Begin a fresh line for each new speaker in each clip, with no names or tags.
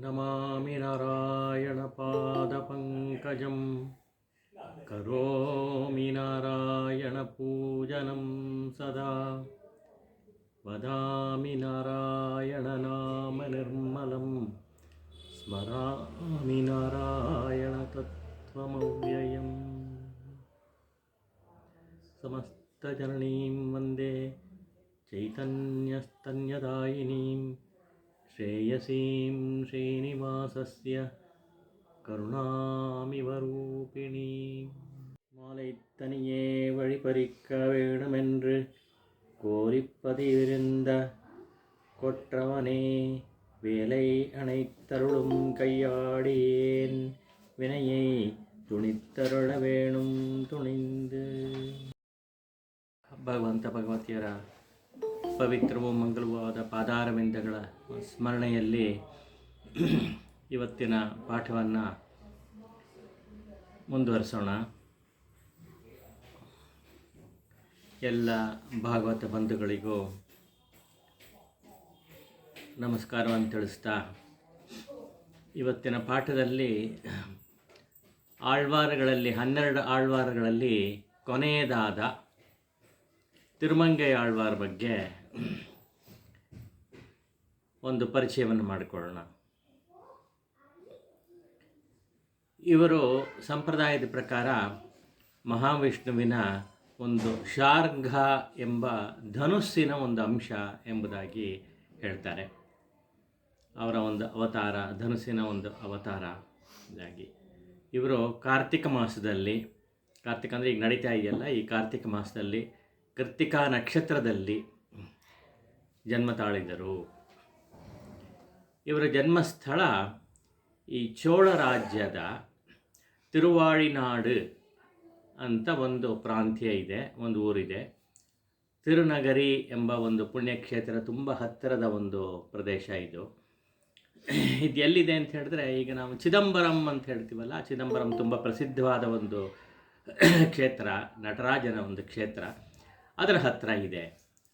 ನಮಾಮಿ ನಾರಾಯಣಪಾದಪಂಕಜಂ ಕರೋಮಿ ನಾರಾಯಣಪೂಜನಂ ಸದಾ ವದಾಮಿ ನಾರಾಯಣನಾಮನಿರ್ಮಲಂ ಸ್ಮರಾಮಿ ನಾರಾಯಣತತ್ತ್ವಮವ್ಯಯಂ ಸಮಸ್ತಜನನೀಂ ವಂದೇ ಚೈತನ್ಯಸ್ತನ್ಯದಾಯಿನೀಂ ಶ್ರೇಯಸೀಂ ಶ್ರೀನಿವಾಸಸ್ಯ கருணாமிவரூபிணீம். மாலைத்தனியே வழிபறிக்க வேணுமென்று கோரிப்பதிவிருந்த கொற்றவனே வேலை அணைத்தருளும் கையாடியேன் வினையை துணித்தருள வேணும் துணிந்து. ಭಗವಂತ ಭಗವತಿಯರ ಪವಿತ್ರವೂ ಮಂಗಳವಾದ ಪಾದಾರವಿಂದಗಳ ಸ್ಮರಣೆಯಲ್ಲಿ ಇವತ್ತಿನ ಪಾಠವನ್ನು ಮುಂದುವರಿಸೋಣ. ಎಲ್ಲ ಭಾಗವತ ಬಂಧುಗಳಿಗೂ ನಮಸ್ಕಾರವನ್ನು ತಿಳಿಸ್ತಾ ಇವತ್ತಿನ ಪಾಠದಲ್ಲಿ ಆಳ್ವಾರಗಳಲ್ಲಿ 12 ಆಳ್ವಾರಗಳಲ್ಲಿ ಕೊನೆಯದಾದ ತಿರುಮಂಗೈ ಆಳ್ವಾರ ಬಗ್ಗೆ ಒಂದು ಪರಿಚಯವನ್ನು ಮಾಡಿಕೊಳ್ಳೋಣ. ಇವರು ಸಂಪ್ರದಾಯದ ಪ್ರಕಾರ ಮಹಾವಿಷ್ಣುವಿನ ಒಂದು ಶಾರ್ಘ ಎಂಬ ಧನುಸ್ಸಿನ ಒಂದು ಅಂಶ ಎಂಬುದಾಗಿ ಹೇಳ್ತಾರೆ. ಅವರ ಒಂದು ಅವತಾರ, ಧನುಸ್ಸಿನ ಒಂದು ಅವತಾರ ಇದಾಗಿ ಇವರು ಕಾರ್ತಿಕ ಮಾಸದಲ್ಲಿ, ಕಾರ್ತಿಕ ಅಂದರೆ ಈಗ ನಡೀತಾ ಇದೆಯಲ್ಲ, ಈ ಕಾರ್ತಿಕ ಮಾಸದಲ್ಲಿ ಕೃತ್ತಿಕಾ ನಕ್ಷತ್ರದಲ್ಲಿ ಜನ್ಮ ತಾಳಿದರು. ಇವರ ಜನ್ಮಸ್ಥಳ ಈ ಚೋಳ ರಾಜ್ಯದ ತಿರುವಾಳಿನಾಡು ಅಂತ ಒಂದು ಪ್ರಾಂತ್ಯ ಇದೆ, ಒಂದು ಊರಿದೆ. ತಿರುನಗರಿ ಎಂಬ ಒಂದು ಪುಣ್ಯಕ್ಷೇತ್ರ ತುಂಬ ಹತ್ತಿರದ ಒಂದು ಪ್ರದೇಶ ಇದು. ಇದು ಎಲ್ಲಿದೆ ಅಂತ ಹೇಳಿದ್ರೆ, ಈಗ ನಾವು ಚಿದಂಬರಂ ಅಂತ ಹೇಳ್ತೀವಲ್ಲ, ಚಿದಂಬರಂ ತುಂಬ ಪ್ರಸಿದ್ಧವಾದ ಒಂದು ಕ್ಷೇತ್ರ, ನಟರಾಜನ ಒಂದು ಕ್ಷೇತ್ರ, ಅದರ ಹತ್ತಿರ ಇದೆ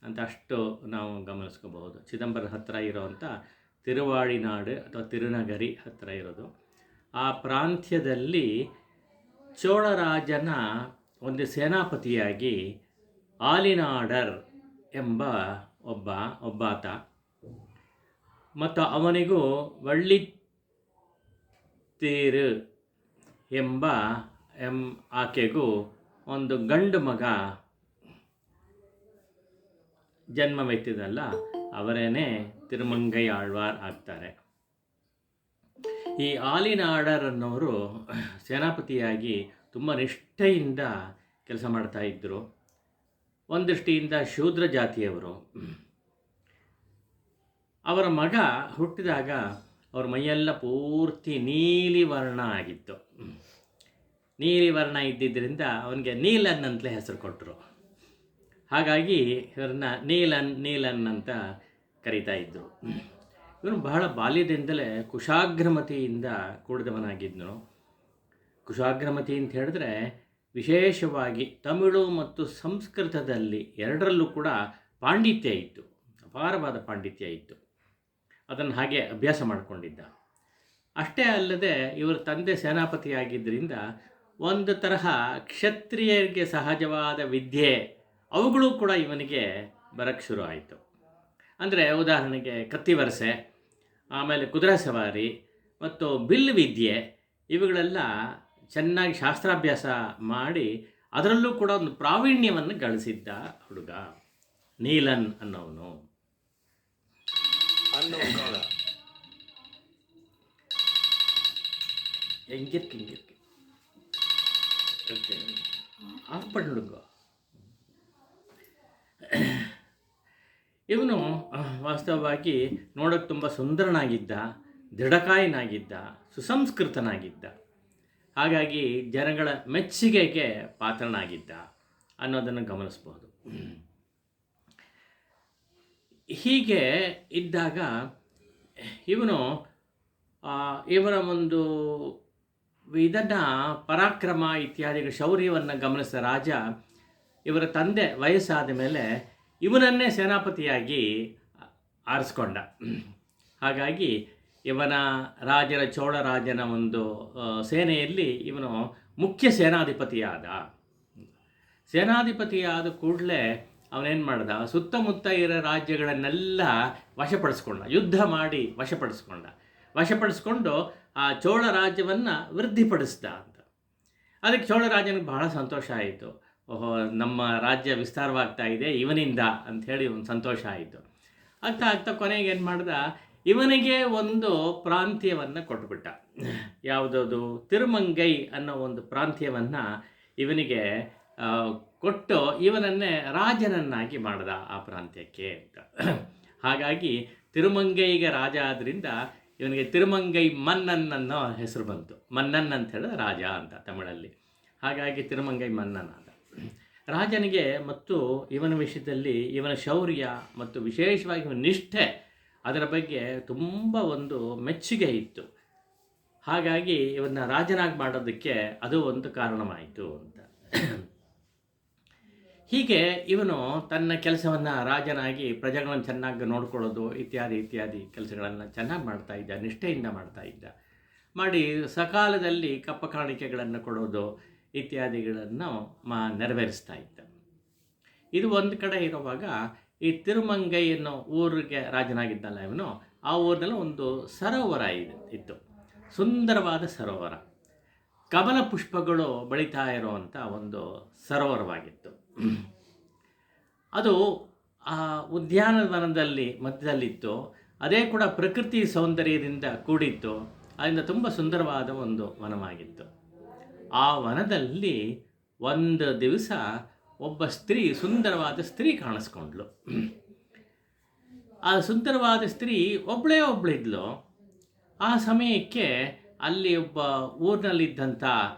ಅಂತ ಅಷ್ಟು ನಾವು ಗಮನಿಸ್ಕೋಬಹುದು. ಚಿದಂಬರದ ಹತ್ತಿರ ಇರೋವಂಥ ತಿರುವಾಳಿನಾಡು ಅಥವಾ ತಿರುನಗರಿ ಹತ್ತಿರ ಇರೋದು. ಆ ಪ್ರಾಂತ್ಯದಲ್ಲಿ ಚೋಳರಾಜನ ಒಂದು ಸೇನಾಪತಿಯಾಗಿ ಆಲಿನಾಡರ್ ಎಂಬ ಒಬ್ಬಾತ ಮತ್ತು ಅವನಿಗೂ ವಳ್ಳಿತೀರು ಎಂಬ ಆಕೆಗೂ ಒಂದು ಗಂಡು ಮಗ ಜನ್ಮವೆತ್ತಿದಲ್ಲ, ಅವರೇನೇ ತಿರುಮಂಗೈ ಆಳ್ವಾರ್ ಆಗ್ತಾರೆ. ಈ ಆಲಿನಾಡರ್ ಅನ್ನೋರು ಸೇನಾಪತಿಯಾಗಿ ತುಂಬ ನಿಷ್ಠೆಯಿಂದ ಕೆಲಸ ಮಾಡ್ತಾ ಇದ್ದರು. ಒಂದು ದೃಷ್ಟಿಯಿಂದ ಶೂದ್ರ ಜಾತಿಯವರು. ಅವರ ಮಗ ಹುಟ್ಟಿದಾಗ ಅವ್ರ ಮೈಯೆಲ್ಲ ಪೂರ್ತಿ ನೀಲಿ ವರ್ಣ ಆಗಿತ್ತು. ನೀಲಿ ವರ್ಣ ಇದ್ದಿದ್ದರಿಂದ ಅವನಿಗೆ ನೀಲನ್ ಅಂತಲೇ ಹೆಸರು ಕೊಟ್ಟರು. ಹಾಗಾಗಿ ಇವರನ್ನ ನೀಲನ್ ಅಂತ ಕರೀತಾ ಇದ್ದರು. ಇವನು ಬಹಳ ಬಾಲ್ಯದಿಂದಲೇ ಕುಶಾಗ್ರಮತಿಯಿಂದ ಕೂಡಿದವನಾಗಿದ್ದನು. ಕುಶಾಗ್ರಮತಿ ಅಂತ ಹೇಳಿದ್ರೆ ವಿಶೇಷವಾಗಿ ತಮಿಳು ಮತ್ತು ಸಂಸ್ಕೃತದಲ್ಲಿ ಎರಡರಲ್ಲೂ ಕೂಡ ಪಾಂಡಿತ್ಯ ಇತ್ತು, ಅಪಾರವಾದ ಪಾಂಡಿತ್ಯ ಇತ್ತು. ಅದನ್ನು ಹಾಗೆ ಅಭ್ಯಾಸ ಮಾಡಿಕೊಂಡಿದ್ದ. ಅಷ್ಟೇ ಅಲ್ಲದೆ ಇವರ ತಂದೆ ಸೇನಾಪತಿಯಾಗಿದ್ದರಿಂದ ಒಂದು ತರಹ ಕ್ಷತ್ರಿಯರಿಗೆ ಸಹಜವಾದ ವಿದ್ಯೆ ಅವುಗಳು ಕೂಡ ಇವನಿಗೆ ಬರೋಕ್ಕೆ ಶುರು ಆಯಿತು. ಅಂದರೆ ಉದಾಹರಣೆಗೆ ಕತ್ತಿವರಸೆ, ಆಮೇಲೆ ಕುದುರೆ ಸವಾರಿ ಮತ್ತು ಬಿಲ್ಲು ವಿದ್ಯೆ, ಇವುಗಳೆಲ್ಲ ಚೆನ್ನಾಗಿ ಶಾಸ್ತ್ರಾಭ್ಯಾಸ ಮಾಡಿ ಅದರಲ್ಲೂ ಕೂಡ ಒಂದು ಪ್ರಾವೀಣ್ಯವನ್ನು ಗಳಿಸಿದ್ದ ಹುಡುಗ ನೀಲನ್ ಅನ್ನೋನು. ಹೆಂಗಿರ್ಕಿ ಆಫ್ ಪಡ್ನುಡುಗ. ಇವನು ವಾಸ್ತವವಾಗಿ ನೋಡೋಕ್ಕೆ ತುಂಬ ಸುಂದರನಾಗಿದ್ದ, ದೃಢಕಾಯನಾಗಿದ್ದ, ಸುಸಂಸ್ಕೃತನಾಗಿದ್ದ. ಹಾಗಾಗಿ ಜನಗಳ ಮೆಚ್ಚುಗೆಗೆ ಪಾತ್ರನಾಗಿದ್ದ ಅನ್ನೋದನ್ನು ಗಮನಿಸ್ಬೋದು. ಹೀಗೆ ಇದ್ದಾಗ ಇವರ ಒಂದು ಇದನ್ನು ಪರಾಕ್ರಮ ಇತ್ಯಾದಿಗಳ ಶೌರ್ಯವನ್ನು ಗಮನಿಸಿದ ರಾಜ ಇವರ ತಂದೆ ವಯಸ್ಸಾದ ಮೇಲೆ ಇವನನ್ನೇ ಸೇನಾಪತಿಯಾಗಿ ಆರಿಸ್ಕೊಂಡ. ಹಾಗಾಗಿ ಇವನ ರಾಜನ ಚೋಳರಾಜನ ಒಂದು ಸೇನೆಯಲ್ಲಿ ಇವನು ಮುಖ್ಯ ಸೇನಾಧಿಪತಿಯಾದ. ಸೇನಾಧಿಪತಿಯಾದ ಕೂಡಲೇ ಅವನೇನು ಮಾಡ್ದ, ಸುತ್ತಮುತ್ತ ಇರೋ ರಾಜ್ಯಗಳನ್ನೆಲ್ಲ ವಶಪಡಿಸ್ಕೊಂಡ, ಯುದ್ಧ ಮಾಡಿ ವಶಪಡಿಸ್ಕೊಂಡು ಆ ಚೋಳ ರಾಜ್ಯವನ್ನು ವೃದ್ಧಿಪಡಿಸ್ದ ಅಂತ. ಅದಕ್ಕೆ ಚೋಳರಾಜನಿಗೆ ಬಹಳ ಸಂತೋಷ ಆಯಿತು. ಓಹೋ, ನಮ್ಮ ರಾಜ್ಯ ವಿಸ್ತಾರವಾಗ್ತಾ ಇದೆ ಇವನಿಂದ ಅಂಥೇಳಿ ಒಂದು ಸಂತೋಷ ಆಯಿತು. ಆಗ್ತಾ ಕೊನೆಗೆ ಏನು ಮಾಡ್ದ, ಇವನಿಗೆ ಒಂದು ಪ್ರಾಂತ್ಯವನ್ನು ಕೊಟ್ಬಿಟ್ಟ. ಯಾವುದದು, ತಿರುಮಂಗೈ ಅನ್ನೋ ಒಂದು ಪ್ರಾಂತ್ಯವನ್ನು ಇವನಿಗೆ ಕೊಟ್ಟು ಇವನನ್ನೇ ರಾಜನನ್ನಾಗಿ ಮಾಡ್ದ ಆ ಪ್ರಾಂತ್ಯಕ್ಕೆ ಅಂತ. ಹಾಗಾಗಿ ತಿರುಮಂಗೈಗೆ ರಾಜ ಆದ್ದರಿಂದ ಇವನಿಗೆ ತಿರುಮಂಗೈ ಮನ್ನನ್ ಅನ್ನೋ ಹೆಸರು ಬಂತು. ಮನ್ನನ್ ಅಂತ ಹೇಳಿದ್ರೆ ರಾಜ ಅಂತ ತಮಿಳಲ್ಲಿ. ಹಾಗಾಗಿ ತಿರುಮಂಗೈ ಮನ್ನನ್ ಆದ. ರಾಜನಿಗೆ ಮತ್ತು ಇವನ ವಿಷಯದಲ್ಲಿ ಇವನ ಶೌರ್ಯ ಮತ್ತು ವಿಶೇಷವಾಗಿ ಇವನ ನಿಷ್ಠೆ, ಅದರ ಬಗ್ಗೆ ತುಂಬ ಒಂದು ಮೆಚ್ಚುಗೆ ಇತ್ತು. ಹಾಗಾಗಿ ಇವನ್ನ ರಾಜನಾಗಿ ಮಾಡೋದಕ್ಕೆ ಅದು ಒಂದು ಕಾರಣವಾಯಿತು ಅಂತ. ಹೀಗೆ ಇವನು ತನ್ನ ಕೆಲಸವನ್ನು ರಾಜನಾಗಿ ಪ್ರಜೆಗಳನ್ನು ಚೆನ್ನಾಗಿ ನೋಡ್ಕೊಳ್ಳೋದು ಇತ್ಯಾದಿ ಕೆಲಸಗಳನ್ನು ಚೆನ್ನಾಗಿ ಮಾಡ್ತಾ ಇದ್ದ, ನಿಷ್ಠೆಯಿಂದ ಮಾಡ್ತಾ ಇದ್ದ. ಮಾಡಿ ಸಕಾಲದಲ್ಲಿ ಕಪ್ಪ ಕಾಣಿಕೆಗಳನ್ನು ಕೊಡೋದು ಇತ್ಯಾದಿಗಳನ್ನು ನೆರವೇರಿಸ್ತಾ ಇದ್ದ. ಇದು ಒಂದು ಕಡೆ ಇರುವಾಗ ಈ ತಿರುಮಂಗೈ ಅನ್ನೋ ಊರಿಗೆ ರಾಜನಾಗಿದ್ದಲ್ಲ ಇವನು, ಆ ಊರಿನಲ್ಲಿ ಒಂದು ಸರೋವರ ಇತ್ತು, ಸುಂದರವಾದ ಸರೋವರ, ಕಮಲ ಪುಷ್ಪಗಳು ಬೆಳೀತಾ ಇರುವಂಥ ಒಂದು ಸರೋವರವಾಗಿತ್ತು. ಅದು ಆ ಉದ್ಯಾನವನದಲ್ಲಿ ಮಧ್ಯದಲ್ಲಿತ್ತು. ಅದೇ ಕೂಡ ಪ್ರಕೃತಿ ಸೌಂದರ್ಯದಿಂದ ಕೂಡಿತ್ತು. ಅದರಿಂದ ತುಂಬ ಸುಂದರವಾದ ಒಂದು ವನವಾಗಿತ್ತು. ಆ ವನದಲ್ಲಿ ಒಂದು ದಿವಸ ಒಬ್ಬ ಸ್ತ್ರೀ, ಸುಂದರವಾದ ಸ್ತ್ರೀ ಕಾಣಿಸ್ಕೊಂಡ್ಳು. ಆ ಸುಂದರವಾದ ಸ್ತ್ರೀ ಒಬ್ಬಳಿದ್ಲು. ಆ ಸಮಯಕ್ಕೆ ಅಲ್ಲಿ ಒಬ್ಬ ಊರಿನಲ್ಲಿದ್ದಂಥ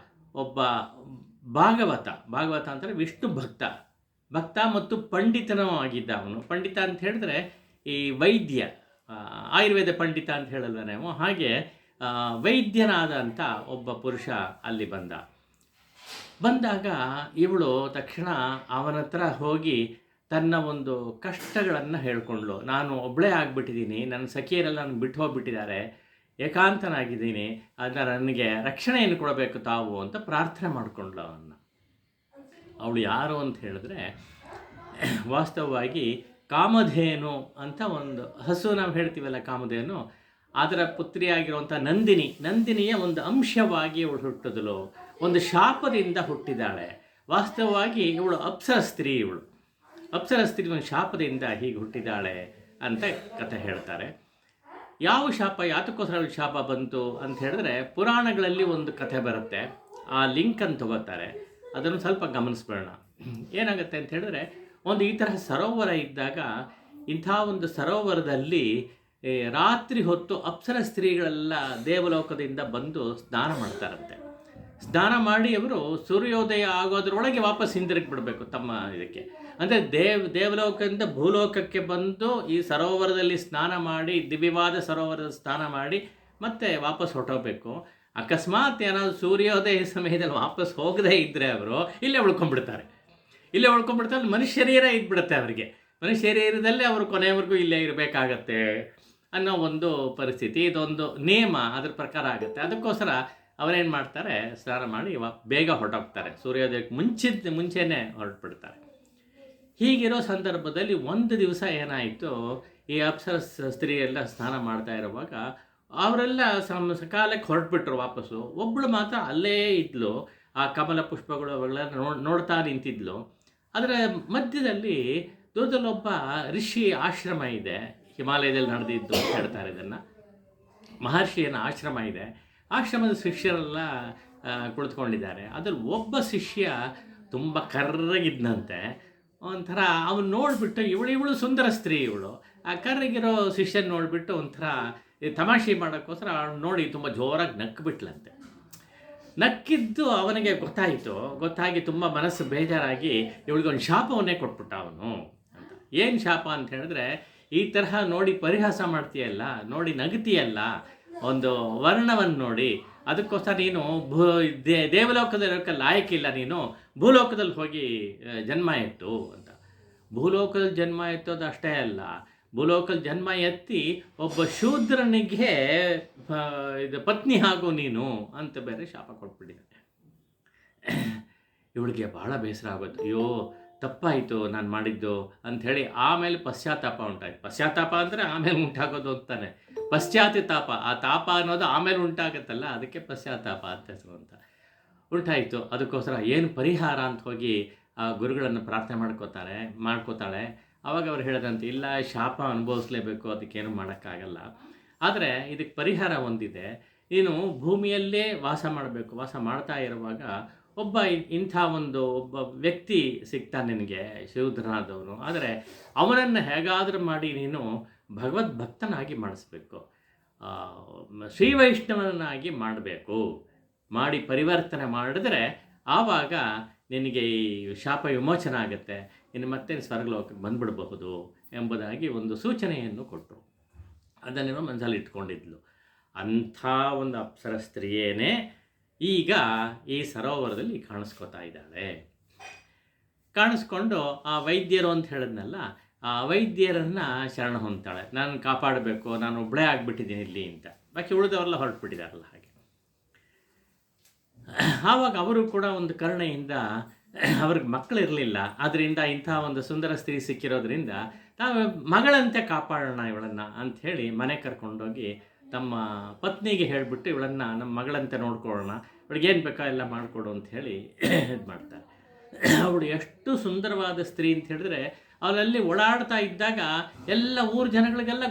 ಒಬ್ಬ ಭಾಗವತ ಅಂದರೆ ವಿಷ್ಣು ಭಕ್ತ ಮತ್ತು ಪಂಡಿತನೂ ಆಗಿದ್ದ ಅವನು. ಪಂಡಿತ ಅಂತ ಹೇಳಿದ್ರೆ ಈ ವೈದ್ಯ, ಆಯುರ್ವೇದ ಪಂಡಿತ ಅಂತ ಹೇಳಲ್ವ ನಾವು, ಹಾಗೆ ವೈದ್ಯನಾದಂಥ ಒಬ್ಬ ಪುರುಷ ಅಲ್ಲಿ ಬಂದಾಗ ಇವಳು ತಕ್ಷಣ ಅವನ ಹತ್ರ ಹೋಗಿ ತನ್ನ ಒಂದು ಕಷ್ಟಗಳನ್ನು ಹೇಳ್ಕೊಂಡ್ಳು. ನಾನು ಒಬ್ಬಳೇ ಆಗಿಬಿಟ್ಟಿದ್ದೀನಿ, ನನ್ನ ಸಖಿಯರೆಲ್ಲ ನನಗೆ ಬಿಟ್ಟು ಹೋಗ್ಬಿಟ್ಟಿದ್ದಾರೆ, ಏಕಾಂತನಾಗಿದ್ದೀನಿ, ಅದನ್ನ ನನಗೆ ರಕ್ಷಣೆಯನ್ನು ಕೊಡಬೇಕು ತಾವು ಅಂತ ಪ್ರಾರ್ಥನೆ ಮಾಡಿಕೊಂಡ್ಳು ಅವನ್ನ. ಅವಳು ಯಾರು ಅಂತ ಹೇಳಿದ್ರೆ ವಾಸ್ತವವಾಗಿ ಕಾಮಧೇನು ಅಂತ ಒಂದು ಹಸು ನಾವು ಹೇಳ್ತೀವಲ್ಲ, ಕಾಮಧೇನು, ಅದರ ಪುತ್ರಿಯಾಗಿರುವಂಥ ನಂದಿನಿಯ ಒಂದು ಅಂಶವಾಗಿ ಇವಳು ಹುಟ್ಟಿದಳು. ಒಂದು ಶಾಪದಿಂದ ಹುಟ್ಟಿದಾಳೆ. ವಾಸ್ತವವಾಗಿ ಇವಳು ಅಪ್ಸರ ಸ್ತ್ರೀ ಒಂದು ಶಾಪದಿಂದ ಹೀಗೆ ಹುಟ್ಟಿದಾಳೆ ಅಂತ ಕಥೆ ಹೇಳ್ತಾರೆ. ಯಾವ ಶಾಪ, ಯಾತಕ್ಕೋಸ್ಕರ ಶಾಪ ಬಂತು ಅಂತ ಹೇಳಿದ್ರೆ ಪುರಾಣಗಳಲ್ಲಿ ಒಂದು ಕಥೆ ಬರುತ್ತೆ, ಆ ಲಿಂಕನ್ನು ತಗೋತಾರೆ. ಅದನ್ನು ಸ್ವಲ್ಪ ಗಮನಿಸ್ಬೇಡ. ಏನಾಗುತ್ತೆ ಅಂತ ಹೇಳಿದ್ರೆ, ಒಂದು ಈ ತರಹ ಸರೋವರ ಇದ್ದಾಗ ಇಂಥ ಒಂದು ಸರೋವರದಲ್ಲಿ ರಾತ್ರಿ ಹೊತ್ತು ಅಪ್ಸರ ಸ್ತ್ರೀಗಳೆಲ್ಲ ದೇವಲೋಕದಿಂದ ಬಂದು ಸ್ನಾನ ಮಾಡ್ತಾರಂತೆ. ಸ್ನಾನ ಮಾಡಿ ಅವರು ಸೂರ್ಯೋದಯ ಆಗೋದ್ರೊಳಗೆ ವಾಪಸ್ ಹಿಂದಿರುಗಿಬಿಡಬೇಕು ತಮ್ಮ ಇದಕ್ಕೆ. ಅಂದರೆ ದೇವಲೋಕದಿಂದ ಭೂಲೋಕಕ್ಕೆ ಬಂದು ಈ ಸರೋವರದಲ್ಲಿ ಸ್ನಾನ ಮಾಡಿ, ದಿವ್ಯವಾದ ಸರೋವರದ ಸ್ನಾನ ಮಾಡಿ ಮತ್ತೆ ವಾಪಸ್ ಹೊರಟೋಗ್ಬೇಕು. ಅಕಸ್ಮಾತ್ ಏನಾದರೂ ಸೂರ್ಯೋದಯ ಸಮಯದಲ್ಲಿ ವಾಪಸ್ ಹೋಗದೇ ಇದ್ದರೆ ಅವರು ಇಲ್ಲೇ ಉಳ್ಕೊಂಡ್ಬಿಡ್ತಾರೆ. ಮನುಷ್ಯ ಶರೀರ ಇದ್ಬಿಡುತ್ತೆ ಅವರಿಗೆ. ಮನುಷ್ಯ ಶರೀರದಲ್ಲೇ ಅವರು ಕೊನೆಯವರೆಗೂ ಇಲ್ಲೇ ಇರಬೇಕಾಗತ್ತೆ ಅನ್ನೋ ಒಂದು ಪರಿಸ್ಥಿತಿ, ಇದೊಂದು ನಿಯಮ, ಅದ್ರ ಪ್ರಕಾರ ಆಗುತ್ತೆ. ಅದಕ್ಕೋಸ್ಕರ ಅವರೇನು ಮಾಡ್ತಾರೆ, ಸ್ನಾನ ಮಾಡಿ ಬೇಗ ಹೊರಟೋಗ್ತಾರೆ, ಸೂರ್ಯೋದಯಕ್ಕೆ ಮುಂಚೆನೇ ಹೊರಟ್ಬಿಡ್ತಾರೆ. ಹೀಗಿರೋ ಸಂದರ್ಭದಲ್ಲಿ ಒಂದು ದಿವಸ ಏನಾಯಿತು, ಈ ಅಪ್ಸರ ಸ್ತ್ರೀಯೆಲ್ಲ ಸ್ನಾನ ಮಾಡ್ತಾ ಇರುವಾಗ ಅವರೆಲ್ಲ ಸಕಾಲಕ್ಕೆ ಹೊರಟ್ಬಿಟ್ರು ವಾಪಸ್ಸು. ಒಬ್ಬಳು ಮಾತ್ರ ಅಲ್ಲೇ ಇದ್ಲು, ಆ ಕಮಲ ಪುಷ್ಪಗಳು ಅವೆಲ್ಲ ನೋಡ್ತಾ ನಿಂತಿದ್ಲು. ಅದರ ಮಧ್ಯದಲ್ಲಿ ದೂರದಲ್ಲೊಬ್ಬ ಋಷಿ ಆಶ್ರಮ ಇದೆ, ಹಿಮಾಲಯದಲ್ಲಿ ನಡೆದಿದ್ದು ಅಂತ ಹೇಳ್ತಾರೆ ಇದನ್ನು. ಮಹರ್ಷಿಯನ ಆಶ್ರಮ ಇದೆ, ಆಶ್ರಮದ ಶಿಷ್ಯರೆಲ್ಲ ಕುಳಿತುಕೊಂಡಿದ್ದಾರೆ. ಅದ್ರಲ್ಲಿ ಒಬ್ಬ ಶಿಷ್ಯ ತುಂಬ ಕರ್ರಗಿದ್ದಂತೆ. ಒಂಥರ ಅವನು ನೋಡಿಬಿಟ್ಟು ಇವಳು ಸುಂದರ ಸ್ತ್ರೀ, ಇವಳು ಆ ಕರ್ರಗಿರೋ ಶಿಷ್ಯನ ನೋಡಿಬಿಟ್ಟು ಒಂಥರ ತಮಾಷೆ ಮಾಡೋಕ್ಕೋಸ್ಕರ ಅವಳು ನೋಡಿ ತುಂಬ ಜೋರಾಗಿ ನಕ್ಬಿಟ್ಲಂತೆ. ನಕ್ಕಿದ್ದು ಅವನಿಗೆ ಗೊತ್ತಾಗಿ ತುಂಬ ಮನಸ್ಸು ಬೇಜಾರಾಗಿ ಇವಳಿಗೊಂದು ಶಾಪವನ್ನೇ ಕೊಟ್ಬಿಟ್ಟ ಅವನು ಅಂತ. ಏನು ಶಾಪ ಅಂತ ಹೇಳಿದ್ರೆ, ಈ ತರಹ ನೋಡಿ ಪರಿಹಾಸ ಮಾಡ್ತೀಯಲ್ಲ, ನೋಡಿ ನಗತೀಯಲ್ಲ, ಒಂದು ವರ್ಣವನ್ನು ನೋಡಿ, ಅದಕ್ಕೋಸ್ಕರ ನೀನು ದೇವಲೋಕದಲ್ಲಿರೋಕ್ಕೆ ಲಾಯಕ್ಕಿಲ್ಲ, ನೀನು ಭೂಲೋಕದಲ್ಲಿ ಹೋಗಿ ಜನ್ಮ ಎತ್ತು ಅಂತ. ಭೂಲೋಕದಲ್ಲಿ ಜನ್ಮ ಎತ್ತೋದು ಅಷ್ಟೇ ಅಲ್ಲ, ಭೂಲೋಕಲ್ಲಿ ಜನ್ಮ ಎತ್ತಿ ಒಬ್ಬ ಶೂದ್ರನಿಗೆ ಇದು ಪತ್ನಿ ಆಗು ನೀನು ಅಂತ ಬೇರೆ ಶಾಪ ಕೊಟ್ಬಿಟ್ಟಿದ್ದಾನೆ. ಇವಳಿಗೆ ಭಾಳ ಬೇಸರ ಆಗೋದು, ಅಯ್ಯೋ ತಪ್ಪಾಯಿತು ನಾನು ಮಾಡಿದ್ದು ಅಂಥೇಳಿ ಆಮೇಲೆ ಪಶ್ಚಾತ್ತಾಪ ಉಂಟಾಯ್ತು. ಪಶ್ಚಾತ್ತಾಪ ಅಂದರೆ ಆಮೇಲೆ ಉಂಟಾಗೋದು ಅಂತಾನೆ, ಪಶ್ಚಾತ್ತಾಪ, ಆ ತಾಪ ಅನ್ನೋದು ಆಮೇಲೆ ಉಂಟಾಗುತ್ತಲ್ಲ, ಅದಕ್ಕೆ ಪಶ್ಚಾತ್ತಾಪ ಅಂತ ಹೆಸರು ಅಂತ ಉಂಟಾಯಿತು. ಅದಕ್ಕೋಸ್ಕರ ಏನು ಪರಿಹಾರ ಅಂತ ಹೋಗಿ ಆ ಗುರುಗಳನ್ನು ಪ್ರಾರ್ಥನೆ ಮಾಡ್ಕೋತಾಳೆ. ಆವಾಗ ಅವ್ರು ಹೇಳಿದಂತೆ, ಇಲ್ಲ ಶಾಪ ಅನುಭವಿಸ್ಲೇಬೇಕು, ಅದಕ್ಕೇನು ಮಾಡೋಕ್ಕಾಗಲ್ಲ, ಆದರೆ ಇದಕ್ಕೆ ಪರಿಹಾರ ಒಂದಿದೆ, ನೀನು ಭೂಮಿಯಲ್ಲೇ ವಾಸ ಮಾಡಬೇಕು. ವಾಸ ಮಾಡ್ತಾ ಇರುವಾಗ ಒಬ್ಬ ಒಬ್ಬ ವ್ಯಕ್ತಿ ಸಿಗ್ತಾನೆ ನಿನಗೆ, ಶೂದ್ರನಾದವನು. ಆದರೆ ಅವನನ್ನು ಹೇಗಾದರೂ ಮಾಡಿ ನೀನು ಭಗವದ್ಭಕ್ತನಾಗಿ ಮಾಡಿಸ್ಬೇಕು, ಶ್ರೀವೈಷ್ಣವನಾಗಿ ಮಾಡಬೇಕು. ಮಾಡಿ ಪರಿವರ್ತನೆ ಮಾಡಿದ್ರೆ ಆವಾಗ ನಿನಗೆ ಈ ಶಾಪ ವಿಮೋಚನೆ ಆಗುತ್ತೆ, ಇನ್ನು ಮತ್ತೆ ಸ್ವರ್ಗಲೋಕಕ್ಕೆ ಬಂದುಬಿಡಬಹುದು ಎಂಬುದಾಗಿ ಒಂದು ಸೂಚನೆಯನ್ನು ಕೊಟ್ಟರು. ಅದನ್ನೇನೋ ಮನಸ್ಸಲ್ಲಿ ಇಟ್ಕೊಂಡಿದ್ಲು. ಅಂಥ ಒಂದು ಅಪ್ಸರ ಸ್ತ್ರೀಯೇನೇ ಈಗ ಈ ಸರೋವರದಲ್ಲಿ ಕಾಣಿಸ್ಕೋತಾ ಇದ್ದಾಳೆ. ಕಾಣಿಸ್ಕೊಂಡು ಆ ವೈದ್ಯರು ಅಂತ ಹೇಳಿದ್ನಲ್ಲ, ಆ ವೈದ್ಯರನ್ನು ಶರಣ ಹೊಂದ್ತಾಳೆ. ನಾನು ಕಾಪಾಡಬೇಕು, ನಾನು ಒಬ್ಬಳೇ ಆಗಿಬಿಟ್ಟಿದ್ದೀನಿ ಇಲ್ಲಿ ಅಂತ. ಬಾಕಿ ಉಳಿದವರೆಲ್ಲ ಹೊರಟುಬಿಟ್ಟಿದ್ದಾರಲ್ಲ ಹಾಗೆ. ಆವಾಗ ಅವರು ಕೂಡ ಒಂದು ಕರುಣೆಯಿಂದ, ಅವ್ರಿಗೆ ಮಕ್ಕಳಿರಲಿಲ್ಲ, ಅದರಿಂದ ಇಂಥ ಒಂದು ಸುಂದರ ಸ್ತ್ರೀ ಸಿಕ್ಕಿರೋದ್ರಿಂದ ನಾವು ಮಗಳಂತೆ ಕಾಪಾಡೋಣ ಇವಳನ್ನು ಅಂಥೇಳಿ ಮನೆ ಕರ್ಕೊಂಡೋಗಿ ತಮ್ಮ ಪತ್ನಿಗೆ ಹೇಳಿಬಿಟ್ಟು ಇವಳನ್ನು ನಮ್ಮ ಮಗಳಂತೆ ನೋಡ್ಕೊಳ್ಳೋಣ, ಇವಳಿಗೇನು ಬೇಕೋ ಎಲ್ಲ ಮಾಡಿಕೊಡು ಅಂಥೇಳಿ ಇದು ಮಾಡ್ತಾರೆ. ಅವಳು ಎಷ್ಟು ಸುಂದರವಾದ ಸ್ತ್ರೀ ಅಂತ ಹೇಳಿದ್ರೆ, ಅವಳಲ್ಲಿ ಓಡಾಡ್ತಾ ಇದ್ದಾಗ ಎಲ್ಲ ಊರ ಜನಗಳಿಗೆಲ್ಲ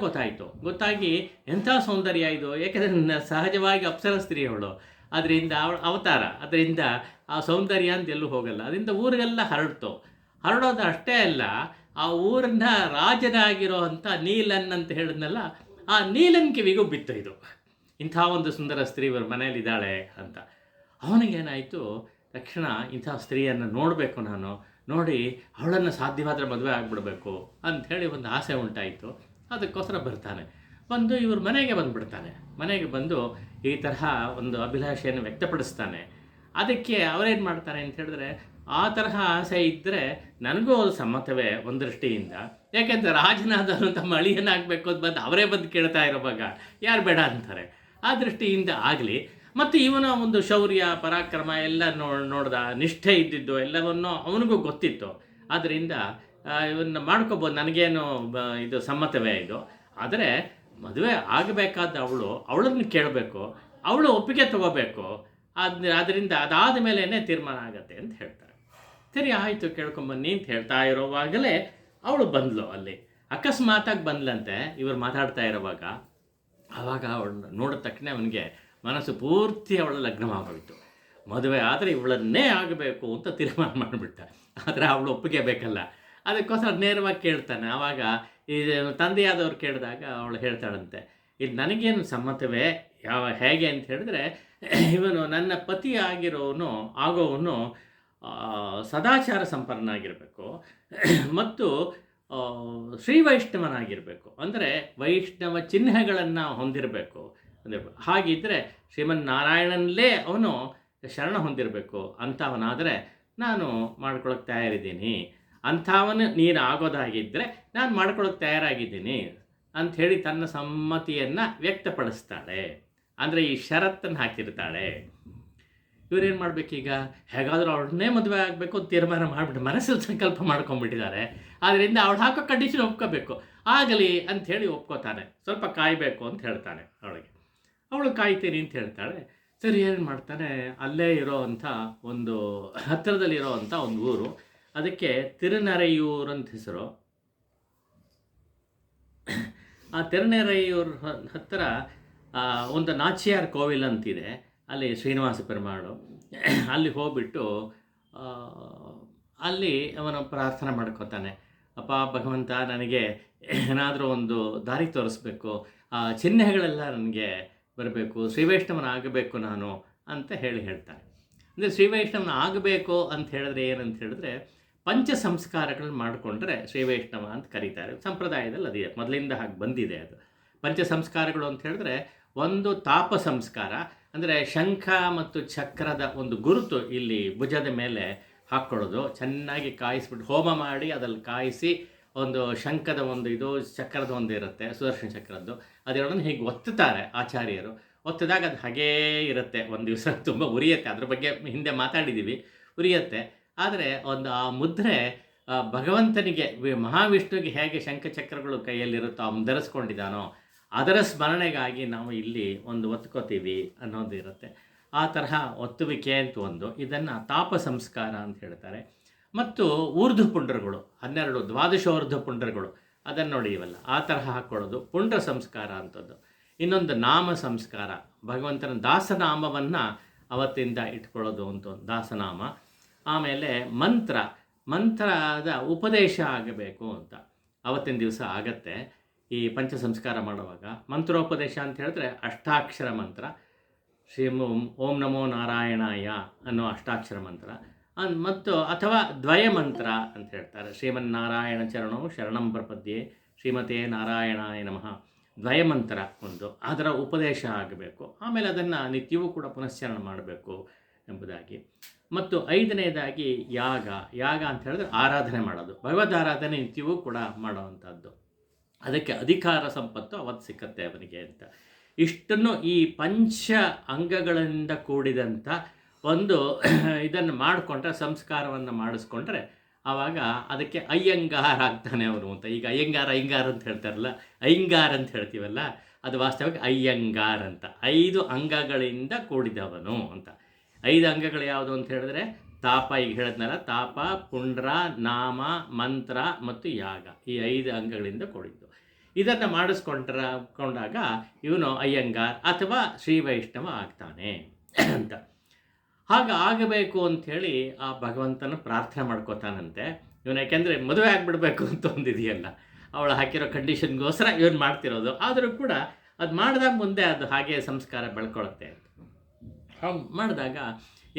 ಗೊತ್ತಾಗಿ ಎಂಥ ಸೌಂದರ್ಯ ಇದು, ಏಕೆಂದರೆ ಸಹಜವಾಗಿ ಅಪ್ಸರ ಸ್ತ್ರೀ ಅವಳು, ಅದರಿಂದ ಅವಳ ಅವತಾರ, ಅದರಿಂದ ಆ ಸೌಂದರ್ಯ ಅಂತ ಎಲ್ಲೂ ಹೋಗಲ್ಲ, ಅದರಿಂದ ಊರಿಗೆಲ್ಲ ಹರಡೋದು ಅಷ್ಟೇ ಅಲ್ಲ, ಆ ಊರನ್ನ ರಾಜನಾಗಿರೋ ಅಂಥ ನೀಲನ್ ಅಂತ ಹೇಳಿದ್ನಲ್ಲ, ಆ ನೀಲನ್ ಕಿವಿಗೂ ಬಿತ್ತು ಇದು, ಇಂಥ ಒಂದು ಸುಂದರ ಸ್ತ್ರೀ ಇವ್ರ ಮನೇಲಿದ್ದಾಳೆ ಅಂತ. ಅವನಿಗೇನಾಯಿತು, ತಕ್ಷಣ ಇಂಥ ಸ್ತ್ರೀಯನ್ನು ನೋಡಬೇಕು, ನಾನು ನೋಡಿ ಅವಳನ್ನು ಸಾಧ್ಯವಾದರೆ ಮದುವೆ ಆಗಿಬಿಡ್ಬೇಕು ಅಂಥೇಳಿ ಒಂದು ಆಸೆ ಉಂಟಾಯಿತು. ಅದಕ್ಕೋಸ್ಕರ ಬಂದು ಇವ್ರ ಮನೆಗೆ ಬಂದುಬಿಡ್ತಾನೆ. ಮನೆಗೆ ಬಂದು ಈ ತರಹ ಒಂದು ಅಭಿಲಾಷೆಯನ್ನು ವ್ಯಕ್ತಪಡಿಸ್ತಾನೆ. ಅದಕ್ಕೆ ಅವರೇನು ಮಾಡ್ತಾರೆ ಅಂತ ಹೇಳಿದ್ರೆ, ಆ ತರಹ ಆಸೆ ಇದ್ದರೆ ನನಗೂ ಅದು ಸಮ್ಮತವೇ ಒಂದು ದೃಷ್ಟಿಯಿಂದ, ಯಾಕೆಂದರೆ ರಾಜನಾದವನು ತಮ್ಮ ಅಳಿಯನಾಗಬೇಕು ಅಂತ ಅವರೇ ಬಂದು ಕೇಳ್ತಾ ಇರೋವಾಗ ಯಾರು ಬೇಡ ಅಂತಾರೆ. ಆ ದೃಷ್ಟಿಯಿಂದ ಆಗಲಿ, ಮತ್ತು ಇವನ ಒಂದು ಶೌರ್ಯ ಪರಾಕ್ರಮ ಎಲ್ಲ ನೋಡ್ದ, ನಿಷ್ಠೆ ಇದ್ದಿದ್ದು ಎಲ್ಲವನ್ನೂ ಅವನಿಗೂ ಗೊತ್ತಿತ್ತು. ಆದ್ದರಿಂದ ಇವನ್ನ ಮಾಡ್ಕೋಬೋದು, ನನಗೇನು ಇದು ಸಮ್ಮತವೇ ಇದು. ಆದರೆ ಮದುವೆ ಆಗಬೇಕಾದ ಅವಳನ್ನು ಕೇಳಬೇಕು, ಅವಳು ಒಪ್ಪಿಗೆ ತಗೋಬೇಕು, ಅದರಿಂದ ಅದಾದ ಮೇಲೇ ತೀರ್ಮಾನ ಆಗತ್ತೆ ಅಂತ ಹೇಳ್ತಾರೆ. ಸರಿ ಆಯಿತು, ಕೇಳ್ಕೊಂಬನ್ನಿ ಅಂತ ಹೇಳ್ತಾ ಇರೋವಾಗಲೇ ಅವಳು ಬಂದ್ಲು. ಅಲ್ಲಿ ಅಕಸ್ಮಾತಾಗಿ ಬಂದ್ಲಂತೆ ಇವರು ಮಾತಾಡ್ತಾ ಇರೋವಾಗ. ಆವಾಗ ಅವಳನ್ನ ನೋಡಿದ ತಕ್ಷಣ ಅವನಿಗೆ ಮನಸ್ಸು ಪೂರ್ತಿ ಅವಳ ಲಗ್ನವಾಗೋಯಿತು. ಮದುವೆ ಆದರೆ ಇವಳನ್ನೇ ಆಗಬೇಕು ಅಂತ ತೀರ್ಮಾನ ಮಾಡಿಬಿಟ್ಟ. ಆದರೆ ಅವಳು ಒಪ್ಪಿಗೆ ಬೇಕಲ್ಲ, ಅದಕ್ಕೋಸ್ಕರ ನೇರವಾಗಿ ಕೇಳ್ತಾನೆ. ಆವಾಗ ಈ ತಂದೆಯಾದವ್ರು ಕೇಳಿದಾಗ ಅವಳು ಹೇಳ್ತಾಳಂತೆ, ಇದು ನನಗೇನು ಸಮ್ಮತವೇ, ಹೇಗೆ ಅಂತ ಹೇಳಿದ್ರೆ, ಇವನು ನನ್ನ ಪತಿ ಆಗೋವನು ಸದಾಚಾರ ಸಂಪನ್ನನಾಗಿರಬೇಕು ಮತ್ತು ಶ್ರೀವೈಷ್ಣವನಾಗಿರಬೇಕು, ಅಂದರೆ ವೈಷ್ಣವ ಚಿಹ್ನೆಗಳನ್ನು ಹೊಂದಿರಬೇಕು. ಹಾಗಿದ್ದರೆ ಶ್ರೀಮನ್ನಾರಾಯಣನಲ್ಲೇ ಅವನು ಶರಣ ಹೊಂದಿರಬೇಕು. ಅಂಥವನಾದರೆ ನಾನು ಮಾಡ್ಕೊಳಕ್ಕೆ ತಯಾರಿದ್ದೀನಿ, ಅಂಥವನು ನೀನು ಆಗೋದಾಗಿದ್ದರೆ ನಾನು ಮಾಡ್ಕೊಳಕ್ಕೆ ತಯಾರಾಗಿದ್ದೀನಿ ಅಂಥೇಳಿ ತನ್ನ ಸಮ್ಮತಿಯನ್ನು ವ್ಯಕ್ತಪಡಿಸ್ತಾಳೆ. ಅಂದರೆ ಈ ಷರತ್ತನ್ನು ಹಾಕಿರ್ತಾಳೆ. ಇವರೇನು ಮಾಡಬೇಕೀಗ, ಹೇಗಾದರೂ ಅವಳನ್ನೇ ಮದುವೆ ಆಗಬೇಕು ಅಂತ ತೀರ್ಮಾನ ಮಾಡಿಬಿಟ್ಟು ಮನಸ್ಸಲ್ಲಿ ಸಂಕಲ್ಪ ಮಾಡ್ಕೊಂಡ್ಬಿಟ್ಟಿದ್ದಾರೆ. ಆದ್ದರಿಂದ ಅವಳು ಹಾಕೋ ಕಂಡೀಷನ್ ಒಪ್ಕೋಬೇಕು. ಆಗಲಿ ಅಂಥೇಳಿ ಒಪ್ಕೋತಾನೆ. ಸ್ವಲ್ಪ ಕಾಯಬೇಕು ಅಂತ ಹೇಳ್ತಾನೆ ಅವಳಿಗೆ. ಅವಳು ಕಾಯ್ತೀನಿ ಅಂತ ಹೇಳ್ತಾಳೆ. ಸರಿ, ಏನು ಮಾಡ್ತಾನೆ, ಅಲ್ಲೇ ಇರೋವಂಥ ಒಂದು ಹತ್ತಿರದಲ್ಲಿರೋವಂಥ ಒಂದು ಊರು, ಅದಕ್ಕೆ ತಿರುನರೆಯೂರು ಅಂತ ಹೆಸರು. ಆ ತಿರುನರೆಯೂರು ಹತ್ತಿರ ಒಂದು ನಾಚಿಯಾರ್ ಕೋವಿಲ್ ಅಂತಿದೆ, ಅಲ್ಲಿ ಶ್ರೀನಿವಾಸ ಪೆರುಮಾಳು. ಅಲ್ಲಿ ಹೋಗ್ಬಿಟ್ಟು ಅಲ್ಲಿ ಅವನು ಪ್ರಾರ್ಥನೆ ಮಾಡ್ಕೋತಾನೆ, ಅಪ್ಪ ಭಗವಂತ, ನನಗೆ ಏನಾದರೂ ಒಂದು ದಾರಿ ತೋರಿಸ್ಬೇಕು, ಆ ಚಿಹ್ನೆಗಳೆಲ್ಲ ನನಗೆ ಬರಬೇಕು, ಶ್ರೀವೈಷ್ಣವನ ಆಗಬೇಕು ನಾನು ಅಂತ ಹೇಳ್ತಾನೆ. ಅಂದರೆ ಶ್ರೀವೈಷ್ಣವನ ಆಗಬೇಕು ಅಂತ ಹೇಳಿದ್ರೆ ಏನಂತ ಹೇಳಿದ್ರೆ, ಪಂಚ ಸಂಸ್ಕಾರಗಳನ್ನ ಮಾಡಿಕೊಂಡ್ರೆ ಶ್ರೀವೈಷ್ಣವ ಅಂತ ಕರೀತಾರೆ. ಸಂಪ್ರದಾಯದಲ್ಲಿ ಅದಿದೆ, ಮೊದಲಿಂದ ಹಾಗೆ ಬಂದಿದೆ ಅದು. ಪಂಚ ಸಂಸ್ಕಾರಗಳು ಅಂತ ಹೇಳಿದ್ರೆ, ಒಂದು ತಾಪ ಸಂಸ್ಕಾರ, ಅಂದರೆ ಶಂಖ ಮತ್ತು ಚಕ್ರದ ಒಂದು ಗುರುತು ಇಲ್ಲಿ ಭುಜದ ಮೇಲೆ ಹಾಕ್ಕೊಳ್ಳೋದು, ಚೆನ್ನಾಗಿ ಕಾಯಿಸ್ಬಿಟ್ಟು ಹೋಮ ಮಾಡಿ ಅದಲ್ಲಿ ಕಾಯಿಸಿ ಒಂದು ಶಂಖದ ಒಂದು ಇದು ಚಕ್ರದ ಒಂದು ಇರುತ್ತೆ, ಸುದರ್ಶನ ಚಕ್ರದ್ದು. ಅದೆರಡನ್ನು ಹೀಗೆ ಒತ್ತುತ್ತಾರೆ ಆಚಾರ್ಯರು. ಒತ್ತಿದಾಗ ಅದು ಹಾಗೇ ಇರುತ್ತೆ, ಒಂದು ದಿವಸ ತುಂಬ ಉರಿಯುತ್ತೆ. ಅದ್ರ ಬಗ್ಗೆ ಹಿಂದೆ ಮಾತಾಡಿದ್ದೀವಿ, ಉರಿಯುತ್ತೆ. ಆದರೆ ಒಂದು ಆ ಮುದ್ರೆ ಭಗವಂತನಿಗೆ ಮಹಾವಿಷ್ಣುವಿಗೆ ಹೇಗೆ ಶಂಖಚಕ್ರಗಳು ಕೈಯಲ್ಲಿರುತ್ತೋ ಅವನು ಧರಿಸ್ಕೊಂಡಿದ್ದಾನೋ ಅದರ ಸ್ಮರಣೆಗಾಗಿ ನಾವು ಇಲ್ಲಿ ಒಂದು ಒತ್ಕೋತೀವಿ ಅನ್ನೋದು ಇರುತ್ತೆ. ಆ ತರಹ ಒತ್ತುವಿಕೆ ಅಂತ ಒಂದು, ಇದನ್ನು ತಾಪ ಸಂಸ್ಕಾರ ಅಂತ ಹೇಳ್ತಾರೆ. ಮತ್ತು ಊರ್ಧ್ವ ಪುಂಡ್ರಗಳು 12 ದ್ವಾದಶೋರ್ಧ್ವ ಪುಂಡ್ರಗಳು ಅದನ್ನು ನೋಡಿವಲ್ಲ, ಆ ತರಹ ಹಾಕ್ಕೊಳ್ಳೋದು ಪುಂಡ್ರ ಸಂಸ್ಕಾರ ಅಂಥದ್ದು. ಇನ್ನೊಂದು ನಾಮ ಸಂಸ್ಕಾರ, ಭಗವಂತನ ದಾಸನಾಮವನ್ನು ಅವತ್ತಿಂದ ಇಟ್ಕೊಳ್ಳೋದು ಅಂತ ಒಂದು ದಾಸನಾಮ. ಆಮೇಲೆ ಮಂತ್ರದ ಉಪದೇಶ ಆಗಬೇಕು ಅಂತ ಅವತ್ತಿನ ದಿವಸ ಆಗತ್ತೆ. ಈ ಪಂಚ ಸಂಸ್ಕಾರ ಮಾಡುವಾಗ ಮಂತ್ರೋಪದೇಶ ಅಂತ ಹೇಳಿದ್ರೆ ಅಷ್ಟಾಕ್ಷರ ಮಂತ್ರ, ಓಂ ನಮೋ ನಾರಾಯಣಾಯ ಅನ್ನೋ ಅಷ್ಟಾಕ್ಷರ ಮಂತ್ರ, ಮತ್ತು ಅಥವಾ ದ್ವಯ ಮಂತ್ರ ಅಂತ ಹೇಳ್ತಾರೆ. ಶ್ರೀಮನ್ನಾರಾಯಣ ಚರಣೋ ಶರಣಂ ಪ್ರಪದ್ಯೆ ಶ್ರೀಮತೆ ನಾರಾಯಣಾಯ ನಮಃ, ದ್ವಯ ಮಂತ್ರ ಒಂದು, ಅದರ ಉಪದೇಶ ಆಗಬೇಕು. ಆಮೇಲೆ ಅದನ್ನು ನಿತ್ಯವೂ ಕೂಡ ಪುನಶ್ಚರಣ ಮಾಡಬೇಕು ಎಂಬುದಾಗಿ. ಮತ್ತು 5ನೇದಾಗಿ ಯಾಗ ಅಂತ ಹೇಳಿದ್ರೆ ಆರಾಧನೆ ಮಾಡೋದು, ಭಗವದ್ ಆರಾಧನೆ ನಿತ್ಯವೂ ಕೂಡ ಮಾಡುವಂಥದ್ದು. ಅದಕ್ಕೆ ಅಧಿಕಾರ ಸಂಪತ್ತು ಅವತ್ತು ಸಿಕ್ಕತ್ತೆ ಅವನಿಗೆ ಅಂತ. ಇಷ್ಟನ್ನು ಈ ಪಂಚ ಅಂಗಗಳಿಂದ ಕೂಡಿದಂಥ ಒಂದು ಇದನ್ನು ಮಾಡಿಕೊಂಡ್ರೆ, ಸಂಸ್ಕಾರವನ್ನು ಮಾಡಿಸ್ಕೊಂಡ್ರೆ ಆವಾಗ ಅದಕ್ಕೆ ಅಯ್ಯಂಗಾರ ಆಗ್ತಾನೆ ಅವನು ಅಂತ. ಈಗ ಅಯ್ಯಂಗಾರ ಅಂತ ಹೇಳ್ತಾರಲ್ಲ, ಅಯ್ಯಂಗಾರ್ ಅಂತ ಹೇಳ್ತೀವಲ್ಲ, ಅದು ವಾಸ್ತವವಾಗಿ ಅಯ್ಯಂಗಾರ್ ಅಂತ. 5 ಅಂಗಗಳಿಂದ ಕೂಡಿದವನು ಅಂತ. 5 ಅಂಗಗಳು ಯಾವುದು ಅಂತ ಹೇಳಿದ್ರೆ ತಾಪ, ಈಗ ಹೇಳಿದ್ನಲ್ಲ, ತಾಪ, ಪುಂಡ್ರ, ನಾಮ, ಮಂತ್ರ ಮತ್ತು ಯಾಗ, ಈ 5 ಅಂಗಗಳಿಂದ ಕೂಡಿದ್ದು. ಇದನ್ನು ಮಾಡಿಸ್ಕೊಂಡಾಗ ಇವನು ಅಯ್ಯಂಗಾರ್ ಅಥವಾ ಶ್ರೀ ವೈಷ್ಣವ ಆಗ್ತಾನೆ ಅಂತ. ಹಾಗೆ ಆಗಬೇಕು ಅಂಥೇಳಿ ಆ ಭಗವಂತನ ಪ್ರಾರ್ಥನೆ ಮಾಡ್ಕೋತಾನಂತೆ ಇವನು. ಯಾಕೆಂದರೆ ಮದುವೆ ಆಗಿಬಿಡ್ಬೇಕು ಅಂತ ಒಂದಿದೆಯಲ್ಲ, ಅವಳು ಹಾಕಿರೋ ಕಂಡೀಷನ್ಗೋಸ್ಕರ ಇವನು ಮಾಡ್ತಿರೋದು. ಆದರೂ ಕೂಡ ಅದು ಮಾಡಿದಾಗ ಮುಂದೆ ಅದು ಹಾಗೆ ಸಂಸ್ಕಾರ ಬೆಳ್ಕೊಳ್ಳುತ್ತೆ ಅಂತ. ಹಾಗೆ ಮಾಡಿದಾಗ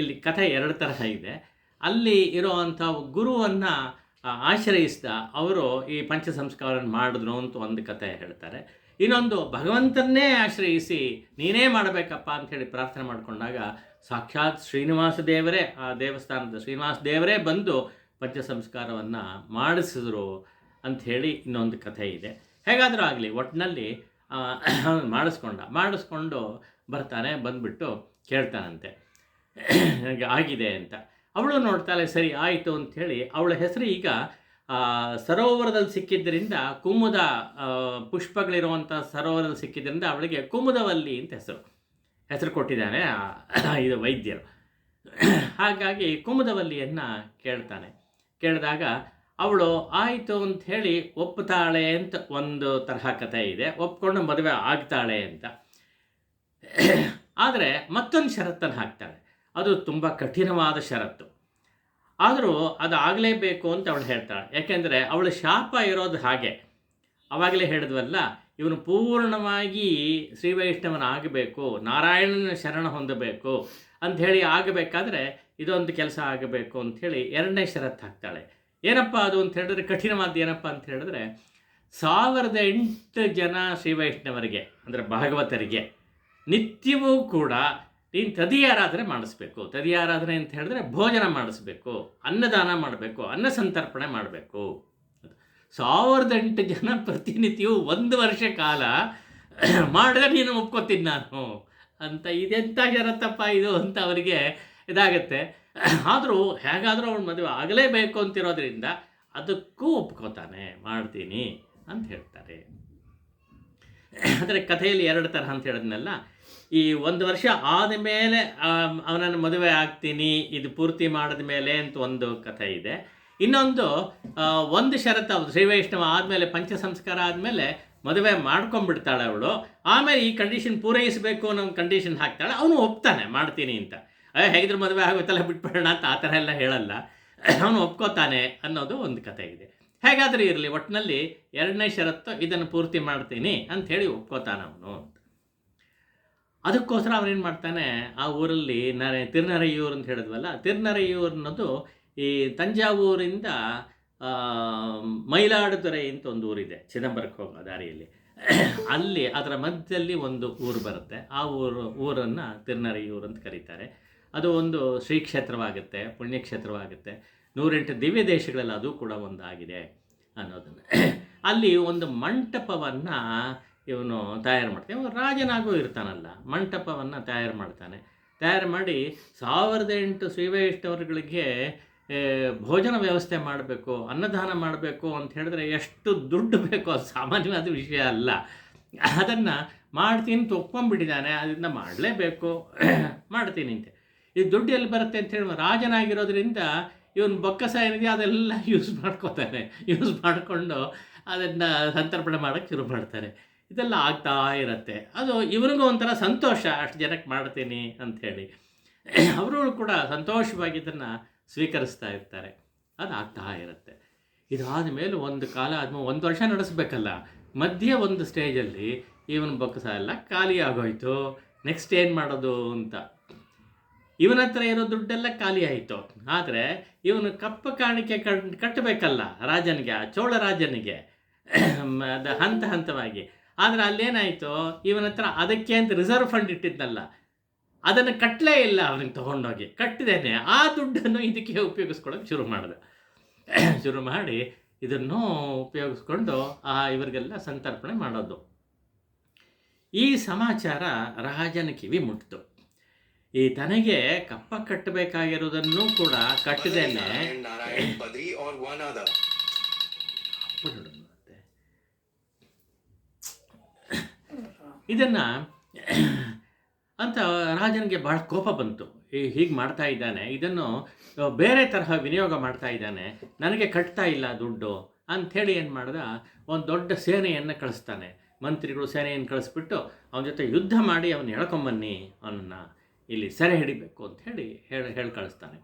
ಇಲ್ಲಿ ಕಥೆ 2 ತರಹ ಇದೆ. ಅಲ್ಲಿ ಇರೋವಂಥ ಗುರುವನ್ನು ಆಶ್ರಯಿಸಿದ ಅವರು ಈ ಪಂಚ ಸಂಸ್ಕಾರವನ್ನು ಮಾಡಿದ್ರು ಅಂತ ಒಂದು ಕಥೆ ಹೇಳ್ತಾರೆ. ಇನ್ನೊಂದು ಭಗವಂತನ್ನೇ ಆಶ್ರಯಿಸಿ ನೀನೇ ಮಾಡಬೇಕಪ್ಪ ಅಂಥೇಳಿ ಪ್ರಾರ್ಥನೆ ಮಾಡಿಕೊಂಡಾಗ ಸಾಕ್ಷಾತ್ ಶ್ರೀನಿವಾಸ ದೇವರೇ, ಆ ದೇವಸ್ಥಾನದ ಶ್ರೀನಿವಾಸ ದೇವರೇ ಬಂದು ಪಂಚ ಸಂಸ್ಕಾರವನ್ನು ಮಾಡಿಸಿದ್ರು ಅಂಥೇಳಿ ಇನ್ನೊಂದು ಕಥೆ ಇದೆ. ಹೇಗಾದರೂ ಆಗಲಿ ಒಟ್ಟಿನಲ್ಲಿ ಮಾಡಿಸ್ಕೊಂಡು ಬರ್ತಾನೆ. ಬಂದುಬಿಟ್ಟು ಕೇಳ್ತಾನಂತೆ ನನಗೆ ಆಗಿದೆ ಅಂತ. ಅವಳು ನೋಡ್ತಾಳೆ, ಸರಿ ಆಯಿತು ಅಂಥೇಳಿ. ಅವಳ ಹೆಸರು ಈಗ ಸರೋವರದಲ್ಲಿ ಸಿಕ್ಕಿದ್ದರಿಂದ, ಕುಮುದ ಪುಷ್ಪಗಳಿರುವಂಥ ಸರೋವರದಲ್ಲಿ ಸಿಕ್ಕಿದ್ದರಿಂದ ಅವಳಿಗೆ ಕುಮುದವಲ್ಲಿ ಅಂತ ಹೆಸರು ಕೊಟ್ಟಿದ್ದಾನೆ ಇದು ವೈದ್ಯರು. ಹಾಗಾಗಿ ಕುಮುದವಲ್ಲಿಯನ್ನು ಕೇಳಿದಾಗ ಅವಳು ಆಯಿತು ಅಂಥೇಳಿ ಒಪ್ಪುತ್ತಾಳೆ ಅಂತ ಒಂದು ತರಹ ಕಥೆ ಇದೆ. ಒಪ್ಕೊಂಡು ಮದುವೆ ಆಗ್ತಾಳೆ ಅಂತ. ಆದರೆ ಮತ್ತೊಂದು ಷರತ್ತನ್ನು ಹಾಕ್ತಾಳೆ. ಅದು ತುಂಬ ಕಠಿಣವಾದ ಷರತ್ತು. ಆದರೂ ಅದು ಆಗಲೇಬೇಕು ಅಂತ ಅವಳು ಹೇಳ್ತಾಳೆ. ಯಾಕೆಂದರೆ ಅವಳ ಶಾಪ ಇರೋದು ಹಾಗೆ. ಆವಾಗಲೇ ಹೇಳಿದ್ವಲ್ಲ, ಇವನು ಪೂರ್ಣವಾಗಿ ಶ್ರೀ ವೈಷ್ಣವನ ಆಗಬೇಕು, ನಾರಾಯಣನ ಶರಣ ಹೊಂದಬೇಕು ಅಂಥೇಳಿ ಆಗಬೇಕಾದ್ರೆ ಇದೊಂದು ಕೆಲಸ ಆಗಬೇಕು ಅಂಥೇಳಿ 2ನೇ ಷರತ್ತು ಹಾಕ್ತಾಳೆ. ಏನಪ್ಪ ಅದು ಅಂತ ಹೇಳಿದ್ರೆ, ಕಠಿಣವಾದ ಏನಪ್ಪ ಅಂತ ಹೇಳಿದ್ರೆ 1008 ಜನ ಶ್ರೀ ವೈಷ್ಣವರಿಗೆ ಅಂದರೆ ಭಾಗವತರಿಗೆ ನಿತ್ಯವೂ ಕೂಡ ನೀನು ತದಿಯಾರಾಧನೆ ಮಾಡಿಸ್ಬೇಕು. ತದಿಯಾರಾಧನೆ ಅಂತ ಹೇಳಿದ್ರೆ ಭೋಜನ ಮಾಡಿಸ್ಬೇಕು, ಅನ್ನದಾನ ಮಾಡಬೇಕು, ಅನ್ನ ಸಂತರ್ಪಣೆ ಮಾಡಬೇಕು. 1008 ಜನ ಪ್ರತಿನಿತ್ಯವೂ 1 ವರ್ಷ ಕಾಲ ಮಾಡಿದ್ರೆ ನೀನು ಒಪ್ಕೋತೀನಿ ನಾನು ಅಂತ. ಇದೆಂಥ ಷರತ್ತಪ್ಪ ಇದು ಅಂತ ಅವರಿಗೆ ಇದಾಗತ್ತೆ. ಆದರೂ ಹೇಗಾದರೂ ಅವಳು ಮದುವೆ ಆಗಲೇಬೇಕು ಅಂತಿರೋದ್ರಿಂದ ಅದಕ್ಕೂ ಒಪ್ಕೋತಾನೆ, ಮಾಡ್ತೀನಿ ಅಂತ ಹೇಳ್ತಾರೆ. ಅಂದರೆ ಕಥೆಯಲ್ಲಿ 2 ತರಹ ಅಂತ ಹೇಳಿದ್ನಲ್ಲ, ಈ 1 ವರ್ಷ ಆದಮೇಲೆ ಅವನನ್ನು ಮದುವೆ ಆಗ್ತೀನಿ, ಇದು ಪೂರ್ತಿ ಮಾಡಿದ ಮೇಲೆ ಅಂತ ಒಂದು ಕಥೆ ಇದೆ. ಇನ್ನೊಂದು ಒಂದು ಷರತ್ತು, ಶ್ರೀ ವೈಷ್ಣವ ಆದಮೇಲೆ, ಪಂಚ ಸಂಸ್ಕಾರ ಆದಮೇಲೆ ಮದುವೆ ಮಾಡ್ಕೊಂಡ್ಬಿಡ್ತಾಳೆ ಅವಳು. ಆಮೇಲೆ ಈ ಕಂಡೀಷನ್ ಪೂರೈಸಬೇಕು ಅನ್ನೋ ಕಂಡೀಷನ್ ಹಾಕ್ತಾಳೆ. ಅವನು ಒಪ್ತಾನೆ ಮಾಡ್ತೀನಿ ಅಂತ. ಹೇಗಿದ್ರು ಮದುವೆ ಆಗುತ್ತಲ್ಲ ಬಿಟ್ಬಿಡೋಣ ಅಂತ ಆ ಥರ ಎಲ್ಲ ಹೇಳಲ್ಲ, ಅವನು ಒಪ್ಕೋತಾನೆ ಅನ್ನೋದು ಒಂದು ಕಥೆ ಇದೆ. ಹೇಗಾದರೂ ಇರಲಿ, ಒಟ್ಟಿನಲ್ಲಿ 2ನೇ ಷರತ್ತು ಇದನ್ನು ಪೂರ್ತಿ ಮಾಡ್ತೀನಿ ಅಂಥೇಳಿ ಒಪ್ಕೋತಾನೆ ಅವನು. ಅದಕ್ಕೋಸ್ಕರ ಅವನೇನು ಮಾಡ್ತಾನೆ, ಆ ಊರಲ್ಲಿ ತಿರುನರೈಯೂರು ಅಂತ ಹೇಳಿದ್ವಲ್ಲ, ತಿರುನರೈಯೂರು ಅನ್ನೋದು ಈ ತಂಜಾವೂರಿಂದ ಮೈಲಾಡುತುರೈ ಅಂತ ಒಂದು ಊರಿದೆ, ಚಿದಂಬರಕ್ಕೆ ಹೋಗೋ ದಾರಿಯಲ್ಲಿ. ಅಲ್ಲಿ ಅದರ ಮಧ್ಯದಲ್ಲಿ ಒಂದು ಊರು ಬರುತ್ತೆ. ಆ ಊರನ್ನು ತಿರುನರೈಯೂರು ಅಂತ ಕರೀತಾರೆ. ಅದು ಒಂದು ಶ್ರೀ ಕ್ಷೇತ್ರವಾಗುತ್ತೆ, ಪುಣ್ಯಕ್ಷೇತ್ರವಾಗುತ್ತೆ. 108 ದಿವ್ಯ ದೇಶಗಳಲ್ಲಿ ಅದು ಕೂಡ ಒಂದಾಗಿದೆ. ಅನ್ನೋದನ್ನು. ಅಲ್ಲಿ ಒಂದು ಮಂಟಪವನ್ನು ಇವನು ತಯಾರು ಮಾಡ್ತಾನೆ. ಇವನು ರಾಜನಾಗೂ ಇರ್ತಾನಲ್ಲ, ಮಂಟಪವನ್ನು ತಯಾರು ಮಾಡ್ತಾನೆ. ತಯಾರು ಮಾಡಿ 1008 ಶ್ರೀವೈಷ್ಣವರುಗಳಿಗೆ ಭೋಜನ ವ್ಯವಸ್ಥೆ ಮಾಡಬೇಕು, ಅನ್ನದಾನ ಮಾಡಬೇಕು ಅಂತ ಹೇಳಿದ್ರೆ ಎಷ್ಟು ದುಡ್ಡು ಬೇಕೋ ಅದು ಸಾಮಾನ್ಯವಾದ ವಿಷಯ ಅಲ್ಲ. ಅದನ್ನು ಮಾಡ್ತೀನಿ ಅಂತ ಒಪ್ಕೊಂಡ್ಬಿಟ್ಟಿದ್ದಾನೆ, ಅದರಿಂದ ಮಾಡಲೇಬೇಕು, ಮಾಡ್ತೀನಿ ಅಂತೆ. ಈ ದುಡ್ಡು ಎಲ್ಲಿ ಬರುತ್ತೆ ಅಂತ ಹೇಳಿ ರಾಜನಾಗಿರೋದ್ರಿಂದ ಇವನು ಬೊಕ್ಕಸ ಏನಿದೆ ಅದೆಲ್ಲ ಯೂಸ್ ಮಾಡ್ಕೋತಾನೆ. ಯೂಸ್ ಮಾಡಿಕೊಂಡು ಅದನ್ನು ಸಂತರ್ಪಣೆ ಮಾಡೋಕ್ಕೆ ಶುರು ಮಾಡ್ತಾರೆ. ಇದೆಲ್ಲ ಆಗ್ತಾ ಇರುತ್ತೆ. ಅದು ಇವರಿಗೂ ಒಂಥರ ಸಂತೋಷ, ಅಷ್ಟು ಜನಕ್ಕೆ ಮಾಡ್ತೀನಿ ಅಂಥೇಳಿ. ಅವರು ಕೂಡ ಸಂತೋಷವಾಗಿ ಇದನ್ನು ಸ್ವೀಕರಿಸ್ತಾ ಇರ್ತಾರೆ. ಅದು ಆಗ್ತಾ ಇರುತ್ತೆ. ಇದಾದ ಮೇಲೆ ಒಂದು ಕಾಲ ಆದ್ಮೇಲೆ 1 ವರ್ಷ ನಡೆಸಬೇಕಲ್ಲ, ಮಧ್ಯೆ ಒಂದು ಸ್ಟೇಜಲ್ಲಿ ಇವನ ಬೊಕ್ಕಸ ಎಲ್ಲ ಖಾಲಿ ಆಗೋಯ್ತು. ನೆಕ್ಸ್ಟ್ ಏನು ಮಾಡೋದು ಅಂತ ಇವನ ಹತ್ರ ಇರೋ ದುಡ್ಡೆಲ್ಲ ಖಾಲಿ ಆಯಿತು. ಆದರೆ ಇವನು ಕಪ್ಪ ಕಾಣಿಕೆ ಕಟ್ಟಬೇಕಲ್ಲ ರಾಜನಿಗೆ, ಚೋಳ ರಾಜನಿಗೆ, ಅದು ಹಂತ ಹಂತವಾಗಿ. ಆದರೆ ಅಲ್ಲೇನಾಯಿತು, ಇವನ ಹತ್ರ ಅದಕ್ಕೆ ಅಂತ ರಿಸರ್ವ್ ಫಂಡ್ ಇಟ್ಟಿದ್ದಲ್ಲ, ಅದನ್ನು ಕಟ್ಟಲೇ ಇಲ್ಲ. ಅವನಿಗೆ ತೊಗೊಂಡೋಗಿ ಕಟ್ಟಿದ್ದೇನೆ, ಆ ದುಡ್ಡನ್ನು ಇದಕ್ಕೆ ಉಪಯೋಗಿಸ್ಕೊಳ್ಳೋಕೆ ಶುರು ಮಾಡಿ ಇದನ್ನು ಉಪಯೋಗಿಸ್ಕೊಂಡು ಇವರಿಗೆಲ್ಲ ಸಂತರ್ಪಣೆ ಮಾಡೋದು. ಈ ಸಮಾಚಾರ ರಾಜನ ಕಿವಿ ಮುಟ್ಟಿತು. ಈ ತನಗೆ ಕಪ್ಪ ಕಟ್ಟಬೇಕಾಗಿರೋದನ್ನು ಕೂಡ ಕಟ್ಟದೇನೆ ಇದನ್ನು ಅಂತ ರಾಜನಿಗೆ ಭಾಳ ಕೋಪ ಬಂತು. ಹೀಗೆ ಮಾಡ್ತಾ ಇದ್ದಾನೆ, ಇದನ್ನು ಬೇರೆ ತರಹ ವಿನಿಯೋಗ ಮಾಡ್ತಾ ಇದ್ದಾನೆ, ನನಗೆ ಕಟ್ತಾ ಇಲ್ಲ ದುಡ್ಡು ಅಂಥೇಳಿ ಏನು ಮಾಡ್ದ, ಒಂದು ದೊಡ್ಡ ಸೇನೆಯನ್ನು ಕಳಿಸ್ತಾನೆ. ಮಂತ್ರಿಗಳು ಸೇನೆಯನ್ನು ಕಳಿಸ್ಬಿಟ್ಟು ಅವನ ಜೊತೆ ಯುದ್ಧ ಮಾಡಿ ಅವನು ಎಳ್ಕೊಂಬನ್ನಿ, ಅವನನ್ನು ಇಲ್ಲಿ ಸೆರೆ ಹಿಡಿಬೇಕು ಅಂತ ಹೇಳಿ ಕಳಿಸ್ತಾನೆ.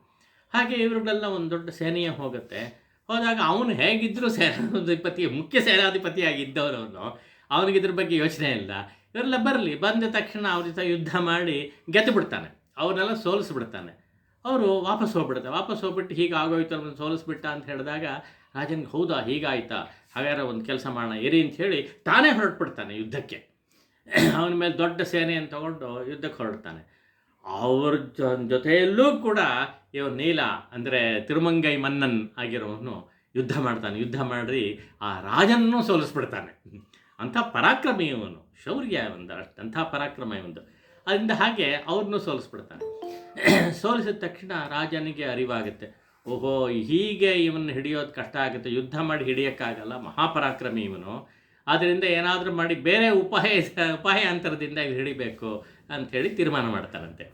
ಹಾಗೆ ಇವರುಗಳೆಲ್ಲ ಒಂದು ದೊಡ್ಡ ಸೇನೆಯೇ ಹೋಗುತ್ತೆ. ಹೋದಾಗ ಅವನು ಹೇಗಿದ್ದರೂ ಸೇನಾಧಿಪತಿ, ಮುಖ್ಯ ಸೇನಾಧಿಪತಿಯಾಗಿದ್ದವರವನು, ಅವನಿಗಿದ್ರ ಬಗ್ಗೆ ಯೋಚನೆ ಇಲ್ಲ. ಇವರೆಲ್ಲ ಬರಲಿ, ಬಂದ ತಕ್ಷಣ ಅವ್ರ ಜೊತೆ ಯುದ್ಧ ಮಾಡಿ ಗೆದ್ದು ಬಿಡ್ತಾನೆ, ಅವ್ರನ್ನೆಲ್ಲ ಸೋಲಿಸ್ಬಿಡ್ತಾನೆ. ಅವರು ವಾಪಸ್ ಹೋಗ್ಬಿಟ್ಟು ಹೀಗೆ ಆಗೋಯ್ತು, ಅವ್ರನ್ನ ಸೋಲಿಸ್ಬಿಟ್ಟ ಅಂತ ಹೇಳಿದಾಗ ರಾಜನಿಗೆ ಹೌದಾ ಹೀಗಾಯ್ತಾ, ಹಾಗಾದ್ರೆ ಒಂದು ಕೆಲಸ ಮಾಡೋಣ ಇರಿ ಅಂತ ಹೇಳಿ ತಾನೇ ಹೊರಟ್ಬಿಡ್ತಾನೆ ಯುದ್ಧಕ್ಕೆ. ಅವನ ಮೇಲೆ ದೊಡ್ಡ ಸೇನೆಯನ್ನು ತಗೊಂಡು ಯುದ್ಧಕ್ಕೆ ಹೊರಡ್ತಾನೆ. ಅವ್ರ ಜೊತೆಯಲ್ಲೂ ಕೂಡ ಇವನು ನೀಲ ಅಂದರೆ ತಿರುಮಂಗೈ ಮನ್ನನ್ ಆಗಿರೋವನು ಯುದ್ಧ ಮಾಡ್ತಾನೆ. ಯುದ್ಧ ಮಾಡಿ ಆ ರಾಜನನ್ನು ಸೋಲಿಸ್ಬಿಡ್ತಾನೆ. ಅಂಥ ಪರಾಕ್ರಮಿ ಇವನು, ಶೌರ್ಯ ಒಂದು ಅಂಥ ಪರಾಕ್ರಮ ಇವನು. ಅದರಿಂದ ಹಾಗೆ ಅವ್ರನ್ನೂ ಸೋಲಿಸ್ಬಿಡ್ತಾನೆ. ಸೋಲಿಸಿದ ತಕ್ಷಣ ರಾಜನಿಗೆ ಅರಿವಾಗುತ್ತೆ, ಓಹೋ ಹೀಗೆ ಇವನ್ನ ಹಿಡಿಯೋದು ಕಷ್ಟ ಆಗುತ್ತೆ, ಯುದ್ಧ ಮಾಡಿ ಹಿಡಿಯೋಕ್ಕಾಗಲ್ಲ, ಮಹಾಪರಾಕ್ರಮಿ ಇವನು, ಆದ್ದರಿಂದ ಏನಾದರೂ ಮಾಡಿ ಬೇರೆ ಉಪಾಯಾಂತರದಿಂದ ಇದು ಹಿಡಿಬೇಕು ಅಂಥೇಳಿ ತೀರ್ಮಾನ ಮಾಡ್ತಾನಂತೆ.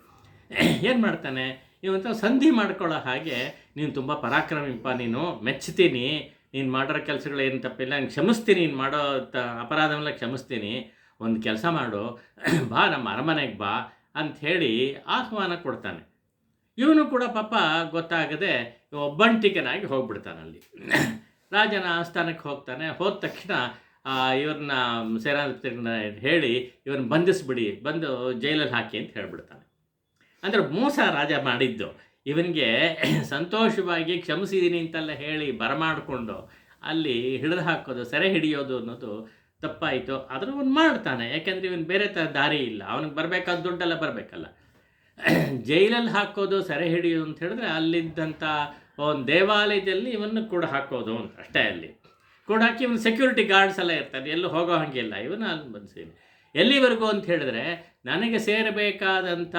ಏನು ಮಾಡ್ತಾನೆ, ಇವಂತ ಸಂಧಿ ಮಾಡ್ಕೊಳ್ಳೋ ಹಾಗೆ, ನೀನು ತುಂಬ ಪರಾಕ್ರಮಿಪ್ಪ, ನೀನು ಮೆಚ್ತೀನಿ, ನೀನು ಮಾಡಿರೋ ಕೆಲಸಗಳು ಏನು ತಪ್ಪಿಲ್ಲ, ನಾನು ಕ್ಷಮಿಸ್ತೀನಿ, ನೀನು ಮಾಡೋ ಅಪರಾಧವೆಲ್ಲ ಕ್ಷಮಿಸ್ತೀನಿ, ಒಂದು ಕೆಲಸ ಮಾಡು, ಬಾ ನಮ್ಮ ಅರಮನೆಗೆ ಬಾ ಅಂಥೇಳಿ ಆಹ್ವಾನ ಕೊಡ್ತಾನೆ. ಇವನು ಕೂಡ ಪಾಪ ಗೊತ್ತಾಗದೆ ಒಬ್ಬಂಟಿಗನಾಗಿ ಹೋಗ್ಬಿಡ್ತಾನಲ್ಲಿ. ರಾಜನ ಆಸ್ಥಾನಕ್ಕೆ ಹೋಗ್ತಾನೆ. ಹೋದ ತಕ್ಷಣ ಇವ್ರನ್ನ ಸೇನಾಧಿಪತಿಗಳನ್ನ ಹೇಳಿ ಇವ್ರನ್ನ ಬಂಧಿಸ್ಬಿಡಿ, ಬಂದು ಜೈಲಲ್ಲಿ ಹಾಕಿ ಅಂತ ಹೇಳ್ಬಿಡ್ತಾನೆ. ಅಂದರೆ ಮೋಸ ರಾಜ ಮಾಡಿದ್ದು. ಇವನಿಗೆ ಸಂತೋಷವಾಗಿ ಕ್ಷಮಿಸಿದ್ದೀನಿ ಅಂತೆಲ್ಲ ಹೇಳಿ ಬರಮಾಡಿಕೊಂಡು ಅಲ್ಲಿ ಹಿಡಿದು ಹಾಕೋದು, ಸೆರೆ ಹಿಡಿಯೋದು ಅನ್ನೋದು ತಪ್ಪಾಯಿತು. ಆದರೂ ಅವನು ಮಾಡ್ತಾನೆ, ಯಾಕೆಂದರೆ ಇವನು ಬೇರೆ ದಾರಿ ಇಲ್ಲ, ಅವನಿಗೆ ಬರಬೇಕಾದ ದುಡ್ಡೆಲ್ಲ ಬರಬೇಕಲ್ಲ. ಜೈಲಲ್ಲಿ ಹಾಕೋದು, ಸೆರೆ ಹಿಡಿಯೋದು ಅಂತ ಹೇಳಿದ್ರೆ ಅಲ್ಲಿದ್ದಂಥ ಒಂದು ದೇವಾಲಯದಲ್ಲಿ ಇವನ್ನು ಕೂಡ ಹಾಕೋದು ಅಂತ ಅಷ್ಟೇ. ಅಲ್ಲಿ ಕೂಡ ಹಾಕಿ ಇವನು ಸೆಕ್ಯೂರಿಟಿ ಗಾರ್ಡ್ಸ್ ಎಲ್ಲ ಇರ್ತಾರೆ, ಎಲ್ಲೂ ಹೋಗೋ ಹಾಗಿಲ್ಲ. ಇವನು ಅಲ್ಲಿ ಬಂದಿದ್ದೀನಿ ಎಲ್ಲಿವರೆಗೂ ಅಂತ ಹೇಳಿದ್ರೆ, ನನಗೆ ಸೇರಬೇಕಾದಂಥ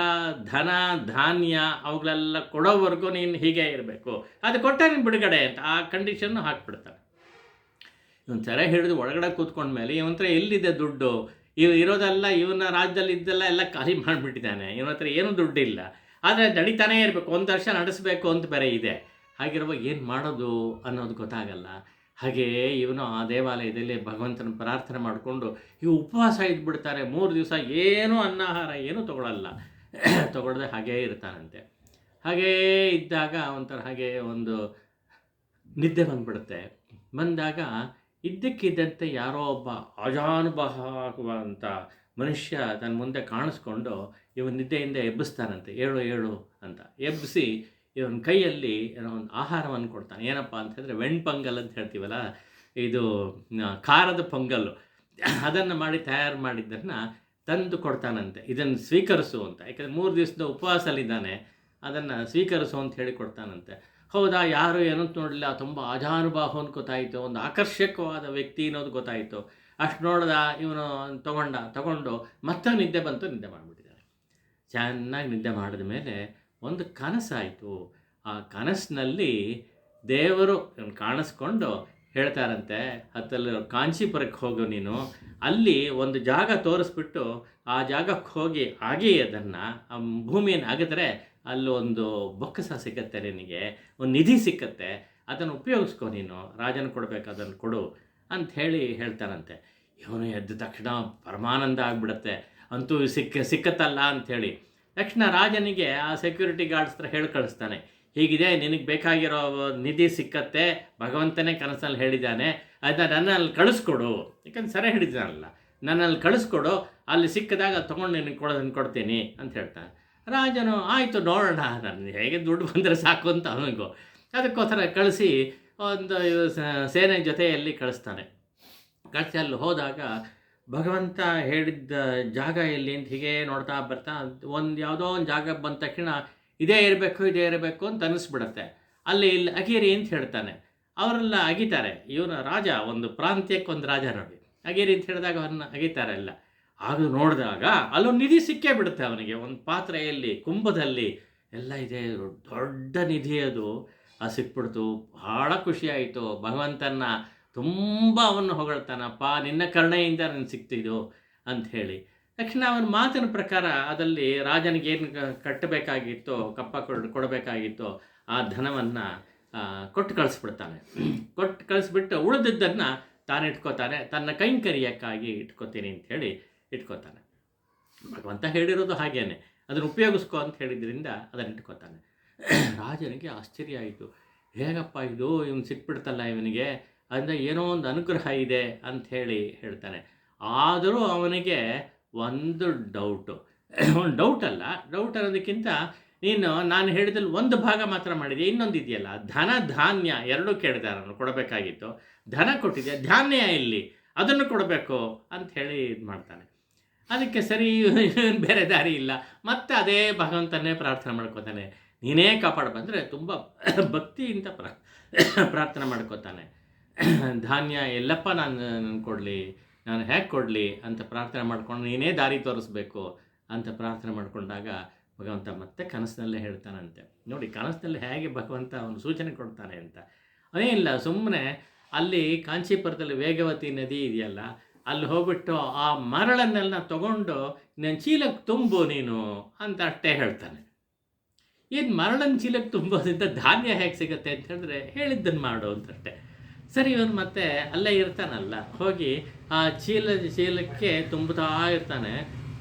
ಧನ ಧಾನ್ಯ ಅವುಗಳೆಲ್ಲ ಕೊಡೋವರೆಗೂ ನೀನು ಹೀಗೆ ಇರಬೇಕು, ಅದು ಕೊಟ್ಟ ನೀನು ಬಿಡುಗಡೆ ಅಂತ ಆ ಕಂಡೀಷನ್ನು ಹಾಕ್ಬಿಡ್ತಾನೆ. ಇವನು ಸೆರೆ ಹಿಡಿದು ಒಳಗಡೆ ಕೂತ್ಕೊಂಡ್ಮೇಲೆ ಇವನ ಹತ್ರ ಎಲ್ಲಿದೆ ದುಡ್ಡು, ಇರೋದೆಲ್ಲ ಇವನ ರಾಜ್ಯದಲ್ಲಿ ಇದ್ದೆಲ್ಲ ಎಲ್ಲ ಖಾಲಿ ಮಾಡಿಬಿಟ್ಟಿದ್ದಾನೆ. ಇವನ ಹತ್ರ ಏನೂ ದುಡ್ಡಿಲ್ಲ, ಆದರೆ ನಡೀತಾನೇ ಇರಬೇಕು, 1 ವರ್ಷ ನಡೆಸಬೇಕು ಅಂತ ಬೇರೆ ಇದೆ. ಹಾಗಿರುವಾಗ ಏನು ಮಾಡೋದು ಅನ್ನೋದು ಗೊತ್ತಾಗಲ್ಲ. ಹಾಗೆಯೇ ಇವನು ಆ ದೇವಾಲಯದಲ್ಲಿ ಭಗವಂತನ ಪ್ರಾರ್ಥನೆ ಮಾಡಿಕೊಂಡು ಉಪವಾಸ ಇದ್ಬಿಡ್ತಾರೆ. 3 ದಿವಸ ಏನೂ ಅನ್ನಾಹಾರ ಏನೂ ತಗೊಳ್ಳದೆ ಹಾಗೇ ಇರ್ತಾನಂತೆ. ಹಾಗೆಯೇ ಇದ್ದಾಗ ಒಂಥರ ಹಾಗೆ ಒಂದು ನಿದ್ದೆ ಬಂದ್ಬಿಡುತ್ತೆ. ಬಂದಾಗ ಇದ್ದಕ್ಕಿದ್ದಂತೆ ಯಾರೋ ಒಬ್ಬ ಅಜಾನುಬಾಹುವ ಅಂತ ಮನುಷ್ಯ ತನ್ನ ಮುಂದೆ ಕಾಣಿಸ್ಕೊಂಡು ಇವನ ನಿದ್ದೆಯಿಂದ ಎಬ್ಬಿಸ್ತಾನಂತೆ. ಏಳು ಅಂತ ಎಬ್ಬಿಸಿ ಇವನ ಕೈಯಲ್ಲಿ ಏನೋ ಒಂದು ಆಹಾರವನ್ನು ಕೊಡ್ತಾನೆ. ಏನಪ್ಪ ಅಂತ ಹೇಳಿದ್ರೆ ವೆಣ್ಪೊಂಗಲ್ ಅಂತ ಹೇಳ್ತೀವಲ್ಲ, ಇದು ಖಾರದ ಪೊಂಗಲ್ಲು, ಅದನ್ನು ಮಾಡಿ ತಯಾರು ಮಾಡಿದ್ದನ್ನು ತಂದು ಕೊಡ್ತಾನಂತೆ. ಇದನ್ನು ಸ್ವೀಕರಿಸು ಅಂತ, ಯಾಕಂದರೆ 3 ದಿವಸದ ಉಪವಾಸಲ್ಲಿದ್ದಾನೆ, ಅದನ್ನು ಸ್ವೀಕರಿಸು ಅಂತ ಹೇಳಿ ಕೊಡ್ತಾನಂತೆ. ಹೌದಾ, ಯಾರು ಏನೋ ನೋಡಲಿಲ್ಲ, ತುಂಬ ಅಜಾನುಬಾಹು ಅಂತ ಗೊತ್ತಾಯಿತು, ಒಂದು ಆಕರ್ಷಕವಾದ ವ್ಯಕ್ತಿ ಅನ್ನೋದು ಗೊತ್ತಾಯಿತು. ಅಷ್ಟು ನೋಡ್ದ ಇವನು, ತಗೊಂಡು ಮತ್ತೆ ನಿದ್ದೆ ಬಂತು, ನಿದ್ದೆ ಮಾಡಿಬಿಟ್ಟಿದ್ದಾನೆ. ಚೆನ್ನಾಗಿ ನಿದ್ದೆ ಮಾಡಿದ ಮೇಲೆ ಒಂದು ಕನಸಾಯಿತು. ಆ ಕನಸಿನಲ್ಲಿ ದೇವರು ಇವನು ಕಾಣಿಸ್ಕೊಂಡು ಹೇಳ್ತಾರಂತೆ, ಹತ್ತಲ್ಲಿ ಕಾಂಚೀಪುರಕ್ಕೆ ಹೋಗು ನೀನು, ಅಲ್ಲಿ ಒಂದು ಜಾಗ ತೋರಿಸ್ಬಿಟ್ಟು ಆ ಜಾಗಕ್ಕೆ ಹೋಗಿ ಆಗಿ ಅದನ್ನು ಭೂಮಿಯನ್ನು ಅಗೆದ್ರೆ ಅಲ್ಲೊಂದು ಬೊಕ್ಕಸ ಸಿಕ್ಕತ್ತೆ, ನಿನಗೆ ಒಂದು ನಿಧಿ ಸಿಕ್ಕತ್ತೆ, ಅದನ್ನು ಉಪಯೋಗಿಸ್ಕೊ, ನೀನು ರಾಜನ ಕೊಡಬೇಕು, ಅದನ್ನು ಕೊಡು ಅಂತ ಹೇಳ್ತಾನಂತೆ. ಇವನು ಎದ್ದ ತಕ್ಷಣ ಪರಮಾನಂದ ಆಗಿಬಿಡತ್ತೆ, ಅಂತೂ ಸಿಕ್ಕತ್ತಲ್ಲ ಅಂಥೇಳಿ. ತಕ್ಷಣ ರಾಜನಿಗೆ ಆ ಸೆಕ್ಯೂರಿಟಿ ಗಾರ್ಡ್ಸ್ ಹತ್ರ ಹೇಳಿ ಕಳಿಸ್ತಾನೆ, ಹೀಗಿದೆ, ನಿನಗೆ ಬೇಕಾಗಿರೋ ನಿಧಿ ಸಿಕ್ಕತ್ತೆ, ಭಗವಂತನೇ ಕನಸಲ್ಲಿ ಹೇಳಿದ್ದಾನೆ, ಅದನ್ನ ನನ್ನಲ್ಲಿ ಕಳಿಸ್ಕೊಡು, ಯಾಕಂದ್ರೆ ಸರಿ ಹಿಡಿದಾನಲ್ಲ, ನನ್ನಲ್ಲಿ ಕಳಿಸ್ಕೊಡು, ಅಲ್ಲಿ ಸಿಕ್ಕಿದಾಗ ತೊಗೊಂಡು ನಿನಗೆ ಕೊಡ್ತೀನಿ ಅಂತ ಹೇಳ್ತಾನೆ. ರಾಜನು ಆಯಿತು ನೋಡೋಣ, ನಾನು ಹೇಗೆ ದುಡ್ಡು ಬಂದರೆ ಸಾಕು ಅಂತ ಅವನಿಗೂ, ಅದಕ್ಕೋಸ್ಕರ ಕಳಿಸಿ ಒಂದು ಸೇನೆ ಜೊತೆಯಲ್ಲಿ ಕಳಿಸ್ತಾನೆ. ಕಳಿಸಿ ಅಲ್ಲಿ ಹೋದಾಗ ಭಗವಂತ ಹೇಳಿದ್ದ ಜಾಗ ಎಲ್ಲಿ ಅಂತ ಹೀಗೆ ನೋಡ್ತಾ ಬರ್ತಾ ಯಾವುದೋ ಒಂದು ಜಾಗ ಬಂದ ತಕ್ಷಣ ಇದೇ ಇರಬೇಕು ಅಂತ ಅನ್ನಿಸ್ಬಿಡತ್ತೆ. ಇಲ್ಲಿ ಅಗೀರಿ ಅಂತ ಹೇಳ್ತಾನೆ. ಅವರೆಲ್ಲ ಅಗಿತಾರೆ. ಇವನ ರಾಜ, ಒಂದು ಪ್ರಾಂತ್ಯಕ್ಕೆ ಒಂದು ರಾಜ ನೋಡಿ, ಅಗೀರಿ ಅಂತ ಹೇಳಿದಾಗ ಅವನ್ನ ಅಗಿತಾರೆ ಎಲ್ಲ. ಆಗ ನೋಡಿದಾಗ ಅಲ್ಲೊಂದು ನಿಧಿ ಸಿಕ್ಕೇ ಬಿಡುತ್ತೆ ಅವನಿಗೆ, ಒಂದು ಪಾತ್ರೆಯಲ್ಲಿ ಕುಂಭದಲ್ಲಿ ಎಲ್ಲ ಇದೆ, ದೊಡ್ಡ ನಿಧಿ ಅದು ಸಿಕ್ಬಿಡ್ತು. ಭಾಳ ಖುಷಿಯಾಯಿತು. ಭಗವಂತನ ತುಂಬ ಅವನ್ನು ಹೊಗಳ್ತಾನಪ್ಪ, ನಿನ್ನ ಕರುಣೆಯಿಂದ ನನಗೆ ಸಿಕ್ತಿದ್ದು ಅಂಥೇಳಿ. ತಕ್ಷಣ ಅವನ ಮಾತಿನ ಪ್ರಕಾರ ಅದಲ್ಲಿ ರಾಜನಿಗೆ ಏನು ಕಟ್ಟಬೇಕಾಗಿತ್ತೋ, ಕಪ್ಪ ಕೊಡಬೇಕಾಗಿತ್ತೋ ಆ ಧನವನ್ನು ಕೊಟ್ಟು ಕಳಿಸ್ಬಿಡ್ತಾನೆ. ಕೊಟ್ಟು ಕಳಿಸ್ಬಿಟ್ಟು ಉಳಿದಿದ್ದನ್ನು ತಾನು ಇಟ್ಕೋತಾನೆ, ತನ್ನ ಕೈಂಕರ್ಯಕ್ಕಾಗಿ ಇಟ್ಕೋತೀನಿ ಅಂಥೇಳಿ ಇಟ್ಕೋತಾನೆ. ಭಗವಂತ ಹೇಳಿರೋದು ಹಾಗೇನೆ, ಅದನ್ನು ಉಪಯೋಗಿಸ್ಕೊ ಅಂತ ಹೇಳಿದ್ರಿಂದ ಅದನ್ನು ಇಟ್ಕೋತಾನೆ. ರಾಜನಿಗೆ ಆಶ್ಚರ್ಯ ಆಯಿತು, ಹೇಗಪ್ಪ ಇದು, ಇವನು ಸಿಕ್ಬಿಡ್ತಲ್ಲ ಇವನಿಗೆ, ಅಂದರೆ ಏನೋ ಒಂದು ಅನುಗ್ರಹ ಇದೆ ಅಂಥೇಳಿ ಹೇಳ್ತಾನೆ. ಆದರೂ ಅವನಿಗೆ ಒಂದು ಡೌಟು, ಒಂದು ಡೌಟ್ ಅನ್ನೋದಕ್ಕಿಂತ ನಾನು ಹೇಳಿದಲ್ಲಿ ಒಂದು ಭಾಗ ಮಾತ್ರ ಮಾಡಿದೆ, ಇನ್ನೊಂದು ಇದೆಯಲ್ಲ ಧನ ಧಾನ್ಯ ಎರಡೂ ಕೇಳಿದೆ, ನಾನು ಕೊಡಬೇಕಾಗಿತ್ತು, ಧನ ಕೊಟ್ಟಿದ್ದೆ, ಧಾನ್ಯ ಇಲ್ಲಿ ಅದನ್ನು ಕೊಡಬೇಕು ಅಂಥೇಳಿ ಇದು ಮಾಡ್ತಾನೆ. ಅದಕ್ಕೆ ಸರಿ, ಬೇರೆ ದಾರಿ ಇಲ್ಲ, ಮತ್ತೆ ಅದೇ ಭಗವಂತನೇ ಪ್ರಾರ್ಥನೆ ಮಾಡ್ಕೋತಾನೆ, ನೀನೇ ಕಾಪಾಡು ಬಂದರೆ ತುಂಬ ಭಕ್ತಿಯಿಂದ ಪ್ರಾರ್ಥನೆ ಮಾಡ್ಕೋತಾನೆ. ಧಾನ್ಯ ಎಲ್ಲಪ್ಪ ನಾನು ಕೊಡಲಿ, ನಾನು ಹೇಗೆ ಕೊಡಲಿ ಅಂತ ಪ್ರಾರ್ಥನೆ ಮಾಡ್ಕೊಂಡು ನೀನೇ ದಾರಿ ತೋರಿಸ್ಬೇಕು ಅಂತ ಪ್ರಾರ್ಥನೆ ಮಾಡಿಕೊಂಡಾಗ ಭಗವಂತ ಮತ್ತೆ ಕನಸಿನಲ್ಲೇ ಹೇಳ್ತಾನಂತೆ. ನೋಡಿ ಕನಸಿನಲ್ಲಿ ಹೇಗೆ ಭಗವಂತ ಅವನು ಸೂಚನೆ ಕೊಡ್ತಾನೆ ಅಂತ. ಅದೇ ಇಲ್ಲ, ಸುಮ್ಮನೆ ಅಲ್ಲಿ ಕಾಂಚೀಪುರದಲ್ಲಿ ವೇಗವತಿ ನದಿ ಇದೆಯಲ್ಲ, ಅಲ್ಲಿ ಹೋಗ್ಬಿಟ್ಟು ಆ ಮರಳನ್ನೆಲ್ಲ ತಗೊಂಡು ನನ್ನ ಚೀಲಕ್ಕೆ ತುಂಬು ನೀನು ಅಂತ ಅಷ್ಟೇ ಹೇಳ್ತಾನೆ. ಏನು ಮರಳನ್ನು ಚೀಲಕ್ಕೆ ತುಂಬೋದ್ರಿಂದ ಧಾನ್ಯ ಹೇಗೆ ಸಿಗುತ್ತೆ ಅಂತ ಹೇಳಿದ್ರೆ ಹೇಳಿದ್ದನ್ನು ಮಾಡು ಅಂತಷ್ಟೇ. ಸರಿ, ಇವನು ಮತ್ತೆ ಅಲ್ಲೇ ಇರ್ತಾನಲ್ಲ, ಹೋಗಿ ಆ ಚೀಲಕ್ಕೆ ತುಂಬುತ್ತಾ ಇರ್ತಾನೆ.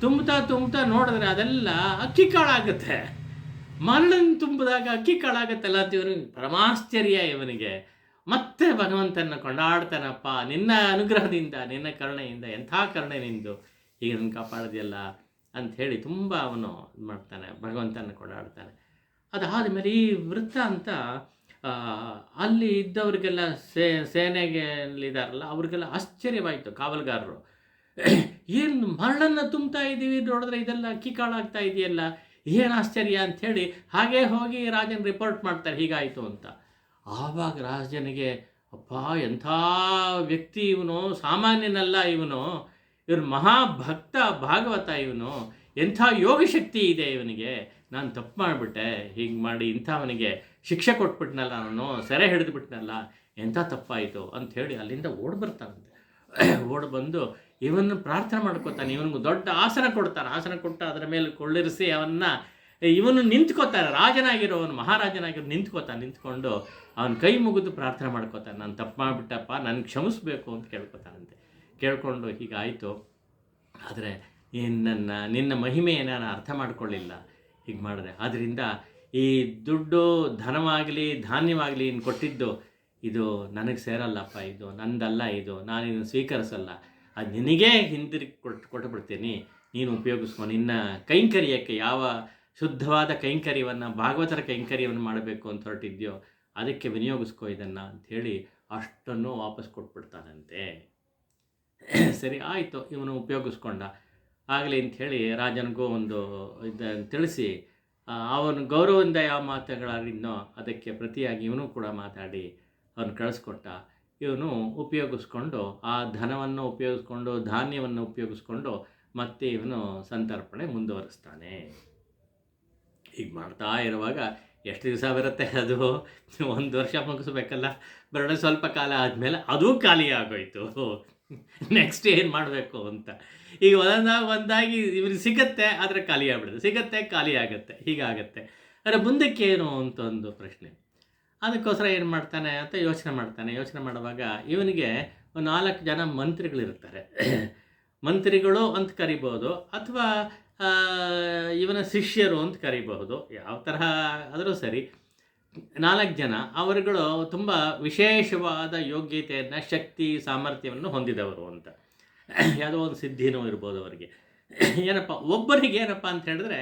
ತುಂಬುತ್ತಾ ನೋಡಿದ್ರೆ ಅದೆಲ್ಲ ಅಕ್ಕಿ ಕಾಳಾಗುತ್ತೆ. ಮರಳನ್ನು ತುಂಬಿದಾಗ ಅಕ್ಕಿ ಕಾಳಾಗುತ್ತಲ್ಲ ಅಂತ ಇವನಿಗೆ ಪರಮಾಶ್ಚರ್ಯ. ಇವನಿಗೆ ಮತ್ತೆ ಭಗವಂತನ ಕೊಂಡಾಡ್ತಾನಪ್ಪ, ನಿನ್ನ ಅನುಗ್ರಹದಿಂದ, ನಿನ್ನ ಕರುಣೆಯಿಂದ, ಎಂಥ ಕರುಣೆ ನಿಂದು, ಹೀಗೆ ನನ್ನ ಕಾಪಾಡಿದೆಯಲ್ಲ ಅಂಥೇಳಿ ತುಂಬ ಅವನು ಇದು ಮಾಡ್ತಾನೆ, ಭಗವಂತನ ಕೊಂಡಾಡ್ತಾನೆ. ಅದಾದಮೇಲೆ ಈ ವೃತ್ತ ಅಂತ ಅಲ್ಲಿ ಇದ್ದವ್ರಿಗೆಲ್ಲ ಸೇನೆಗೆಲ್ಲಿದ್ದಾರಲ್ಲ ಅವ್ರಿಗೆಲ್ಲ ಆಶ್ಚರ್ಯವಾಯಿತು. ಕಾವಲುಗಾರರು, ಏನು ಮರಳನ್ನು ತುಂಬ್ತಾ ಇದ್ದೀವಿ, ನೋಡಿದ್ರೆ ಇದೆಲ್ಲ ಅಕ್ಕಿ ಕಾಳಾಗ್ತಾ ಇದೆಯಲ್ಲ, ಏನು ಆಶ್ಚರ್ಯ ಅಂಥೇಳಿ ಹಾಗೇ ಹೋಗಿ ರಾಜನ ರಿಪೋರ್ಟ್ ಮಾಡ್ತಾರೆ, ಹೀಗಾಯಿತು ಅಂತ. ಆವಾಗ ರಾಜನಿಗೆ, ಅಪ್ಪ ಎಂಥ ವ್ಯಕ್ತಿ ಇವನು, ಸಾಮಾನ್ಯನಲ್ಲ ಇವನು ಮಹಾಭಕ್ತ ಭಾಗವತ, ಇವನು ಎಂಥ ಯೋಗಶಕ್ತಿ ಇದೆ ಇವನಿಗೆ, ನಾನು ತಪ್ಪು ಮಾಡಿಬಿಟ್ಟೆ, ಹೀಗೆ ಮಾಡಿ ಇಂಥವನಿಗೆ ಶಿಕ್ಷೆ ಕೊಟ್ಬಿಟ್ನಲ್ಲ, ನಾನು ಸೆರೆ ಹಿಡಿದುಬಿಟ್ನಲ್ಲ, ಎಂಥ ತಪ್ಪಾಯಿತು ಅಂಥೇಳಿ ಅಲ್ಲಿಂದ ಓಡ್ಬರ್ತಾನಂತೆ. ಓಡ್ಬಂದು ಇವನು ಪ್ರಾರ್ಥನೆ ಮಾಡ್ಕೋತಾನೆ, ಇವನಿಗೆ ದೊಡ್ಡ ಆಸನ ಕೊಡ್ತಾನೆ. ಆಸನ ಕೊಟ್ಟು ಅದರ ಮೇಲೆ ಕೊಳ್ಳಿರಿಸಿ ಇವನು ನಿಂತ್ಕೋತಾನೆ, ರಾಜನಾಗಿರೋವನು, ಮಹಾರಾಜನಾಗಿರೋ ನಿಂತ್ಕೊಂಡು ಅವನ ಕೈ ಮುಗಿದು ಪ್ರಾರ್ಥನೆ ಮಾಡ್ಕೋತಾನೆ, ನಾನು ತಪ್ಪು ಮಾಡಿಬಿಟ್ಟಪ್ಪ, ನನಗೆ ಕ್ಷಮಿಸ್ಬೇಕು ಅಂತ ಕೇಳ್ಕೊತಾನಂತೆ. ಕೇಳ್ಕೊಂಡು ಹೀಗಾಯಿತು, ಆದರೆ ನಿನ್ನ ಮಹಿಮೆಯನ್ನು ನಾನು ಅರ್ಥ ಮಾಡ್ಕೊಳ್ಳಿಲ್ಲ, ಹೀಗೆ ಮಾಡಿದೆ, ಆದ್ದರಿಂದ ಈ ದುಡ್ಡು, ಧನವಾಗಲಿ ಧಾನ್ಯವಾಗಲಿ ಇನ್ನು ಕೊಟ್ಟಿದ್ದು ಇದು ನನಗೆ ಸೇರಲ್ಲಪ್ಪ, ಇದು ನಂದಲ್ಲ, ಇದು ನಾನಿನ್ನು ಸ್ವೀಕರಿಸಲ್ಲ, ಅದು ನಿನಗೇ ಹಿಂದಿರುಗಿ ಕೊಟ್ಟುಬಿಡ್ತೀನಿ, ನೀನು ಉಪಯೋಗಿಸ್ಕೊ, ನಿನ್ನ ಕೈಂಕರ್ಯಕ್ಕೆ ಯಾವ ಶುದ್ಧವಾದ ಕೈಂಕರ್ಯವನ್ನು, ಭಾಗವತರ ಕೈಂಕರ್ಯವನ್ನು ಮಾಡಬೇಕು ಅಂತ ಹೊರಟಿದ್ಯೋ ಅದಕ್ಕೆ ವಿನಿಯೋಗಿಸ್ಕೊ ಇದನ್ನು ಅಂಥೇಳಿ ಅಷ್ಟನ್ನು ವಾಪಸ್ ಕೊಟ್ಬಿಡ್ತಾನಂತೆ. ಸರಿ ಆಯಿತು, ಇವನು ಉಪಯೋಗಿಸ್ಕೊಂಡ ಆಗಲಿ ಅಂಥೇಳಿ ರಾಜನಿಗೂ ಒಂದು ಇದನ್ನು ತಿಳಿಸಿ ಅವನು ಗೌರವದಿಂದ ಯಾವ ಮಾತುಗಳಾಡಿದ್ನೋ ಅದಕ್ಕೆ ಪ್ರತಿಯಾಗಿ ಇವನು ಕೂಡ ಮಾತಾಡಿ ಅವನು ಕಳಿಸ್ಕೊಟ್ಟ. ಇವನು ಉಪಯೋಗಿಸ್ಕೊಂಡು ಆ ಧನವನ್ನು ಉಪಯೋಗಿಸ್ಕೊಂಡು ಧಾನ್ಯವನ್ನು ಉಪಯೋಗಿಸ್ಕೊಂಡು ಮತ್ತೆ ಇವನು ಸಂತರ್ಪಣೆ ಮುಂದುವರಿಸ್ತಾನೆ. ಹೀಗೆ ಮಾಡ್ತಾ ಇರುವಾಗ ಎಷ್ಟು ದಿವಸ ಬರುತ್ತೆ, ಅದು 1 ವರ್ಷ ಮುಗಿಸ್ಬೇಕಲ್ಲ. ಬರೋಣ ಸ್ವಲ್ಪ ಕಾಲ ಆದಮೇಲೆ ಅದೂ ಖಾಲಿ ಆಗೋಯ್ತು. ನೆಕ್ಸ್ಟ್ ಏನು ಮಾಡಬೇಕು ಅಂತ ಈಗ ಒಂದಾಗಿ ಇವ್ರಿಗೆ ಸಿಗುತ್ತೆ, ಆದರೆ ಖಾಲಿ ಆಗ್ಬಿಡುತ್ತೆ, ಸಿಗುತ್ತೆ ಖಾಲಿ ಆಗುತ್ತೆ, ಹೀಗಾಗತ್ತೆ. ಆದರೆ ಮುಂದಕ್ಕೆ ಏನು ಅಂತ ಒಂದು ಪ್ರಶ್ನೆ. ಅದಕ್ಕೋಸ್ಕರ ಏನು ಮಾಡ್ತಾನೆ ಅಂತ ಯೋಚನೆ ಮಾಡುವಾಗ ಇವನಿಗೆ 4 ಜನ ಮಂತ್ರಿಗಳಿರ್ತಾರೆ. ಮಂತ್ರಿಗಳು ಅಂತ ಕರಿಬೋದು, ಅಥವಾ ಇವನ ಶಿಷ್ಯರು ಅಂತ ಕರಿಬಹುದು, ಯಾವ ತರಹ ಆದರೂ ಸರಿ. 4 ಜನ ಅವರುಗಳು ತುಂಬ ವಿಶೇಷವಾದ ಯೋಗ್ಯತೆಯನ್ನು, ಶಕ್ತಿ, ಸಾಮರ್ಥ್ಯವನ್ನು ಹೊಂದಿದವರು ಅಂತ. ಯಾವುದೋ ಒಂದು ಸಿದ್ಧಿನೂ ಇರ್ಬೋದು ಅವರಿಗೆ. ಒಬ್ಬರಿಗೆ ಏನಪ್ಪ ಅಂತ ಹೇಳಿದ್ರೆ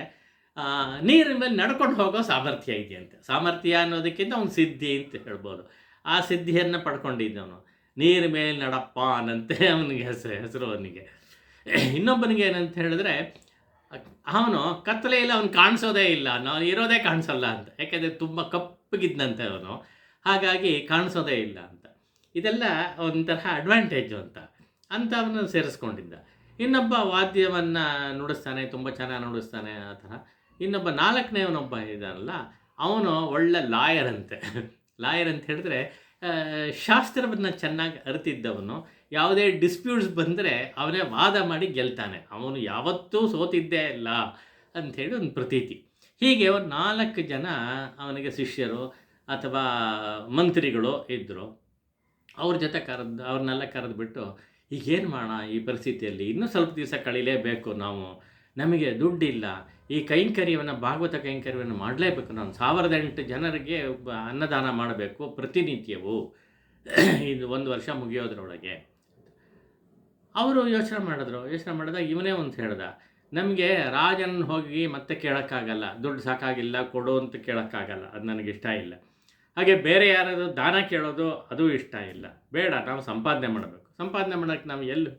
ನೀರಿನ ಮೇಲೆ ನಡ್ಕೊಂಡು ಹೋಗೋ ಸಾಮರ್ಥ್ಯ ಇದೆಯಂತೆ. ಸಾಮರ್ಥ್ಯ ಅನ್ನೋದಕ್ಕಿಂತ ಅವ್ನು ಸಿದ್ಧಿ ಅಂತ ಹೇಳ್ಬೋದು. ಆ ಸಿದ್ಧಿಯನ್ನು ಪಡ್ಕೊಂಡಿದ್ದವನು. ನೀರ ಮೇಲೆ ನಡಪ್ಪ ಅನ್ನಂತೆ ಅವನಿಗೆ ಹೆಸರು ಅವನಿಗೆ. ಇನ್ನೊಬ್ಬನಿಗೆ ಏನಂತ ಹೇಳಿದ್ರೆ ಅವನು ಕತ್ತಲೆಯಲ್ಲಿ ಅವನು ಕಾಣಿಸೋದೇ ಇಲ್ಲ, ನಾವು ಇರೋದೇ ಕಾಣಿಸೋಲ್ಲ ಅಂತ. ಯಾಕೆಂದರೆ ತುಂಬ ಕಪ್ಪಗಿದ್ದಂತೆ ಅವನು, ಹಾಗಾಗಿ ಕಾಣಿಸೋದೇ ಇಲ್ಲ ಅಂತ. ಇದೆಲ್ಲ ಒಂಥರ ಅಡ್ವಾಂಟೇಜು ಅಂತ ಅವನು ಸೇರಿಸ್ಕೊಂಡಿದ್ದ. ಇನ್ನೊಬ್ಬ ವಾದ್ಯವನ್ನು ನುಡಿಸ್ತಾನೆ, ತುಂಬ ಚೆನ್ನಾಗಿ ನುಡಿಸ್ತಾನೆ ಆ ಥರ. ಇನ್ನೊಬ್ಬ 4ನೇವನೊಬ್ಬ ಇದ್ದಾನಲ್ಲ, ಅವನು ಒಳ್ಳೆ ಲಾಯರ್ ಅಂತೆ. ಲಾಯರ್ ಅಂತ ಹೇಳಿದ್ರೆ ಶಾಸ್ತ್ರವನ್ನು ಚೆನ್ನಾಗಿ ಅರಿತಿದ್ದವನು. ಯಾವುದೇ ಡಿಸ್ಪ್ಯೂಟ್ಸ್ ಬಂದರೆ ಅವನೇ ವಾದ ಮಾಡಿ ಗೆಲ್ತಾನೆ, ಅವನು ಯಾವತ್ತೂ ಸೋತಿದ್ದೇ ಇಲ್ಲ ಅಂಥೇಳಿ ಒಂದು ಪ್ರತೀತಿ. ಹೀಗೆ ಒಂದು 4 ಜನ ಅವನಿಗೆ ಶಿಷ್ಯರು ಅಥವಾ ಮಂತ್ರಿಗಳು ಇದ್ದರು. ಅವ್ರ ಜೊತೆ ಅವ್ರನ್ನೆಲ್ಲ ಕರೆದುಬಿಟ್ಟು, ಈಗೇನು ಮಾಡೋಣ ಈ ಪರಿಸ್ಥಿತಿಯಲ್ಲಿ, ಇನ್ನೂ ಸ್ವಲ್ಪ ದಿವಸ ಕಳೀಲೇಬೇಕು ನಾವು, ನಮಗೆ ದುಡ್ಡಿಲ್ಲ, ಈ ಕೈಂಕರ್ಯವನ್ನು, ಭಾಗವತ ಕೈಂಕರ್ಯವನ್ನು ಮಾಡಲೇಬೇಕು, ನಾನು 1008 ಜನರಿಗೆ ಅನ್ನದಾನ ಮಾಡಬೇಕು ಪ್ರತಿನಿತ್ಯವೂ, ಇದು 1 ವರ್ಷ ಮುಗಿಯೋದ್ರೊಳಗೆ. ಅವರು ಯೋಚನೆ ಮಾಡಿದಾಗ ಇವನೇ ಒಂದು ಹೇಳ್ದ, ನಮಗೆ ರಾಜನ ಹೋಗಿ ಮತ್ತೆ ಕೇಳೋಕ್ಕಾಗಲ್ಲ, ದುಡ್ಡು ಸಾಕಾಗಿಲ್ಲ ಕೊಡು ಅಂತ ಕೇಳೋಕ್ಕಾಗಲ್ಲ, ಅದು ನನಗಿಷ್ಟ ಇಲ್ಲ. ಹಾಗೆ ಬೇರೆ ಯಾರಾದರೂ ದಾನ ಕೇಳೋದು ಅದು ಇಷ್ಟ ಇಲ್ಲ, ಬೇಡ, ನಾವು ಸಂಪಾದನೆ ಮಾಡಬೇಕು. ಸಂಪಾದನೆ ಮಾಡೋಕ್ಕೆ ನಾವು ಎಲ್ಲಿ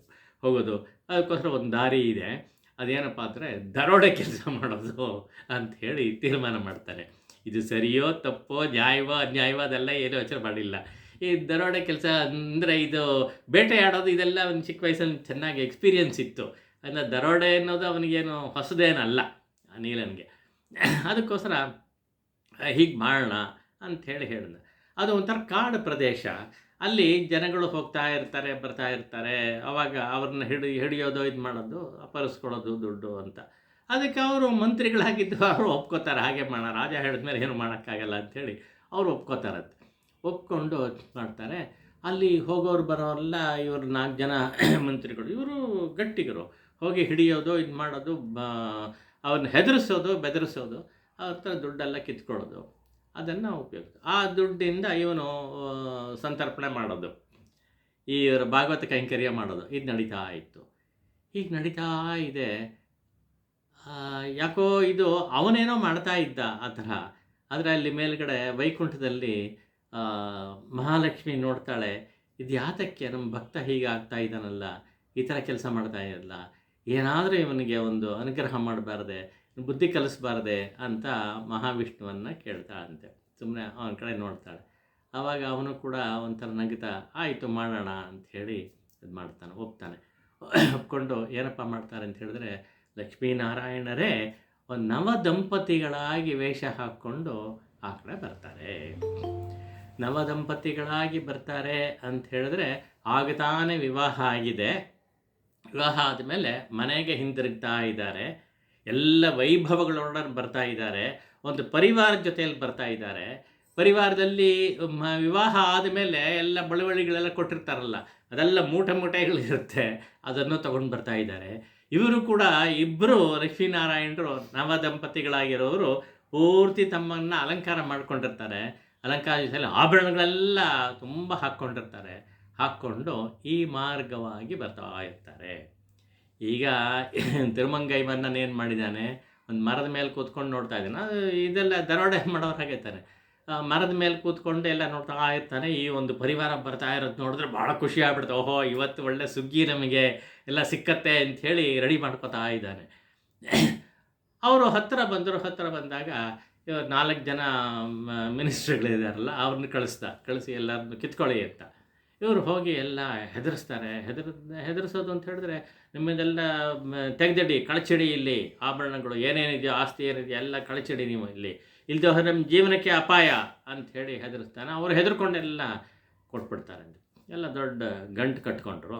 ಹೋಗೋದು? ಅದಕ್ಕೋಸ್ಕರ ಒಂದು ದಾರಿ ಇದೆ, ಅದೇನಪ್ಪ ಅಂದರೆ ದರೋಡೆ ಕೆಲಸ ಮಾಡೋದು ಅಂಥೇಳಿ ತೀರ್ಮಾನ ಮಾಡ್ತಾರೆ. ಇದು ಸರಿಯೋ ತಪ್ಪೋ, ನ್ಯಾಯವೋ ಅನ್ಯಾಯವೋ ಅದೆಲ್ಲ ಏನೂ ಯೋಚನೆ ಮಾಡಿಲ್ಲ. ಈ ದರೋಡೆ ಕೆಲಸ ಅಂದರೆ ಇದು ಬೇಟೆಯಾಡೋದು, ಇದೆಲ್ಲ ಒಂದು ಚಿಕ್ಕ ವಯಸ್ಸಲ್ಲಿ ಚೆನ್ನಾಗಿ ಎಕ್ಸ್ಪೀರಿಯನ್ಸ್ ಇತ್ತು. ಅಂದರೆ ದರೋಡೆ ಅನ್ನೋದು ಅವನಿಗೇನು ಹೊಸದೇನಲ್ಲ ನೀಲನಿಗೆ. ಅದಕ್ಕೋಸ್ಕರ ಹೀಗೆ ಮಾಡೋಣ ಅಂಥೇಳಿ ಹೇಳಿದ. ಅದು ಒಂಥರ ಕಾಡು ಪ್ರದೇಶ, ಅಲ್ಲಿ ಜನಗಳು ಹೋಗ್ತಾ ಇರ್ತಾರೆ, ಬರ್ತಾ ಇರ್ತಾರೆ. ಆವಾಗ ಅವ್ರನ್ನ ಹಿಡಿಯೋದು, ಇದು ಮಾಡೋದು, ಅಪಹರಿಸ್ಕೊಳ್ಳೋದು ದುಡ್ಡು ಅಂತ. ಅದಕ್ಕೆ ಅವರು ಮಂತ್ರಿಗಳಾಗಿದ್ದು ಅವರು ಒಪ್ಕೋತಾರೆ, ಹಾಗೆ ಮಾಡೋಣ, ರಾಜ ಹೇಳಿದ್ಮೇಲೆ ಏನು ಮಾಡೋಕ್ಕಾಗಲ್ಲ ಅಂಥೇಳಿ ಅವರು ಒಪ್ಕೊಂಡು ಮಾಡ್ತಾರೆ. ಅಲ್ಲಿ ಹೋಗೋರು ಬರೋರೆಲ್ಲ ಇವರು 4 ಜನ ಮಂತ್ರಿಗಳು, ಇವರು ಗಟ್ಟಿಗರು. ಹೋಗಿ ಹಿಡಿಯೋದು, ಇದು ಮಾಡೋದು, ಅವ್ರನ್ನ ಹೆದರಿಸೋದು, ಬೆದರಿಸೋದು, ಅವ್ರ ಹತ್ರ ದುಡ್ಡೆಲ್ಲ ಕಿತ್ಕೊಳ್ಳೋದು, ಅದನ್ನು ಉಪಯೋಗಿಸ. ಆ ದುಡ್ಡಿಂದ ಇವನು ಸಂತರ್ಪಣೆ ಮಾಡೋದು, ಈ ಭಾಗವತ ಕೈಂಕರ್ಯ ಮಾಡೋದು, ಇದು ನಡೀತಾ ಇತ್ತು. ಹೀಗೆ ನಡೀತಾ ಇದೆ. ಯಾಕೋ ಇದು ಅವನೇನೋ ಮಾಡ್ತಾ ಇದ್ದ ಆ ಥರ. ಆದರೆ ಅಲ್ಲಿ ಮೇಲ್ಗಡೆ ವೈಕುಂಠದಲ್ಲಿ ಮಹಾಲಕ್ಷ್ಮಿ ನೋಡ್ತಾಳೆ, ಇದು ಯಾತಕ್ಕೆ ನಮ್ಮ ಭಕ್ತ ಹೀಗೆ ಆಗ್ತಾ ಇದ್ದಾನಲ್ಲ, ಈ ಥರ ಕೆಲಸ ಮಾಡ್ತಾ ಇರಲ್ಲ, ಏನಾದರೂ ಇವನಿಗೆ ಒಂದು ಅನುಗ್ರಹ ಮಾಡಬಾರ್ದೆ, ಬುದ್ಧಿ ಕಲಿಸ್ಬಾರ್ದೆ ಅಂತ ಮಹಾವಿಷ್ಣುವನ್ನು ಕೇಳ್ತಾಳಂತೆ. ಸುಮ್ಮನೆ ಅವನ ಕಡೆ ನೋಡ್ತಾಳೆ. ಆವಾಗ ಅವನು ಕೂಡ ಒಂಥರ ನಗಿತಾ ಆಯಿತು ಮಾಡೋಣ ಅಂಥೇಳಿ ಇದು ಮಾಡ್ತಾನೆ, ಒಪ್ಕೊಂಡು ಏನಪ್ಪ ಮಾಡ್ತಾರೆ ಅಂತ ಹೇಳಿದ್ರೆ, ಲಕ್ಷ್ಮೀನಾರಾಯಣರೇ ಒಂದು ನವದಂಪತಿಗಳಾಗಿ ವೇಷ ಹಾಕ್ಕೊಂಡು ಆ ಕಡೆ ಬರ್ತಾರೆ. ನವದಂಪತಿಗಳಾಗಿ ಬರ್ತಾರೆ ಅಂತ ಹೇಳಿದ್ರೆ ಆಗ ತಾನೇ ವಿವಾಹ ಆಗಿದೆ. ವಿವಾಹ ಆದಮೇಲೆ ಮನೆಗೆ ಹಿಂತಿರುಗ್ತಾ ಇದ್ದಾರೆ, ಎಲ್ಲ ವೈಭವಗಳೊಡನೆ ಬರ್ತಾ ಇದ್ದಾರೆ, ಒಂದು ಪರಿವಾರದ ಜೊತೆಯಲ್ಲಿ ಬರ್ತಾ ಇದ್ದಾರೆ. ಪರಿವಾರದಲ್ಲಿ ವಿವಾಹ ಆದಮೇಲೆ ಎಲ್ಲ ಬಳುವಳಿಗಳೆಲ್ಲ ಕೊಟ್ಟಿರ್ತಾರಲ್ಲ, ಅದೆಲ್ಲ ಮೂಟೆಗಳಿರುತ್ತೆ, ಅದನ್ನು ತೊಗೊಂಡು ಬರ್ತಾ ಇದ್ದಾರೆ. ಇವರು ಕೂಡ ಇಬ್ಬರು ಲಕ್ಷ್ಮೀನಾರಾಯಣರು ನವದಂಪತಿಗಳಾಗಿರೋರು ಪೂರ್ತಿ ತಮ್ಮನ್ನು ಅಲಂಕಾರ ಮಾಡ್ಕೊಂಡಿರ್ತಾರೆ. ಅಲಂಕಾರ ಜೊತೆಯಲ್ಲಿ ಆಭರಣಗಳೆಲ್ಲ ತುಂಬ ಹಾಕ್ಕೊಂಡು ಈ ಮಾರ್ಗವಾಗಿ ಬರ್ತಾ ಇರ್ತಾರೆ. ಈಗ ತಿರುಮಂಗೈವಣ್ಣನ ಏನು ಮಾಡಿದ್ದಾನೆ, ಒಂದು ಮರದ ಮೇಲೆ ಕೂತ್ಕೊಂಡು ನೋಡ್ತಾ ಇದ್ದಾನೆ. ಇದೆಲ್ಲ ದರೋಡೆ ಮಾಡೋರು ಹಾಗೈತಾನೆ, ಮರದ ಮೇಲೆ ಕೂತ್ಕೊಂಡು ಎಲ್ಲ ನೋಡ್ತಾ ಇರ್ತಾನೆ. ಈ ಒಂದು ಪರಿವಾರ ಬರ್ತಾ ಇರೋದು ನೋಡಿದ್ರೆ ಭಾಳ ಖುಷಿ ಆಗ್ಬಿಡ್ತು. ಓಹೋ, ಇವತ್ತು ಒಳ್ಳೆ ಸುಗ್ಗಿ ನಮಗೆ ಎಲ್ಲ ಸಿಕ್ಕತ್ತೆ ಅಂಥೇಳಿ ರೆಡಿ ಮಾಡ್ಕೋತಾ ಇದ್ದಾನೆ. ಅವರು ಹತ್ತಿರ ಬಂದಾಗ ಇವರು 4 ಜನ ಮಿನಿಸ್ಟ್ರುಗಳಿದಾರಲ್ಲ ಅವ್ರನ್ನ ಕಳಿಸಿ ಎಲ್ಲರನ್ನು ಕಿತ್ಕೊಳ್ಳಿ ಅಂತ. ಇವರು ಹೋಗಿ ಎಲ್ಲ ಹೆದರಿಸ್ತಾರೆ. ಹೆದರಿಸೋದು ಅಂತ ಹೇಳಿದ್ರೆ, ನಿಮ್ಮದೆಲ್ಲ ತೆಗೆದಿಡಿ, ಕಳಚಿಡಿ, ಇಲ್ಲಿ ಆಭರಣಗಳು ಏನೇನಿದೆಯೋ, ಆಸ್ತಿ ಏನಿದೆಯೋ ಎಲ್ಲ ಕಳಚಿಡಿ ನೀವು, ಇಲ್ಲದೆ ಹೋದ್ರೆ ನಮ್ಮ ಜೀವನಕ್ಕೆ ಅಪಾಯ ಅಂಥೇಳಿ ಹೆದರಿಸ್ತಾನೆ. ಅವರು ಹೆದರ್ಕೊಂಡೆಲ್ಲ ಕೊಟ್ಬಿಡ್ತಾರೆ. ಎಲ್ಲ ದೊಡ್ಡ ಗಂಟು ಕಟ್ಕೊಂಡ್ರು.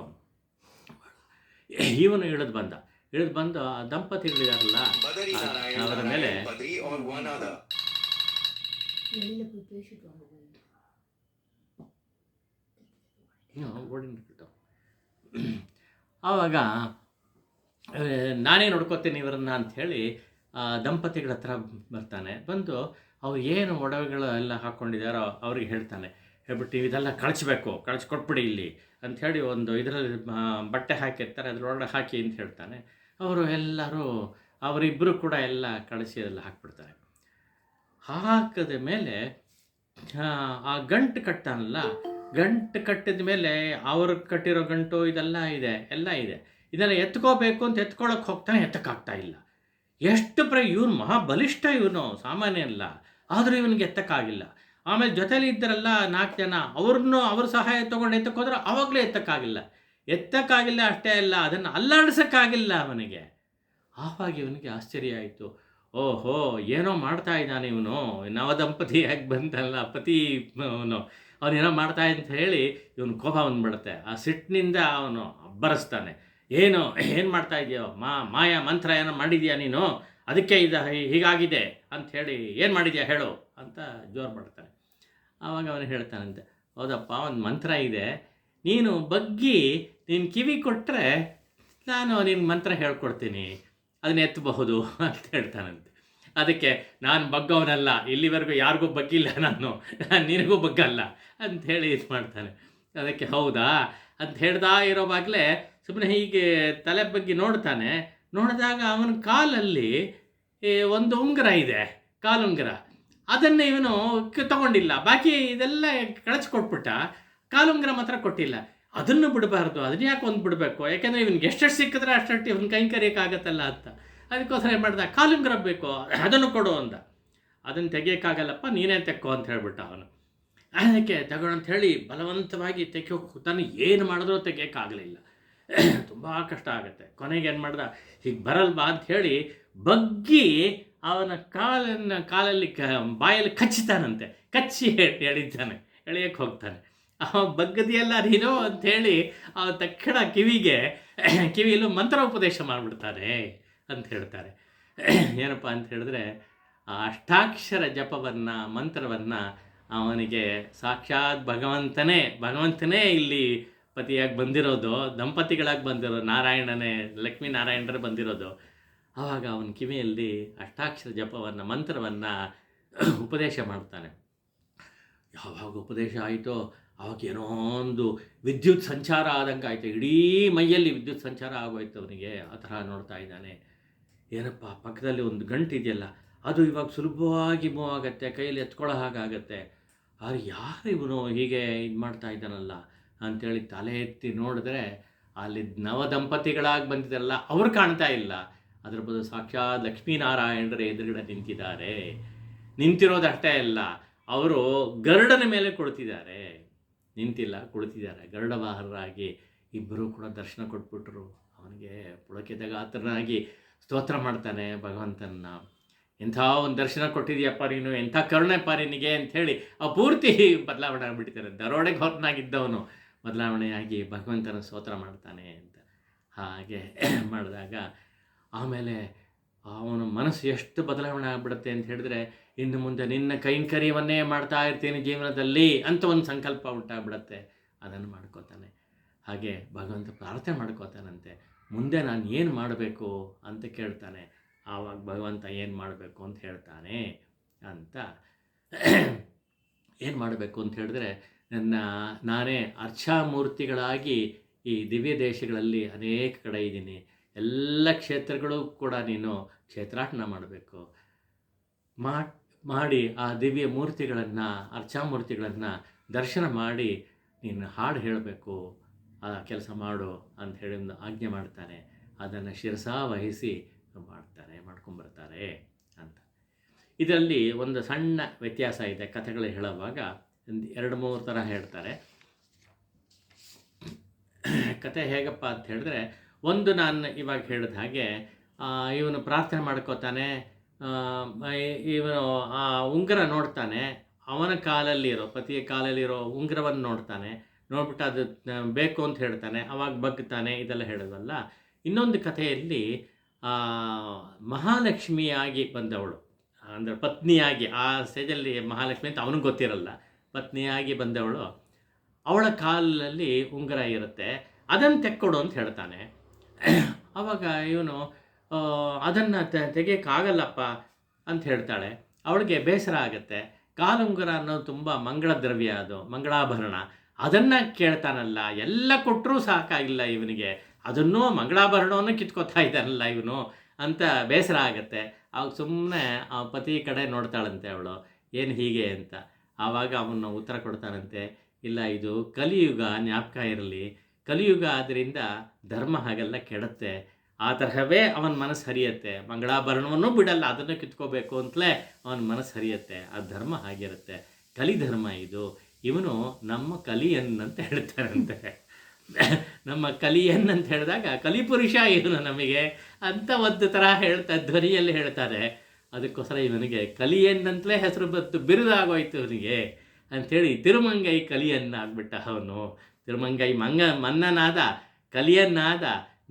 ಇವನು ಇಳಿದು ಬಂದು ಆ ದಂಪತಿಗಳಿದಾರಲ್ಲ ಅವರ ಮೇಲೆ ಆವಾಗ ನಾನೇ ನೋಡ್ಕೋತೀನಿ ಇವರನ್ನ ಅಂಥೇಳಿ ದಂಪತಿಗಳ ಹತ್ರ ಬಂದು ಅವ್ರು ಏನು ಒಡವೆಗಳು ಎಲ್ಲ ಹಾಕ್ಕೊಂಡಿದ್ದಾರೋ ಅವ್ರಿಗೆ ಹೇಳ್ಬಿಟ್ಟು ಇದೆಲ್ಲ ಕೊಟ್ಬಿಡಿ ಇಲ್ಲಿ ಅಂಥೇಳಿ ಒಂದು ಇದರಲ್ಲಿ ಬಟ್ಟೆ ಹಾಕಿರ್ತಾರೆ, ಅದರೊಳಗಡೆ ಹಾಕಿ ಅಂತ ಹೇಳ್ತಾನೆ. ಅವರು ಎಲ್ಲರೂ ಅವರಿಬ್ಬರು ಕೂಡ ಎಲ್ಲ ಕಳಿಸಿ ಎಲ್ಲ ಹಾಕ್ಬಿಡ್ತಾರೆ. ಹಾಕಿದ ಮೇಲೆ ಆ ಗಂಟು ಕಟ್ತಾನಲ್ಲ, ಗಂಟು ಕಟ್ಟಿದ ಮೇಲೆ ಅವ್ರು ಕಟ್ಟಿರೋ ಗಂಟು ಎಲ್ಲ ಇದೆ. ಇದನ್ನು ಎತ್ಕೋಬೇಕು ಅಂತ ಎತ್ಕೊಳ್ಳೋಕೆ ಹೋಗ್ತಾನೆ, ಎತ್ತಕ್ಕಾಗ್ತಾ ಇಲ್ಲ. ಎಷ್ಟು ಇವನು ಮಹಾಬಲಿಷ್ಠ, ಇವನು ಸಾಮಾನ್ಯ ಅಲ್ಲ, ಆದರೂ ಇವನಿಗೆ ಎತ್ತಕ್ಕಾಗಿಲ್ಲ. ಆಮೇಲೆ ಜೊತೆಲಿ ಇದ್ದರಲ್ಲ 4 ಜನ, ಅವ್ರ ಸಹಾಯ ತೊಗೊಂಡು ಎತ್ತಕ್ಕೋದ್ರೆ ಆವಾಗಲೂ ಎತ್ತಕ್ಕಾಗಿಲ್ಲ. ಅಷ್ಟೇ ಅಲ್ಲ, ಅದನ್ನು ಅಲ್ಲಾಡಿಸೋಕ್ಕಾಗಿಲ್ಲ ಅವನಿಗೆ. ಆವಾಗ ಇವನಿಗೆ ಆಶ್ಚರ್ಯ ಆಯಿತು. ಓಹೋ, ಏನೋ ಮಾಡ್ತಾ ಇದ್ದಾನೆ ಇವನು, ನವದಂಪತಿ ಯಾಕೆ ಬಂತಲ್ಲ ಪತಿ, ಅವನೇನೋ ಮಾಡ್ತಾ ಅಂತ ಹೇಳಿ ಇವನು ಕೋಪ ಬಂದ್ಬಿಡುತ್ತೆ. ಆ ಸಿಟ್ಟಿನಿಂದ ಅವನು ಅಬ್ಬರಿಸ್ತಾನೆ. ಏನು ಮಾಡ್ತಾ ಇದೆಯೋ, ಮಾಯಾ ಮಂತ್ರ ಏನೋ ಮಾಡಿದ್ಯಾ ನೀನು, ಅದಕ್ಕೆ ಹೀಗಾಗಿದೆ ಅಂಥೇಳಿ ಏನು ಮಾಡಿದ್ಯಾ ಹೇಳು ಅಂತ ಜೋರು ಮಾಡ್ತಾನೆ. ಆವಾಗ ಅವನು ಹೇಳ್ತಾನಂತೆ, ಹೌದಪ್ಪ, ಒಂದು ಮಂತ್ರ ಇದೆ, ನೀನು ಬಗ್ಗಿ ನೀನು ಕಿವಿ ಕೊಟ್ಟರೆ ನಾನು ನಿನ್ನ ಮಂತ್ರ ಹೇಳ್ಕೊಡ್ತೀನಿ, ಅದನ್ನ ಎತ್ತಬಹುದು ಅಂತ ಹೇಳ್ತಾನಂತೆ. ಅದಕ್ಕೆ ನಾನು ಬಗ್ಗವನಲ್ಲ, ಇಲ್ಲಿವರೆಗೂ ಯಾರಿಗೂ ಬಗ್ಗಿಲ್ಲ, ನಾನು ನಿನಗೂ ಬಗ್ಗಲ್ಲ ಅಂಥೇಳಿ ಇದು ಮಾಡ್ತಾನೆ. ಅದಕ್ಕೆ ಹೌದಾ ಅಂತ ಹೇಳ್ದಾ ಇರೋವಾಗಲೇ ಸುಮ್ಮನೆ ಹೀಗೆ ತಲೆ ಬಗ್ಗೆ ನೋಡಿದಾಗ ಅವನ ಕಾಲಲ್ಲಿ ಒಂದು ಉಂಗುರ ಇದೆ, ಕಾಲುಂಗುರ. ಅದನ್ನು ಇವನು ತಗೊಂಡಿಲ್ಲ, ಬಾಕಿ ಇದೆಲ್ಲ ಕಳಚ್ಕೊಟ್ಬಿಟ್ಟ, ಕಾಲುಂಗುರ ಮಾತ್ರ ಕೊಟ್ಟಿಲ್ಲ. ಅದನ್ನು ಬಿಡಬಾರ್ದು, ಅದನ್ನ ಯಾಕೆ ಒಂದು ಬಿಡಬೇಕು, ಯಾಕೆಂದರೆ ಇವನಿಗೆ ಎಷ್ಟೆಷ್ಟು ಸಿಕ್ಕಿದ್ರೆ ಅಷ್ಟು ಇವನು ಕೈಂಕರ್ಯಕ್ಕಾಗತ್ತಲ್ಲ ಅಂತ. ಅದಕ್ಕೋಸ್ಕರ ಏನು ಮಾಡ್ದ, ಕಾಲುಂಗುರ ಬೇಕು, ಅದನ್ನು ಕೊಡು ಅಂದ. ಅದನ್ನು ತೆಗಿಯೋಕ್ಕಾಗಲ್ಲಪ್ಪ, ನೀನೇ ತೆಕ್ಕೋ ಅಂತ ಹೇಳ್ಬಿಟ್ಟ ಅವನು. ಅದಕ್ಕೆ ತಗೊಳ್ಳಂತ ಹೇಳಿ ಬಲವಂತವಾಗಿ ತಾನು ಏನು ಮಾಡಿದ್ರೂ ತೆಗಿಯೋಕ್ಕಾಗಲಿಲ್ಲ. ತುಂಬ ಕಷ್ಟ ಆಗುತ್ತೆ. ಕೊನೆಗೆ ಏನು ಮಾಡ್ದ, ಹೀಗೆ ಬರಲ್ವಾ ಅಂತ ಹೇಳಿ ಬಗ್ಗಿ ಅವನ ಕಾಲಲ್ಲಿ ಬಾಯಲ್ಲಿ ಕಚ್ಚಿ ಎಳೆಯಕ್ಕೆ ಹೋಗ್ತಾನೆ. ಬಗ್ಗದಿಯಲ್ಲ ನೀನು ಅಂಥೇಳಿ ತಕ್ಷಣ ಕಿವಿಯಲ್ಲೂ ಮಂತ್ರ ಉಪದೇಶ ಮಾಡಿಬಿಡ್ತಾನೆ ಅಂತ ಹೇಳ್ತಾರೆ. ಏನಪ್ಪ ಅಂತ ಹೇಳಿದ್ರೆ, ಆ ಅಷ್ಟಾಕ್ಷರ ಜಪವನ್ನು, ಮಂತ್ರವನ್ನು ಅವನಿಗೆ ಸಾಕ್ಷಾತ್ ಭಗವಂತನೇ ಇಲ್ಲಿ ಪತಿಯಾಗಿ ಬಂದಿರೋದು, ದಂಪತಿಗಳಾಗಿ ಬಂದಿರೋದು, ಲಕ್ಷ್ಮೀನಾರಾಯಣರೇ ಬಂದಿರೋದು. ಆವಾಗ ಅವನ ಕಿವಿಯಲ್ಲಿ ಅಷ್ಟಾಕ್ಷರ ಜಪವನ್ನು, ಮಂತ್ರವನ್ನು ಉಪದೇಶ ಮಾಡ್ತಾನೆ. ಯಾವಾಗ ಉಪದೇಶ ಆಯಿತೋ ಆವಾಗ ಏನೋ ಒಂದು ವಿದ್ಯುತ್ ಸಂಚಾರ ಆದಂಗೆ ಆಯಿತು, ಇಡೀ ಮೈಯಲ್ಲಿ ವಿದ್ಯುತ್ ಸಂಚಾರ ಆಗೋಯ್ತು ಅವನಿಗೆ. ಆ ಥರ ನೋಡ್ತಾ ಇದ್ದಾನೆ. ಏನಪ್ಪ, ಪಕ್ಕದಲ್ಲಿ ಒಂದು ಗಂಟು ಇದೆಯಲ್ಲ, ಅದು ಇವಾಗ ಸುಲಭವಾಗಿ ಮೂವ್ ಆಗುತ್ತೆ, ಕೈಯಲ್ಲಿ ಎತ್ಕೊಳ್ಳೋ ಹಾಗಾಗತ್ತೆ. ಆದ್ರೆ ಯಾರು ಇವನು ಹೀಗೆ ಇದು ಮಾಡ್ತಾ ಇದ್ದಾನಲ್ಲ ಅಂಥೇಳಿ ತಲೆ ಎತ್ತಿ ನೋಡಿದ್ರೆ, ಅಲ್ಲಿ ನವದಂಪತಿಗಳಾಗಿ ಬಂದಿದ್ದಾರಲ್ಲ ಅವ್ರು ಕಾಣ್ತಾ ಇಲ್ಲ. ಅದ್ರ ಬದಲು ಸಾಕ್ಷಾತ್ ಲಕ್ಷ್ಮೀನಾರಾಯಣರ ಎದುರುಗಡೆ ನಿಂತಿರೋದಷ್ಟೇ ಅಲ್ಲ, ಅವರು ಗರುಡನ ಮೇಲೆ ಕುಳಿತಿದ್ದಾರೆ, ಗರುಡವಾಹನರಾಗಿ ಇಬ್ಬರೂ ಕೂಡ ದರ್ಶನ ಕೊಟ್ಬಿಟ್ರು. ಅವನಿಗೆ ಪುಳಕಿತಗಾತ್ರನಾಗಿ ಸ್ತೋತ್ರ ಮಾಡ್ತಾನೆ ಭಗವಂತನ. ಎಂಥ ಒಂದು ದರ್ಶನ ಕೊಟ್ಟಿದೆಯಪ್ಪ ನೀನು, ಎಂಥ ಕರುಣೆಪ್ಪ ನಿನಗೆ ಅಂಥೇಳಿ ಪೂರ್ತಿ ಬದಲಾವಣೆ ಆಗಿಬಿಟ್ಟಿದ್ದಾರೆ. ದರೋಡೆಗೆ ಹೊರನಾಗಿದ್ದವನು ಬದಲಾವಣೆಯಾಗಿ ಭಗವಂತನ ಸ್ತೋತ್ರ ಮಾಡ್ತಾನೆ ಅಂತ. ಹಾಗೆ ಮಾಡಿದಾಗ ಆಮೇಲೆ ಅವನ ಮನಸ್ಸು ಎಷ್ಟು ಬದಲಾವಣೆ ಆಗಿಬಿಡುತ್ತೆ ಅಂತ ಹೇಳಿದ್ರೆ, ಇನ್ನು ಮುಂದೆ ನಿನ್ನ ಕೈಂಕರ್ಯವನ್ನೇ ಮಾಡ್ತಾ ಇರ್ತೀನಿ ಜೀವನದಲ್ಲಿ ಅಂತ ಒಂದು ಸಂಕಲ್ಪ ಉಂಟಾಗ್ಬಿಡತ್ತೆ. ಅದನ್ನು ಮಾಡ್ಕೋತಾನೆ. ಹಾಗೆ ಭಗವಂತ ಪ್ರಾರ್ಥನೆ ಮಾಡ್ಕೋತಾನಂತೆ, ಮುಂದೆ ನಾನು ಏನು ಮಾಡಬೇಕು ಅಂತ ಕೇಳ್ತಾನೆ. ಆವಾಗ ಭಗವಂತ ಏನು ಮಾಡಬೇಕು ಅಂತ ಹೇಳ್ತಾನೆ ಅಂತ. ಏನು ಮಾಡಬೇಕು ಅಂತ ಹೇಳಿದ್ರೆ, ನಾನೇ ಅರ್ಚಾಮೂರ್ತಿಗಳಾಗಿ ಈ ದಿವ್ಯ ದೇಶಗಳಲ್ಲಿ ಅನೇಕ ಕಡೆ ಇದ್ದೀನಿ, ಎಲ್ಲ ಕ್ಷೇತ್ರಗಳು ಕೂಡ ನೀನು ಕ್ಷೇತ್ರಾಟನ ಮಾಡಬೇಕು. ಮಾಡಿ ಆ ದಿವ್ಯ ಮೂರ್ತಿಗಳನ್ನು, ಅರ್ಚಾಮೂರ್ತಿಗಳನ್ನು ದರ್ಶನ ಮಾಡಿ ನೀನು ಹಾಡು ಹೇಳಬೇಕು, ಆ ಕೆಲಸ ಮಾಡು ಅಂತ ಹೇಳಿ ಒಂದು ಆಜ್ಞೆ ಮಾಡ್ತಾನೆ. ಅದನ್ನು ಶಿರಸಾ ವಹಿಸಿ ಮಾಡ್ಕೊಂಬರ್ತಾರೆ ಅಂತ. ಇದರಲ್ಲಿ ಒಂದು ಸಣ್ಣ ವ್ಯತ್ಯಾಸ ಇದೆ. ಕಥೆಗಳು ಹೇಳುವಾಗ 2-3 ಥರ ಹೇಳ್ತಾರೆ. ಕತೆ ಹೇಗಪ್ಪ ಅಂತ ಹೇಳಿದ್ರೆ, ಒಂದು ನಾನು ಇವಾಗ ಹೇಳಿದ ಹಾಗೆ ಇವನು ಪ್ರಾರ್ಥನೆ ಮಾಡ್ಕೋತಾನೆ, ಇವನು ಆ ಉಂಗುರ ನೋಡ್ತಾನೆ, ಅವನ ಕಾಲಲ್ಲಿರೋ ಪತಿಯ ಕಾಲಲ್ಲಿರೋ ಉಂಗುರವನ್ನು ನೋಡ್ತಾನೆ, ನೋಡ್ಬಿಟ್ಟು ಅದು ಬೇಕು ಅಂತ ಹೇಳ್ತಾನೆ, ಅವಾಗ ಬಗ್ತಾನೆ, ಇದೆಲ್ಲ ಹೇಳೋದಲ್ಲ. ಇನ್ನೊಂದು ಕಥೆಯಲ್ಲಿ ಮಹಾಲಕ್ಷ್ಮಿಯಾಗಿ ಬಂದವಳು, ಅಂದರೆ ಪತ್ನಿಯಾಗಿ, ಆ ಸ್ಟೇಜಲ್ಲಿ ಮಹಾಲಕ್ಷ್ಮಿ ಅಂತ ಅವನಿಗೆ ಗೊತ್ತಿರಲ್ಲ, ಪತ್ನಿಯಾಗಿ ಬಂದವಳು, ಅವಳ ಕಾಲಲ್ಲಿ ಉಂಗುರ ಇರುತ್ತೆ, ಅದನ್ನು ತೆಕ್ಕೊಡು ಅಂತ ಹೇಳ್ತಾನೆ. ಆವಾಗ ಇವನು ಅದನ್ನು ತೆಗೆಯೋಕ್ಕಾಗಲ್ಲಪ್ಪ ಅಂತ ಹೇಳ್ತಾಳೆ. ಅವಳಿಗೆ ಬೇಸರ ಆಗುತ್ತೆ. ಕಾಲುಂಗುರ ಅನ್ನೋದು ತುಂಬ ಮಂಗಳ ದ್ರವ್ಯ, ಅದು ಮಂಗಳಾಭರಣ, ಅದನ್ನು ಕೇಳ್ತಾನಲ್ಲ, ಎಲ್ಲ ಕೊಟ್ಟರೂ ಸಾಕಾಗಿಲ್ಲ ಇವನಿಗೆ, ಅದನ್ನೂ ಮಂಗಳಾಭರಣವನ್ನು ಕಿತ್ಕೋತಾ ಇದ್ದಾನಲ್ಲ ಇವನು ಅಂತ ಬೇಸರ ಆಗುತ್ತೆ. ಅವಾಗ ಸುಮ್ಮನೆ ಆ ಪತಿ ಕಡೆ ನೋಡ್ತಾಳಂತೆ ಅವಳು, ಏನು ಹೀಗೆ ಅಂತ. ಆವಾಗ ಅವನು ಉತ್ತರ ಕೊಡ್ತಾನಂತೆ, ಇಲ್ಲ ಇದು ಕಲಿಯುಗ, ಜ್ಞಾಪಕ ಇರಲಿ, ಕಲಿಯುಗ ಆದ್ದರಿಂದ ಧರ್ಮ ಹಾಗೆಲ್ಲ ಕೆಡುತ್ತೆ, ಆ ತರಹವೇ ಅವನ ಮನಸ್ಸು ಹರಿಯುತ್ತೆ, ಮಂಗಳಾಭರಣವನ್ನು ಬಿಡಲ್ಲ, ಅದನ್ನು ಕಿತ್ಕೋಬೇಕು ಅಂತಲೇ ಅವನ ಮನಸ್ಸು ಹರಿಯುತ್ತೆ, ಆ ಧರ್ಮ ಹಾಗಿರುತ್ತೆ, ಕಲಿಧರ್ಮ ಇದು, ಇವನು ನಮ್ಮ ಕಲಿಯನ್ನಂತ ಹೇಳ್ತಾರಂತೆ. ನಮ್ಮ ಕಲಿಯನ್ನಂತ ಹೇಳಿದಾಗ ಕಲಿಪುರುಷ ಇವನು ನಮಗೆ ಅಂತ ಒಂದು ಥರ ಧ್ವನಿಯಲ್ಲಿ ಹೇಳ್ತಾರೆ. ಅದಕ್ಕೋಸ್ಕರ ಇವನಿಗೆ ಕಲಿಯನ್ನಂತಲೇ ಹೆಸರು ಬಂತು, ಬಿರುದಾಗೋಯ್ತು ಇವನಿಗೆ ಅಂಥೇಳಿ ತಿರುಮಂಗೈ ಕಲಿಯನ್ನ ಆಗ್ಬಿಟ್ಟ ಅವನು. ತಿರುಮಂಗೈ ಮನ್ನನಾದ, ಕಲಿಯನ್ನಾದ,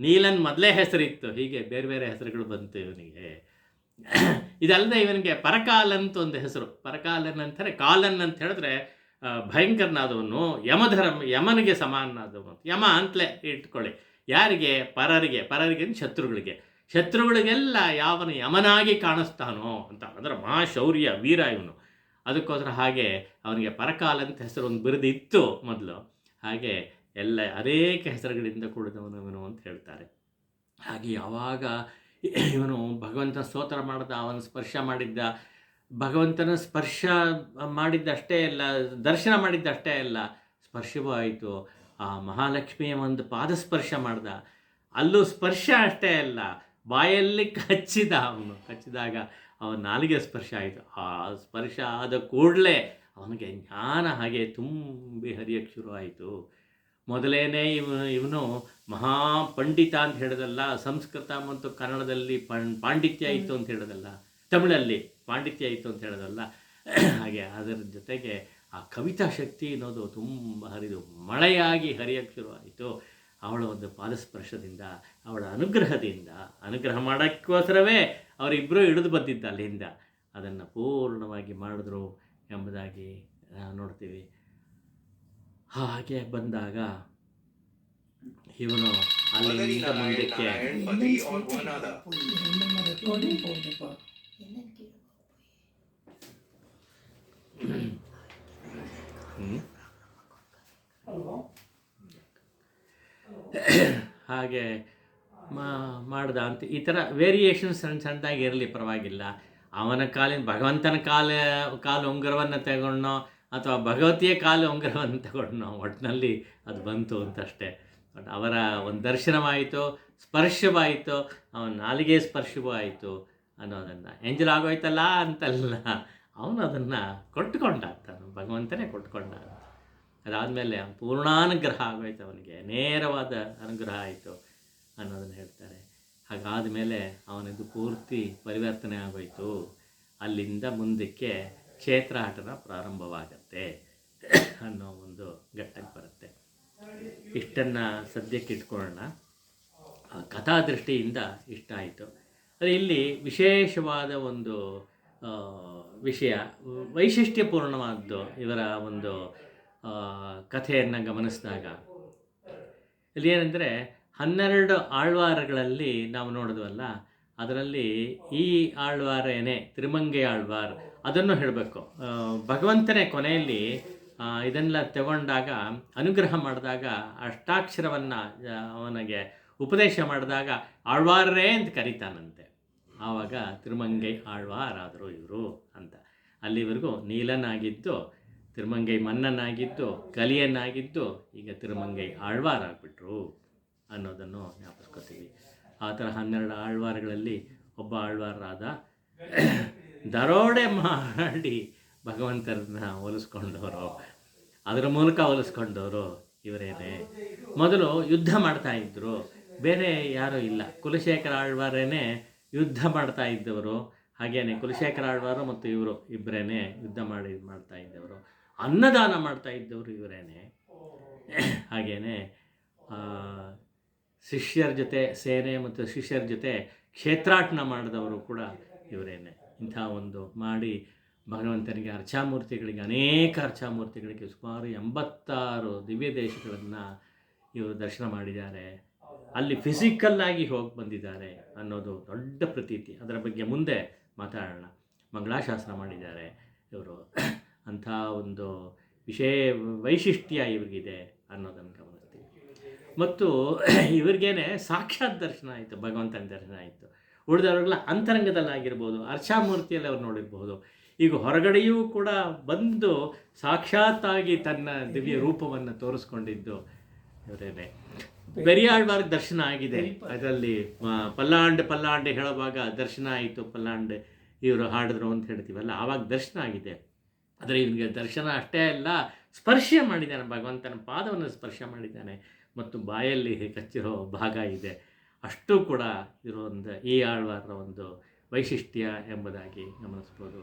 ನೀಲನ್ ಮೊದಲೇ ಹೆಸರಿತ್ತು, ಹೀಗೆ ಬೇರೆ ಬೇರೆ ಹೆಸರುಗಳು ಬಂತು ಇವನಿಗೆ. ಇದಲ್ಲದೆ ಇವನಿಗೆ ಪರಕಾಲಂತ ಒಂದು ಹೆಸರು. ಪರಕಾಲನ್ ಅಂತಾರೆ, ಕಾಲನ್ ಅಂತ ಹೇಳಿದ್ರೆ ಭಯಂಕರನಾದವನು, ಯಮನಿಗೆ ಸಮಾನನಾದವನು, ಯಮ ಅಂತಲೇ ಇಟ್ಕೊಳ್ಳಿ. ಯಾರಿಗೆ? ಪರರಿಗೆ ಶತ್ರುಗಳಿಗೆಲ್ಲ ಯಾವನು ಯಮನಾಗಿ ಕಾಣಿಸ್ತಾನೋ ಅಂತ, ಅಂದರೆ ಮಹಾಶೌರ್ಯ ವೀರ ಇವನು. ಅದಕ್ಕೋಸ್ಕರ ಹಾಗೆ ಅವನಿಗೆ ಪರಕಾಲ ಅಂತ ಹೆಸರು ಒಂದು ಬಿರುದಿತ್ತು ಮೊದಲು. ಹಾಗೆ ಎಲ್ಲ ಅನೇಕ ಹೆಸರುಗಳಿಂದ ಕೂಡಿದವನು ಅಂತ ಹೇಳ್ತಾರೆ. ಹಾಗೆ ಯಾವಾಗ ಇವನು ಭಗವಂತನ ಸ್ತೋತ್ರ ಮಾಡಿದ, ಅವನು ಸ್ಪರ್ಶ ಮಾಡಿದ್ದ, ಭಗವಂತನ ಸ್ಪರ್ಶ ಮಾಡಿದ್ದಷ್ಟೇ ಅಲ್ಲ, ದರ್ಶನ ಮಾಡಿದ್ದಷ್ಟೇ ಅಲ್ಲ, ಸ್ಪರ್ಶವೂ ಆಯಿತು. ಆ ಮಹಾಲಕ್ಷ್ಮಿಯ ಒಂದು ಪಾದಸ್ಪರ್ಶ ಮಾಡ್ದ, ಅಲ್ಲೂ ಸ್ಪರ್ಶ ಅಷ್ಟೇ ಅಲ್ಲ, ಬಾಯಲ್ಲಿ ಕಚ್ಚಿದಾಗ ಅವನ ನಾಲಿಗೆ ಸ್ಪರ್ಶ ಆಯಿತು. ಆ ಸ್ಪರ್ಶ ಆದ ಕೂಡಲೇ ಅವನಿಗೆ ಜ್ಞಾನ ಹಾಗೆ ತುಂಬಿ ಹರಿಯಕ್ಕೆ ಶುರು ಆಯಿತು. ಮೊದಲೇನೇ ಇವನು ಮಹಾಪಂಡಿತ ಅಂತ ಹೇಳೋದಲ್ಲ, ಸಂಸ್ಕೃತ ಮತ್ತು ಕನ್ನಡದಲ್ಲಿ ಪಾಂಡಿತ್ಯ ಇತ್ತು ಅಂತ ಹೇಳೋದಲ್ಲ, ತಮಿಳಲ್ಲಿ ಪಾಂಡಿತ್ಯ ಇತ್ತು ಅಂತ ಹೇಳೋದಲ್ಲ, ಹಾಗೆ ಅದರ ಜೊತೆಗೆ ಆ ಕವಿತಾ ಶಕ್ತಿ ಅನ್ನೋದು ತುಂಬ ಹರಿದು ಮಳೆಯಾಗಿ ಹರಿಯಕ್ಕೆ ಶುರು ಆಯಿತು. ಅವಳ ಒಂದು ಪಾದಸ್ಪರ್ಶದಿಂದ, ಅವಳ ಅನುಗ್ರಹ ಮಾಡೋಕ್ಕೋಸ್ಕರವೇ ಅವರಿಬ್ಬರೂ ಹಿಡಿದು ಬಂದಿದ್ದ ಅಲ್ಲಿಂದ, ಅದನ್ನು ಪೂರ್ಣವಾಗಿ ಮಾಡಿದ್ರು ಎಂಬುದಾಗಿ ನೋಡ್ತೀವಿ. ಹಾಗೆ ಬಂದಾಗ ಇವನು ಅಲ್ಲಿಂದ ಮುಂದಕ್ಕೆ ಹಾಗೆ ಮಾಡ್ದ ಅಂತ. ಈ ಥರ ವೇರಿಯೇಷನ್ ಸಣ್ಣದಾಗಿ ಇರಲಿ, ಪರವಾಗಿಲ್ಲ. ಅವನ ಭಗವಂತನ ಕಾಲು ಉಂಗುರವನ್ನು ತಗೊಂಡೋ ಅಥವಾ ಭಗವತಿಯ ಕಾಲು ಉಂಗುರವನ್ನು ತಗೊಂಡೋ, ಒಟ್ಟಿನಲ್ಲಿ ಅದು ಬಂತು ಅಂತಷ್ಟೇ. ಬಟ್ ಅವರ ಒಂದು ದರ್ಶನವಾಯಿತು, ಸ್ಪರ್ಶವಾಯಿತು, ಅವನ ನಾಲಿಗೆ ಸ್ಪರ್ಶವೂ ಆಯಿತು ಅನ್ನೋದನ್ನು. ಎಂಜಲ್ ಆಗೋಯ್ತಲ್ಲ ಅಂತಲ್ಲ, ಅವನು ಅದನ್ನು ಕೊಟ್ಟುಕೊಂಡ, ಭಗವಂತನೇ ಕೊಟ್ಕೊಂಡ. ಅದಾದಮೇಲೆ ಪೂರ್ಣಾನುಗ್ರಹ ಆಗೋಯ್ತು, ಅವನಿಗೆ ನೇರವಾದ ಅನುಗ್ರಹ ಆಯಿತು ಅನ್ನೋದನ್ನು ಹೇಳ್ತಾರೆ. ಹಾಗಾದ ಮೇಲೆ ಅವನಿದು ಪೂರ್ತಿ ಪರಿವರ್ತನೆ ಆಗೋಯ್ತು. ಅಲ್ಲಿಂದ ಮುಂದಕ್ಕೆ ಕ್ಷೇತ್ರಾಟನ ಪ್ರಾರಂಭವಾಗತ್ತೆ ಅನ್ನೋ ಒಂದು ಘಟ್ಟಕ್ಕೆ ಬರುತ್ತೆ. ಇಷ್ಟನ್ನು ಸದ್ಯಕ್ಕೆ ಇಟ್ಕೊಳ್ಳೋಣ. ಕಥಾದೃಷ್ಟಿಯಿಂದ ಇಷ್ಟ ಆಯಿತು. ಆದರೆ ಇಲ್ಲಿ ವಿಶೇಷವಾದ ಒಂದು ವಿಷಯ, ವೈಶಿಷ್ಟ್ಯಪೂರ್ಣವಾದ್ದು ಇವರ ಒಂದು ಕಥೆಯನ್ನು ಗಮನಿಸಿದಾಗ ಇಲ್ಲಿ ಏನಂದರೆ, 12 ಆಳ್ವಾರಗಳಲ್ಲಿ ನಾವು ನೋಡಿದ್ವಲ್ಲ, ಅದರಲ್ಲಿ ಈ ಆಳ್ವಾರೇನೇ ತಿರುಮಂಗೈ ಆಳ್ವಾರ್, ಅದನ್ನು ಹೇಳಬೇಕು. ಭಗವಂತನೇ ಕೊನೆಯಲ್ಲಿ ಇದನ್ನೆಲ್ಲ ತಗೊಂಡಾಗ, ಅನುಗ್ರಹ ಮಾಡಿದಾಗ, ಅಷ್ಟಾಕ್ಷರವನ್ನು ಅವನಿಗೆ ಉಪದೇಶ ಮಾಡಿದಾಗ ಆಳ್ವಾರರೇ ಅಂತ ಕರೀತಾನಂತೆ. ಆವಾಗ ತಿರುಮಂಗೈ ಆಳ್ವಾರಾದರು ಇವರು ಅಂತ. ಅಲ್ಲಿವರೆಗೂ ನೀಲನಾಗಿದ್ದು, ತಿರುಮಂಗೈ ಮನ್ನನಾಗಿದ್ದು, ಕಲಿಯನ್ನಾಗಿದ್ದು, ಈಗ ತಿರುಮಂಗೈ ಆಳ್ವಾರಾಗ್ಬಿಟ್ರು ಅನ್ನೋದನ್ನು ಜ್ಞಾಪಿಸ್ಕೊತೀವಿ. ಆ ಥರ 12 ಆಳ್ವಾರಗಳಲ್ಲಿ ಒಬ್ಬ ಆಳ್ವಾರರಾದ. ದರೋಡೆ ಮಾಡಿ ಭಗವಂತರನ್ನ ಹೋಲಿಸ್ಕೊಂಡವರು, ಅದರ ಮೂಲಕ ಹೋಲಿಸ್ಕೊಂಡವರು ಇವರೇನೆ. ಮೊದಲು ಯುದ್ಧ ಮಾಡ್ತಾ ಇದ್ದರು, ಬೇರೆ ಯಾರೂ ಇಲ್ಲ. ಕುಲಶೇಖರ ಆಳ್ವಾರೇನೆ ಯುದ್ಧ ಮಾಡ್ತಾ ಇದ್ದವರು. ಹಾಗೇನೆ ಕುಲಶೇಖರ ಆಳ್ವಾರು ಮತ್ತು ಇವರು ಇಬ್ಬರೇನೆ ಯುದ್ಧ ಮಾಡ್ತಾ ಇದ್ದವರು. ಅನ್ನದಾನ ಮಾಡ್ತಾ ಇದ್ದವರು ಇವರೇನೆ. ಹಾಗೇನೆ ಶಿಷ್ಯರ ಜೊತೆ ಸೇನೆ ಮತ್ತು ಶಿಷ್ಯರ ಜೊತೆ ಕ್ಷೇತ್ರಾಟನ ಮಾಡಿದವರು ಕೂಡ ಇವರೇನೆ. ಇಂಥ ಒಂದು ಮಾಡಿ ಭಗವಂತನಿಗೆ ಅರ್ಚಾಮೂರ್ತಿಗಳಿಗೆ, ಅನೇಕ ಅರ್ಚಾಮೂರ್ತಿಗಳಿಗೆ ಸುಮಾರು 86 ದಿವ್ಯ ದೇಶಗಳನ್ನು ಇವರು ದರ್ಶನ ಮಾಡಿದ್ದಾರೆ. ಅಲ್ಲಿ ಫಿಸಿಕಲ್ಲಾಗಿ ಹೋಗಿ ಬಂದಿದ್ದಾರೆ ಅನ್ನೋದು ದೊಡ್ಡ ಪ್ರತೀತಿ. ಅದರ ಬಗ್ಗೆ ಮುಂದೆ ಮಾತಾಡೋಣ. ಮಂಗಳಾಶಾಸನ ಮಾಡಿದ್ದಾರೆ ಇವರು. ಅಂಥ ಒಂದು ವೈಶಿಷ್ಟ್ಯ ಇವ್ರಿಗಿದೆ ಅನ್ನೋದನ್ನು ಗಮನಿಸ್ತೀವಿ. ಮತ್ತು ಇವ್ರಿಗೇನೆ ಸಾಕ್ಷಾತ್ ದರ್ಶನ ಆಯಿತು, ಭಗವಂತನ ದರ್ಶನ ಆಯಿತು. ಉಳಿದವ್ರಿಗೆಲ್ಲ ಅಂತರಂಗದಲ್ಲಾಗಿರ್ಬೋದು, ಅರ್ಚಾಮೂರ್ತಿಯಲ್ಲಿ ಅವ್ರು ನೋಡಿರ್ಬೋದು. ಈಗ ಹೊರಗಡೆಯೂ ಕೂಡ ಬಂದು ಸಾಕ್ಷಾತ್ತಾಗಿ ತನ್ನ ದಿವ್ಯ ರೂಪವನ್ನು ತೋರಿಸ್ಕೊಂಡಿದ್ದು ಇವರೇನೆ. ಪೆರಿಯಾಳ್ವಾರ್ಗೆ ದರ್ಶನ ಆಗಿದೆ. ಅದರಲ್ಲಿ ಪಲ್ಲಾಂಡೆ ಹೇಳುವಾಗ ದರ್ಶನ ಆಯಿತು. ಪಲ್ಲಾಂಡೆ ಇವರು ಹಾಡಿದ್ರು ಅಂತ ಹೇಳ್ತೀವಲ್ಲ, ಆವಾಗ ದರ್ಶನ ಆಗಿದೆ. ಆದರೆ ಇವನಿಗೆ ದರ್ಶನ ಅಷ್ಟೇ ಅಲ್ಲ, ಸ್ಪರ್ಶ ಮಾಡಿದ್ದಾನೆ, ಭಗವಂತನ ಪಾದವನ್ನು ಸ್ಪರ್ಶ ಮಾಡಿದ್ದಾನೆ. ಮತ್ತು ಬಾಯಲ್ಲಿ ಕಚ್ಚಿರೋ ಭಾಗ ಇದೆ. ಅಷ್ಟು ಕೂಡ ಇರೋಒಂದು ಈ ಆಳ್ವಾರರ ಒಂದು ವೈಶಿಷ್ಟ್ಯ ಎಂಬುದಾಗಿ ಗಮನಿಸ್ಬೋದು.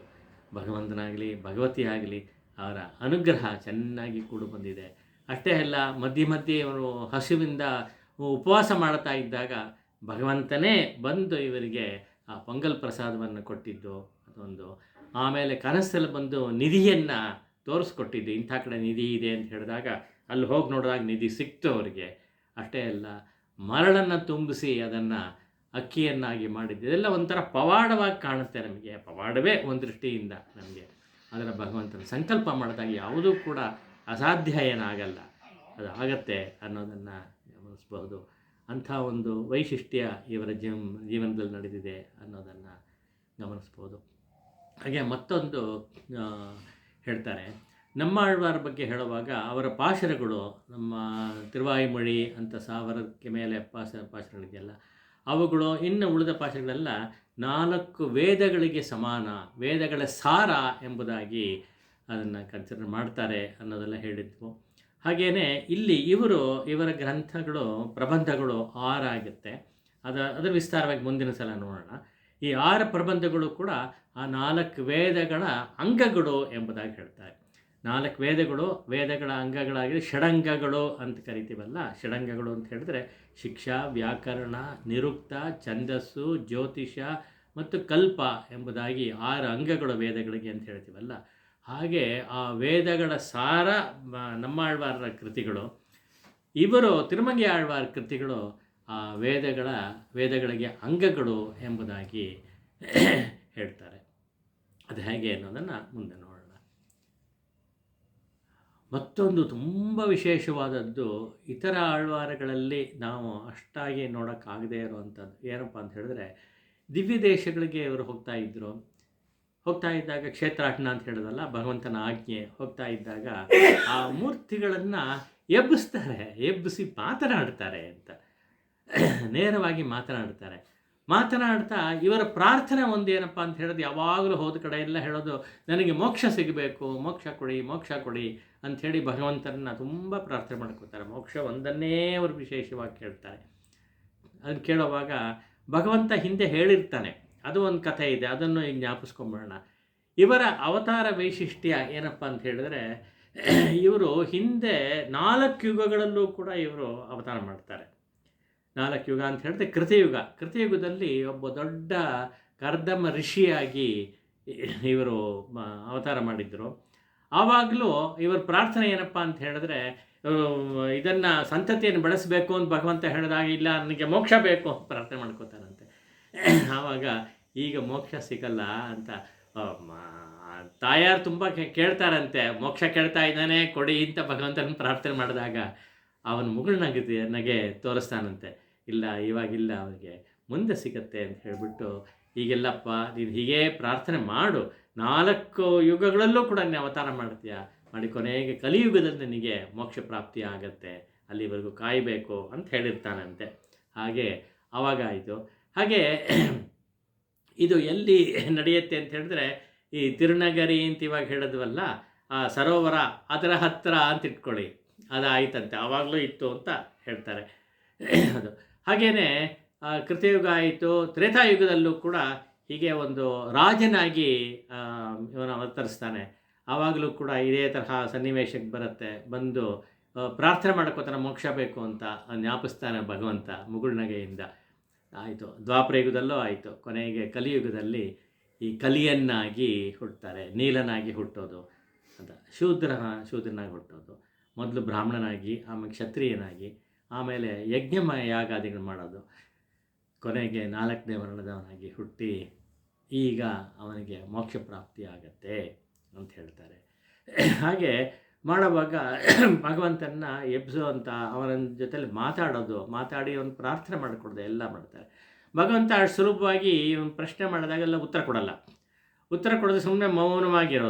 ಭಗವಂತನಾಗಲಿ ಭಗವತಿ ಆಗಲಿ ಅವರ ಅನುಗ್ರಹ ಚೆನ್ನಾಗಿ ಕೂಡ ಬಂದಿದೆ. ಅಷ್ಟೇ ಅಲ್ಲ, ಮಧ್ಯೆ ಅವರು ಹಸುವಿಂದ ಉಪವಾಸ ಮಾಡ್ತಾ ಇದ್ದಾಗ ಭಗವಂತನೇ ಬಂದು ಇವರಿಗೆ ಆ ಪೊಂಗಲ್ ಪ್ರಸಾದವನ್ನು ಕೊಟ್ಟಿದ್ದು ಅದೊಂದು. ಆಮೇಲೆ ಕನಸಲ್ಲಿ ಬಂದು ನಿಧಿಯನ್ನು ತೋರಿಸ್ಕೊಟ್ಟಿದ್ದು, ಇಂಥ ಕಡೆ ನಿಧಿ ಇದೆ ಅಂತ ಹೇಳಿದಾಗ ಅಲ್ಲಿ ಹೋಗಿ ನೋಡಿದಾಗ ನಿಧಿ ಸಿಕ್ತು ಅವರಿಗೆ. ಅಷ್ಟೇ ಅಲ್ಲ, ಮರಳನ್ನು ತುಂಬಿಸಿ ಅದನ್ನು ಅಕ್ಕಿಯನ್ನಾಗಿ ಮಾಡಿದ್ದು. ಇದೆಲ್ಲ ಒಂಥರ ಪವಾಡವಾಗಿ ಕಾಣುತ್ತೆ ನಮಗೆ. ಪವಾಡವೇ ಒಂದು ದೃಷ್ಟಿಯಿಂದ ನಮಗೆ. ಅದರ ಭಗವಂತನ ಸಂಕಲ್ಪ ಮಾಡಿದಾಗ ಯಾವುದೂ ಕೂಡ ಅಸಾಧ್ಯ ಏನಾಗಲ್ಲ, ಅದು ಆಗತ್ತೆ ಅನ್ನೋದನ್ನು ಗಮನಿಸಬಹುದು. ಅಂಥ ಒಂದು ವೈಶಿಷ್ಟ್ಯ ಇವರ ಜೀವನದಲ್ಲಿ ನಡೆದಿದೆ ಅನ್ನೋದನ್ನು ಗಮನಿಸ್ಬೋದು. ಹಾಗೆ ಮತ್ತೊಂದು ಹೇಳ್ತಾರೆ, ನಮ್ಮಾಳ್ವಾರ ಬಗ್ಗೆ ಹೇಳುವಾಗ ಅವರ ಪಾಶರಗಳು, ನಮ್ಮ ತಿರುವಾಯಿಮೊಳಿ ಅಂತ 1000ಕ್ಕೆ ಮೇಲೆ ಪಾಶರಗಳಿದೆಯಲ್ಲ, ಅವುಗಳು ಇನ್ನು ಉಳಿದ ಪಾಶಗಳೆಲ್ಲ 4 ವೇದಗಳಿಗೆ ಸಮಾನ, ವೇದಗಳ ಸಾರ ಎಂಬುದಾಗಿ ಅದನ್ನು ಕನ್ಸಿಡರ್ ಮಾಡ್ತಾರೆ ಅನ್ನೋದೆಲ್ಲ ಹೇಳಿದ್ವು. ಹಾಗೆಯೇ ಇಲ್ಲಿ ಇವರ ಗ್ರಂಥಗಳು, ಪ್ರಬಂಧಗಳು 6 ಆಗುತ್ತೆ. ಅದರ ವಿಸ್ತಾರವಾಗಿ ಮುಂದಿನ ಸಲ ನೋಡೋಣ. ಈ 6 ಪ್ರಬಂಧಗಳು ಕೂಡ ಆ 4 ವೇದಗಳ ಅಂಗಗಳು ಎಂಬುದಾಗಿ ಹೇಳ್ತಾರೆ. 4 ವೇದಗಳ ಅಂಗಗಳಾಗಿ ಷಡಂಗಗಳು ಅಂತ ಕರಿತೀವಲ್ಲ. ಷಡಂಗಗಳು ಅಂತ ಹೇಳಿದ್ರೆ ಶಿಕ್ಷಾ, ವ್ಯಾಕರಣ, ನಿರುಕ್ತ, ಛಂದಸ್ಸು, ಜ್ಯೋತಿಷ ಮತ್ತು ಕಲ್ಪ ಎಂಬುದಾಗಿ 6 ಅಂಗಗಳು ವೇದಗಳಿಗೆ ಅಂತ ಹೇಳ್ತೀವಲ್ಲ. ಹಾಗೆ ಆ ವೇದಗಳ ಸಾರ ನಮ್ಮಾಳ್ವಾರರ ಕೃತಿಗಳು. ಇವರು ತಿರುಮಂಗಿ ಆಳ್ವಾರ ಕೃತಿಗಳು ಆ ವೇದಗಳಿಗೆ ಅಂಗಗಳು ಎಂಬುದಾಗಿ ಹೇಳ್ತಾರೆ. ಅದು ಹೇಗೆ ಅನ್ನೋದನ್ನು ಮುಂದೆ ನೋಡೋಣ. ಮತ್ತೊಂದು ತುಂಬ ವಿಶೇಷವಾದದ್ದು, ಇತರ ಆಳ್ವಾರಗಳಲ್ಲಿ ನಾವು ಅಷ್ಟಾಗಿ ನೋಡೋಕ್ಕಾಗದೇ ಇರುವಂಥದ್ದು ಏನಪ್ಪ ಅಂತ ಹೇಳಿದ್ರೆ, ದಿವ್ಯ ದೇಶಗಳಿಗೆ ಇವರು ಹೋಗ್ತಾ ಇದ್ದಾಗ ಕ್ಷೇತ್ರಾಟನ ಅಂತ ಹೇಳಿದಲ್ಲ, ಭಗವಂತನ ಆಜ್ಞೆ. ಹೋಗ್ತಾ ಇದ್ದಾಗ ಆ ಮೂರ್ತಿಗಳನ್ನು ಎಬ್ಬಿಸಿ ಮಾತನಾಡ್ತಾರೆ ಅಂತ, ನೇರವಾಗಿ ಮಾತನಾಡ್ತಾ ಇವರ ಪ್ರಾರ್ಥನೆ ಒಂದೇನಪ್ಪ ಅಂತ ಹೇಳಿದ್ರೆ, ಯಾವಾಗಲೂ ಹೋದ ಕಡೆ ಎಲ್ಲ ಹೇಳೋದು, ನನಗೆ ಮೋಕ್ಷ ಸಿಗಬೇಕು, ಮೋಕ್ಷ ಕೊಡಿ ಅಂಥೇಳಿ ಭಗವಂತನನ್ನು ತುಂಬ ಪ್ರಾರ್ಥನೆ ಮಾಡ್ಕೋತಾರೆ. ಮೋಕ್ಷ ಒಂದನ್ನೇ ಅವರು ವಿಶೇಷವಾಗಿ ಕೇಳ್ತಾರೆ. ಅದನ್ನು ಕೇಳುವಾಗ ಭಗವಂತ ಹಿಂದೆ ಹೇಳಿರ್ತಾನೆ, ಅದು ಒಂದು ಕಥೆ ಇದೆ, ಅದನ್ನು ಈಗ ಜ್ಞಾಪಿಸ್ಕೊಂಬೋಣ. ಇವರ ಅವತಾರ ವೈಶಿಷ್ಟ್ಯ ಏನಪ್ಪ ಅಂತ ಹೇಳಿದ್ರೆ, ಇವರು ಹಿಂದೆ 4 ಯುಗಗಳಲ್ಲೂ ಕೂಡ ಇವರು ಅವತಾರ ಮಾಡ್ತಾರೆ. 4 ಯುಗ ಅಂತ ಹೇಳಿದ್ರೆ ಕೃತಯುಗದಲ್ಲಿ ಒಬ್ಬ ದೊಡ್ಡ ಕರ್ದಮ ಋಷಿಯಾಗಿ ಇವರು ಅವತಾರ ಮಾಡಿದ್ರು. ಆವಾಗಲೂ ಇವರ ಪ್ರಾರ್ಥನೆ ಏನಪ್ಪ ಅಂತ ಹೇಳಿದ್ರೆ, ಇದನ್ನು ಸಂತತಿಯನ್ನು ಬೆಳೆಸಬೇಕು ಅಂತ ಭಗವಂತ ಹೇಳಿದಾಗ, ಇಲ್ಲ ನನಗೆ ಮೋಕ್ಷ ಬೇಕು ಅಂತ ಪ್ರಾರ್ಥನೆ ಮಾಡ್ಕೋತಾರಂತೆ. ಆವಾಗ ಈಗ ಮೋಕ್ಷ ಸಿಗಲ್ಲ ಅಂತ ತಾಯಾರು ತುಂಬ ಕೇಳ್ತಾರಂತೆ, ಮೋಕ್ಷ ಕೇಳ್ತಾ ಇದ್ದಾನೆ ಕೊಡಿ ಅಂತ ಭಗವಂತನ ಪ್ರಾರ್ಥನೆ ಮಾಡಿದಾಗ ಅವನ ನಗೆ ತೋರಿಸ್ತಾನಂತೆ. ಇಲ್ಲ, ಇವಾಗಿಲ್ಲ, ಅವರಿಗೆ ಮುಂದೆ ಸಿಗತ್ತೆ ಅಂತ ಹೇಳಿಬಿಟ್ಟು, ಈಗೆಲ್ಲಪ್ಪ ನೀನು ಹೀಗೇ ಪ್ರಾರ್ಥನೆ ಮಾಡು, 4 ಯುಗಗಳಲ್ಲೂ ಕೂಡ ನೀನು ಅವತಾರ ಮಾಡಿ ಕೊನೆಗೆ ಕಲಿಯುಗದಲ್ಲಿ ನಿನಗೆ ಮೋಕ್ಷ ಪ್ರಾಪ್ತಿ ಆಗತ್ತೆ, ಅಲ್ಲಿವರೆಗೂ ಕಾಯಬೇಕು ಅಂತ ಹೇಳಿರ್ತಾನಂತೆ. ಹಾಗೆ ಆವಾಗ ಆಯಿತು. ಹಾಗೆ ಇದು ಎಲ್ಲಿ ನಡೆಯುತ್ತೆ ಅಂತ ಹೇಳಿದ್ರೆ, ಈ ತಿರುನಗರಿ ಅಂತ ಇವಾಗ ಹೇಳಿದ್ವಲ್ಲ, ಆ ಸರೋವರ ಅದರ ಹತ್ತಿರ ಅಂತ ಇಟ್ಕೊಳ್ಳಿ, ಅದಾಯ್ತಂತೆ. ಆವಾಗಲೂ ಇತ್ತು ಅಂತ ಹೇಳ್ತಾರೆ ಅದು. ಹಾಗೆಯೇ ಕೃತಯುಗ ಆಯಿತು, ತ್ರೇತಾಯುಗದಲ್ಲೂ ಕೂಡ ಹೀಗೆ ಒಂದು ರಾಜನಾಗಿ ಇವನು ಅವತರಿಸ್ತಾನೆ. ಆವಾಗಲೂ ಕೂಡ ಇದೇ ತರಹ ಸನ್ನಿವೇಶಕ್ಕೆ ಬರುತ್ತೆ. ಬಂದು ಪ್ರಾರ್ಥನೆ ಮಾಡ್ಕೋತಾನೆ ಮೋಕ್ಷ ಬೇಕು ಅಂತ ಜ್ಞಾಪಿಸ್ತಾನೆ ಭಗವಂತ ಮುಗುಳ್ನಗೆಯಿಂದ. ಆಯಿತು, ದ್ವಾಪರ ಯುಗದಲ್ಲೂ ಆಯಿತು. ಕೊನೆಗೆ ಕಲಿಯುಗದಲ್ಲಿ ಈ ಕಲಿಯನ್ನಾಗಿ ಹುಟ್ಟುತ್ತಾರೆ, ನೀಲನಾಗಿ ಹುಟ್ಟೋದು ಅಂತ. ಶೂದ್ರನಾಗಿ ಹುಟ್ಟೋದು, ಮೊದಲು ಬ್ರಾಹ್ಮಣನಾಗಿ, ಆಮೇಲೆ ಕ್ಷತ್ರಿಯನಾಗಿ, ಆಮೇಲೆ ಯಜ್ಞಮಯ ಯಾಗಾದಿಗಳು ಮಾಡೋದು, ಕೊನೆಗೆ 4ನೇ ವರ್ಣದವನಾಗಿ ಹುಟ್ಟಿ ಈಗ ಅವನಿಗೆ ಮೋಕ್ಷ ಪ್ರಾಪ್ತಿ ಆಗತ್ತೆ ಅಂತ ಹೇಳ್ತಾರೆ. ಹಾಗೆ ಮಾಡುವಾಗ ಭಗವಂತನ ಎಬ್ಸೋ ಅಂತ ಅವನ ಜೊತೆಲಿ ಮಾತಾಡಿ ಅವನು ಪ್ರಾರ್ಥನೆ ಮಾಡಿಕೊಡ್ದೆ ಎಲ್ಲ ಮಾಡ್ತಾರೆ. ಭಗವಂತ ಅಷ್ಟು ಸುಲಭವಾಗಿ ಇವನು ಪ್ರಶ್ನೆ ಮಾಡಿದಾಗೆಲ್ಲ ಉತ್ತರ ಕೊಡೋದು, ಸುಮ್ಮನೆ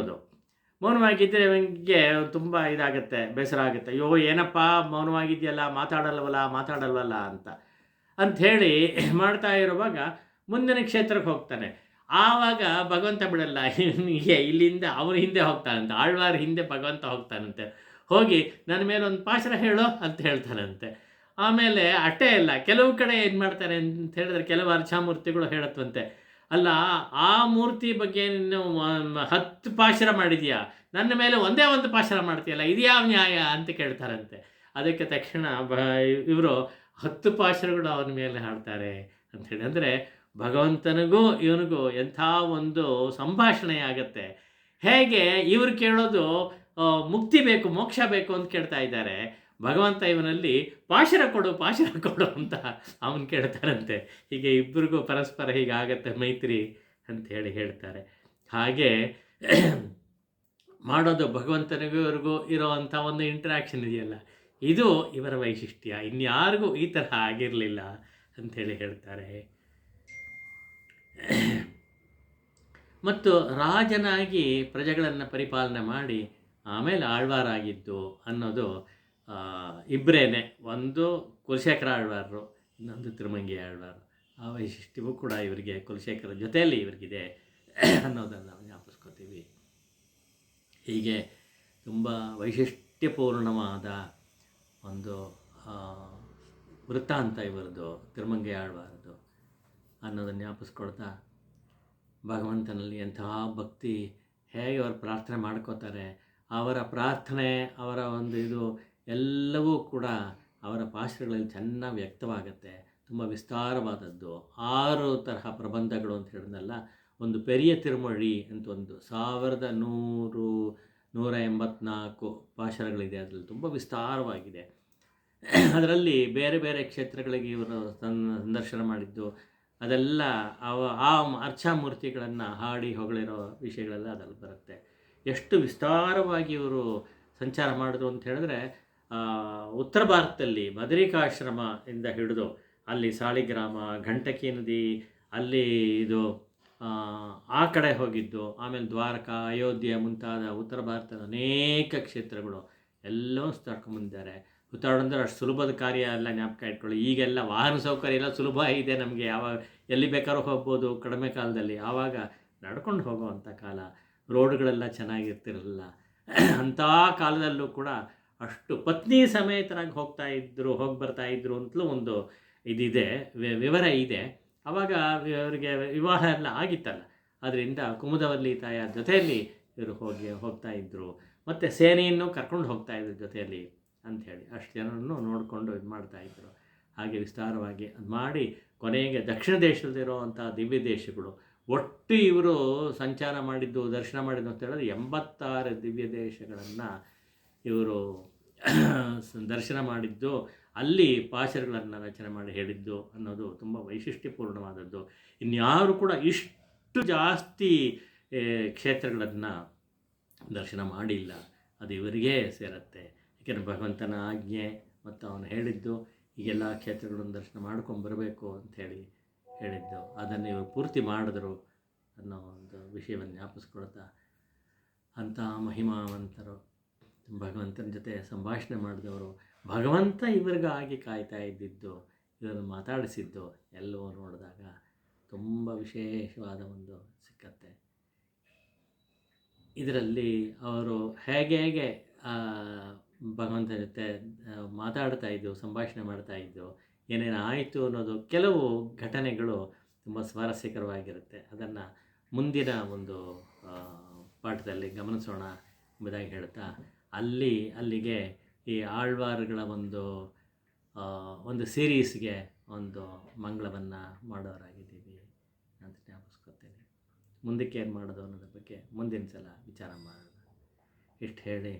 ಮೌನವಾಗಿದ್ದರೆ ಅವನಿಗೆ ತುಂಬ ಇದಾಗುತ್ತೆ, ಬೇಸರ ಆಗುತ್ತೆ. ಅಯ್ಯೋ ಏನಪ್ಪ ಮೌನವಾಗಿದೆಯಲ್ಲ, ಮಾತಾಡಲ್ವಲ್ಲ ಅಂಥೇಳಿ ಮಾಡ್ತಾ ಇರುವಾಗ ಮುಂದಿನ ಕ್ಷೇತ್ರಕ್ಕೆ ಹೋಗ್ತಾನೆ. ಆವಾಗ ಭಗವಂತ ಬಿಡಲ್ಲ, ಇಲ್ಲಿಂದ ಅವನ ಹಿಂದೆ ಹೋಗ್ತಾನಂತೆ, ಆಳ್ವಾರ ಹಿಂದೆ ಭಗವಂತ ಹೋಗ್ತಾನಂತೆ. ಹೋಗಿ ನನ್ನ ಮೇಲೆ ಒಂದು ಪಾಶರ ಹೇಳೋ ಅಂತ ಹೇಳ್ತಾನಂತೆ. ಆಮೇಲೆ ಅಷ್ಟೇ ಇಲ್ಲ, ಕೆಲವು ಕಡೆ ಏನು ಮಾಡ್ತಾರೆ ಅಂತ ಹೇಳಿದ್ರೆ, ಕೆಲವು ಅರ್ಚಾಮೂರ್ತಿಗಳು ಹೇಳತ್ವಂತೆ, ಅಲ್ಲ ಆ ಮೂರ್ತಿ ಬಗ್ಗೆ ನೀನು 10 ಪಾಶರ ಮಾಡಿದೀಯಾ, ನನ್ನ ಮೇಲೆ ಒಂದೇ ಒಂದು ಪಾಶರ ಮಾಡ್ತೀಯಲ್ಲ, ಇದು ಯಾವ ನ್ಯಾಯ ಅಂತ ಕೇಳ್ತಾರಂತೆ. ಅದಕ್ಕೆ ತಕ್ಷಣ ಇವರು 10 ಪಾಶರಗಳು ಅವನ ಮೇಲೆ ಹಾಡ್ತಾರೆ ಅಂಥೇಳಿ. ಅಂದರೆ ಭಗವಂತನಿಗೂ ಇವನಿಗೂ ಎಂಥ ಒಂದು ಸಂಭಾಷಣೆ ಆಗತ್ತೆ. ಹೇಗೆ ಇವರು ಕೇಳೋದು ಮುಕ್ತಿ ಬೇಕು, ಮೋಕ್ಷ ಬೇಕು ಅಂತ ಕೇಳ್ತಾ ಇದ್ದಾರೆ, ಭಗವಂತ ಇವನಲ್ಲಿ ಪಾಶರ ಕೊಡು ಅಂತ ಅವನು ಕೇಳ್ತಾರಂತೆ. ಹೀಗೆ ಇಬ್ಬರಿಗೂ ಪರಸ್ಪರ ಹೀಗಾಗತ್ತೆ ಮೈತ್ರಿ ಅಂಥೇಳಿ ಹೇಳ್ತಾರೆ. ಹಾಗೆ ಮಾಡೋದು ಭಗವಂತನಿಗೂ ಇವ್ರಿಗೂ ಇರೋವಂಥ ಒಂದು ಇಂಟ್ರ್ಯಾಕ್ಷನ್ ಇದೆಯಲ್ಲ, ಇದು ಇವರ ವೈಶಿಷ್ಟ್ಯ, ಇನ್ಯಾರಿಗೂ ಈ ತರಹ ಆಗಿರಲಿಲ್ಲ ಅಂಥೇಳಿ ಹೇಳ್ತಾರೆ. ಮತ್ತು ರಾಜನಾಗಿ ಪ್ರಜೆಗಳನ್ನು ಪರಿಪಾಲನೆ ಮಾಡಿ ಆಮೇಲೆ ಆಳ್ವಾರಾಗಿದ್ದು ಅನ್ನೋದು ಇಬ್ಬರೇನೆ. ಒಂದು ಕುಲಶೇಖರ ಆಳ್ವಾರರು, ಇನ್ನೊಂದು ತಿರುಮಂಗಿ ಆಳ್ವಾರರು. ಆ ವೈಶಿಷ್ಟ್ಯವೂ ಕೂಡ ಇವರಿಗೆ ಕುಲಶೇಖರ ಜೊತೆಯಲ್ಲಿ ಇವರಿಗಿದೆ ಅನ್ನೋದನ್ನು ನಾವು ಜ್ಞಾಪಿಸ್ಕೋತೀವಿ. ಹೀಗೆ ತುಂಬ ವೈಶಿಷ್ಟ್ಯಪೂರ್ಣವಾದ ಒಂದು ವೃತ್ತಾಂತ ಇವರದು, ತಿರುಮಂಗಿ ಆಳ್ವಾರದು ಅನ್ನೋದನ್ನು ಜ್ಞಾಪಿಸ್ಕೊಳ್ತಾ, ಭಗವಂತನಲ್ಲಿ ಎಂತಹ ಭಕ್ತಿ, ಹೇಗೆ ಅವರು ಪ್ರಾರ್ಥನೆ ಮಾಡ್ಕೋತಾರೆ, ಅವರ ಪ್ರಾರ್ಥನೆ, ಅವರ ಒಂದು ಇದು ಎಲ್ಲವೂ ಕೂಡ ಅವರ ಪಾಶಗಳಲ್ಲಿ ಚೆನ್ನಾಗಿ ವ್ಯಕ್ತವಾಗುತ್ತೆ. ತುಂಬ ವಿಸ್ತಾರವಾದದ್ದು. 6 ತರಹ ಪ್ರಬಂಧಗಳು ಅಂತ ಹೇಳಿದ್ನಲ್ಲ, ಒಂದು ಪೆರಿಯ ತಿರುಮೊഴി ಅಂತ ಒಂದು 1184 ಪಾಶರಗಳಿದೆ. ಅದರಲ್ಲಿ ತುಂಬ ವಿಸ್ತಾರವಾಗಿದೆ. ಅದರಲ್ಲಿ ಬೇರೆ ಬೇರೆ ಕ್ಷೇತ್ರಗಳಿಗೆ ಇವರು ಸಂದರ್ಶನ ಮಾಡಿದ್ದು ಅದೆಲ್ಲ ಆ ಅರ್ಚಾಮೂರ್ತಿಗಳನ್ನು ಹಾಡಿ ಹೊಗಳಿರೋ ವಿಷಯಗಳೆಲ್ಲ ಅದರಲ್ಲಿ ಬರುತ್ತೆ. ಎಷ್ಟು ವಿಸ್ತಾರವಾಗಿ ಇವರು ಸಂಚಾರ ಮಾಡಿದ್ರು ಅಂತ ಹೇಳಿದ್ರೆ, ಉತ್ತರ ಭಾರತದಲ್ಲಿ ಬದರಿಕಾಶ್ರಮ ಇಂದ ಹಿಡಿದು ಅಲ್ಲಿ ಸಾಲಿಗ್ರಾಮ, ಘಂಟಕಿ ನದಿ, ಅಲ್ಲಿ ಇದು ಆ ಕಡೆ ಹೋಗಿದ್ದು, ಆಮೇಲೆ ದ್ವಾರಕಾ, ಅಯೋಧ್ಯೆ ಮುಂತಾದ ಉತ್ತರ ಭಾರತದ ಅನೇಕ ಕ್ಷೇತ್ರಗಳು ಎಲ್ಲವೂ ಸುತ್ತಾಡ್ಕೊಂಡ್ಬಂದಿದ್ದಾರೆ. ಸುತ್ತಾಡೋದಂದ್ರೆ ಅಷ್ಟು ಸುಲಭದ ಕಾರ್ಯ ಎಲ್ಲ, ಜ್ಞಾಪಕ ಇಟ್ಕೊಳ್ಳಿ. ಈಗೆಲ್ಲ ವಾಹನ ಸೌಕರ್ಯ ಎಲ್ಲ ಸುಲಭ ಇದೆ ನಮಗೆ, ಯಾವಾಗ ಎಲ್ಲಿ ಬೇಕಾದ್ರೂ ಹೋಗ್ಬೋದು ಕಡಿಮೆ ಕಾಲದಲ್ಲಿ. ಆವಾಗ ನಡ್ಕೊಂಡು ಹೋಗೋವಂಥ ಕಾಲ, ರೋಡ್ಗಳೆಲ್ಲ ಚೆನ್ನಾಗಿರ್ತಿರಲಿಲ್ಲ. ಅಂಥ ಕಾಲದಲ್ಲೂ ಕೂಡ ಅಷ್ಟು ಪತ್ನಿ ಸಮೇತರಾಗಿ ಹೋಗಿ ಬರ್ತಾಯಿದ್ರು ಅಂತಲೂ ಒಂದು ಇದಿದೆ, ವಿವರ ಇದೆ. ಆವಾಗ ಇವರಿಗೆ ವಿವಾಹ ಎಲ್ಲ ಆಗಿತ್ತಲ್ಲ, ಅದರಿಂದ ಕುಮುದವಲ್ಲಿ ತಾಯ ಜೊತೆಯಲ್ಲಿ ಇವರು ಹೋಗ್ತಾ ಇದ್ದರು. ಮತ್ತು ಸೇನೆಯನ್ನು ಕರ್ಕೊಂಡು ಹೋಗ್ತಾಯಿದ್ರು ಜೊತೆಯಲ್ಲಿ ಅಂಥೇಳಿ. ಅಷ್ಟು ಜನರನ್ನು ನೋಡಿಕೊಂಡು ಇದು ಮಾಡ್ತಾಯಿದ್ರು. ಹಾಗೆ ವಿಸ್ತಾರವಾಗಿ ಅದು ಮಾಡಿ ಕೊನೆಗೆ ದಕ್ಷಿಣ ದೇಶದಲ್ಲಿರುವಂಥ ದಿವ್ಯ ದೇಶಗಳು ಒಟ್ಟು ಇವರು ಸಂಚಾರ ಮಾಡಿದ್ದು, ದರ್ಶನ ಮಾಡಿದ್ದು ಅಂತ ಹೇಳಿದ್ರೆ 86 ದಿವ್ಯ ದೇಶಗಳನ್ನು ಇವರು ದರ್ಶನ ಮಾಡಿದ್ದು, ಅಲ್ಲಿ ಪಾಶರಗಳನ್ನು ರಚನೆ ಮಾಡಿ ಹೇಳಿದ್ದು ಅನ್ನೋದು ತುಂಬ ವೈಶಿಷ್ಟ್ಯಪೂರ್ಣವಾದದ್ದು. ಇನ್ಯಾರು ಕೂಡ ಇಷ್ಟು ಜಾಸ್ತಿ ಕ್ಷೇತ್ರಗಳನ್ನು ದರ್ಶನ ಮಾಡಿಲ್ಲ. ಅದು ಇವರಿಗೇ ಸೇರುತ್ತೆ. ಏಕೆಂದರೆ ಭಗವಂತನ ಆಜ್ಞೆ ಮತ್ತು ಅವನು ಹೇಳಿದ್ದು ಈಗೆಲ್ಲ ಕ್ಷೇತ್ರಗಳನ್ನು ದರ್ಶನ ಮಾಡ್ಕೊಂಬರಬೇಕು ಅಂಥೇಳಿ ಹೇಳಿದ್ದು, ಅದನ್ನು ಇವರು ಪೂರ್ತಿ ಮಾಡಿದ್ರು ಅನ್ನೋ ಒಂದು ವಿಷಯವನ್ನು ಜ್ಞಾಪಿಸ್ಕೊಳ್ತಾ, ಅಂಥ ಮಹಿಮಾವಂತರು, ಭಗವಂತನ ಜೊತೆ ಸಂಭಾಷಣೆ ಮಾಡಿದವರು, ಭಗವಂತ ಇವರಿಗಾಗಿ ಕಾಯ್ತಾ ಇದ್ದಿದ್ದು ಇದನ್ನು ಮಾತಾಡಿಸಿದ್ದು ಎಲ್ಲವೂ ನೋಡಿದಾಗ ತುಂಬ ವಿಶೇಷವಾದ ಒಂದು ಸಿಕ್ಕತ್ತೆ. ಇದರಲ್ಲಿ ಅವರು ಹೇಗೆ ಭಗವಂತನ ಜೊತೆ ಮಾತಾಡ್ತಾ ಇದ್ದು, ಸಂಭಾಷಣೆ ಮಾಡ್ತಾಯಿದ್ದು, ಏನೇನು ಆಯಿತು ಅನ್ನೋದು ಕೆಲವು ಘಟನೆಗಳು ತುಂಬ ಸ್ವಾರಸ್ಯಕರವಾಗಿರುತ್ತೆ. ಅದನ್ನು ಮುಂದಿನ ಒಂದು ಪಾಠದಲ್ಲಿ ಗಮನಿಸೋಣ ಎಂಬುದಾಗಿ ಹೇಳ್ತಾ, ಅಲ್ಲಿಗೆ ಈ ಆಳ್ವಾರುಗಳ ಒಂದು ಸೀರೀಸ್ಗೆ ಒಂದು ಮಂಗಳವನ್ನು ಮಾಡೋರಾಗಿದ್ದೀವಿ ಅಂತ ಜ್ಞಾಪಿಸ್ಕೊತೀನಿ. ಮುಂದಕ್ಕೆ ಏನು ಮಾಡೋದು ಅನ್ನೋದ್ರ ಬಗ್ಗೆ ಮುಂದಿನ ಸಲ ವಿಚಾರ ಮಾಡೋಣ. ಇಷ್ಟು ಹೇಳಿ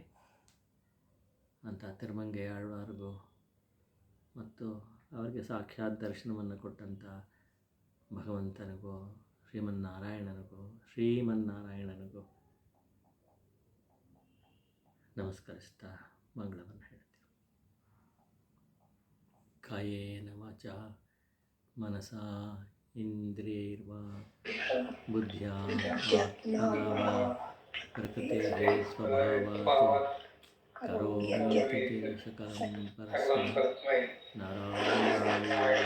ಅಂತ ತಿರುಮಂಗೈ ಆಳ್ವಾರಿಗೂ ಮತ್ತು ಅವರಿಗೆ ಸಾಕ್ಷಾತ್ ದರ್ಶನವನ್ನು ಕೊಟ್ಟಂಥ ಭಗವಂತನಿಗೂ ಶ್ರೀಮನ್ನಾರಾಯಣನಿಗೂ ನಮಸ್ಕರಿಸ್ತಾ ಮಂಗಳವನ್ನು ಹೇಳ್ತೀವಿ. ಕಾಯೇನ ವಾಚಾ ಮನಸಾ ಇಂದ್ರಿಯೈರ್ವಾ ಬುದ್ಧ್ಯಾ ಆತ್ಮನಾ ಪ್ರಕೃತಿಃ ಸ್ವಭಾವಾತ್ ಕರೋಮಿ ಯತ್ ಸಕಲಂ ಪರಸ್ಮೈ ನಾರಾಯಣಾಯ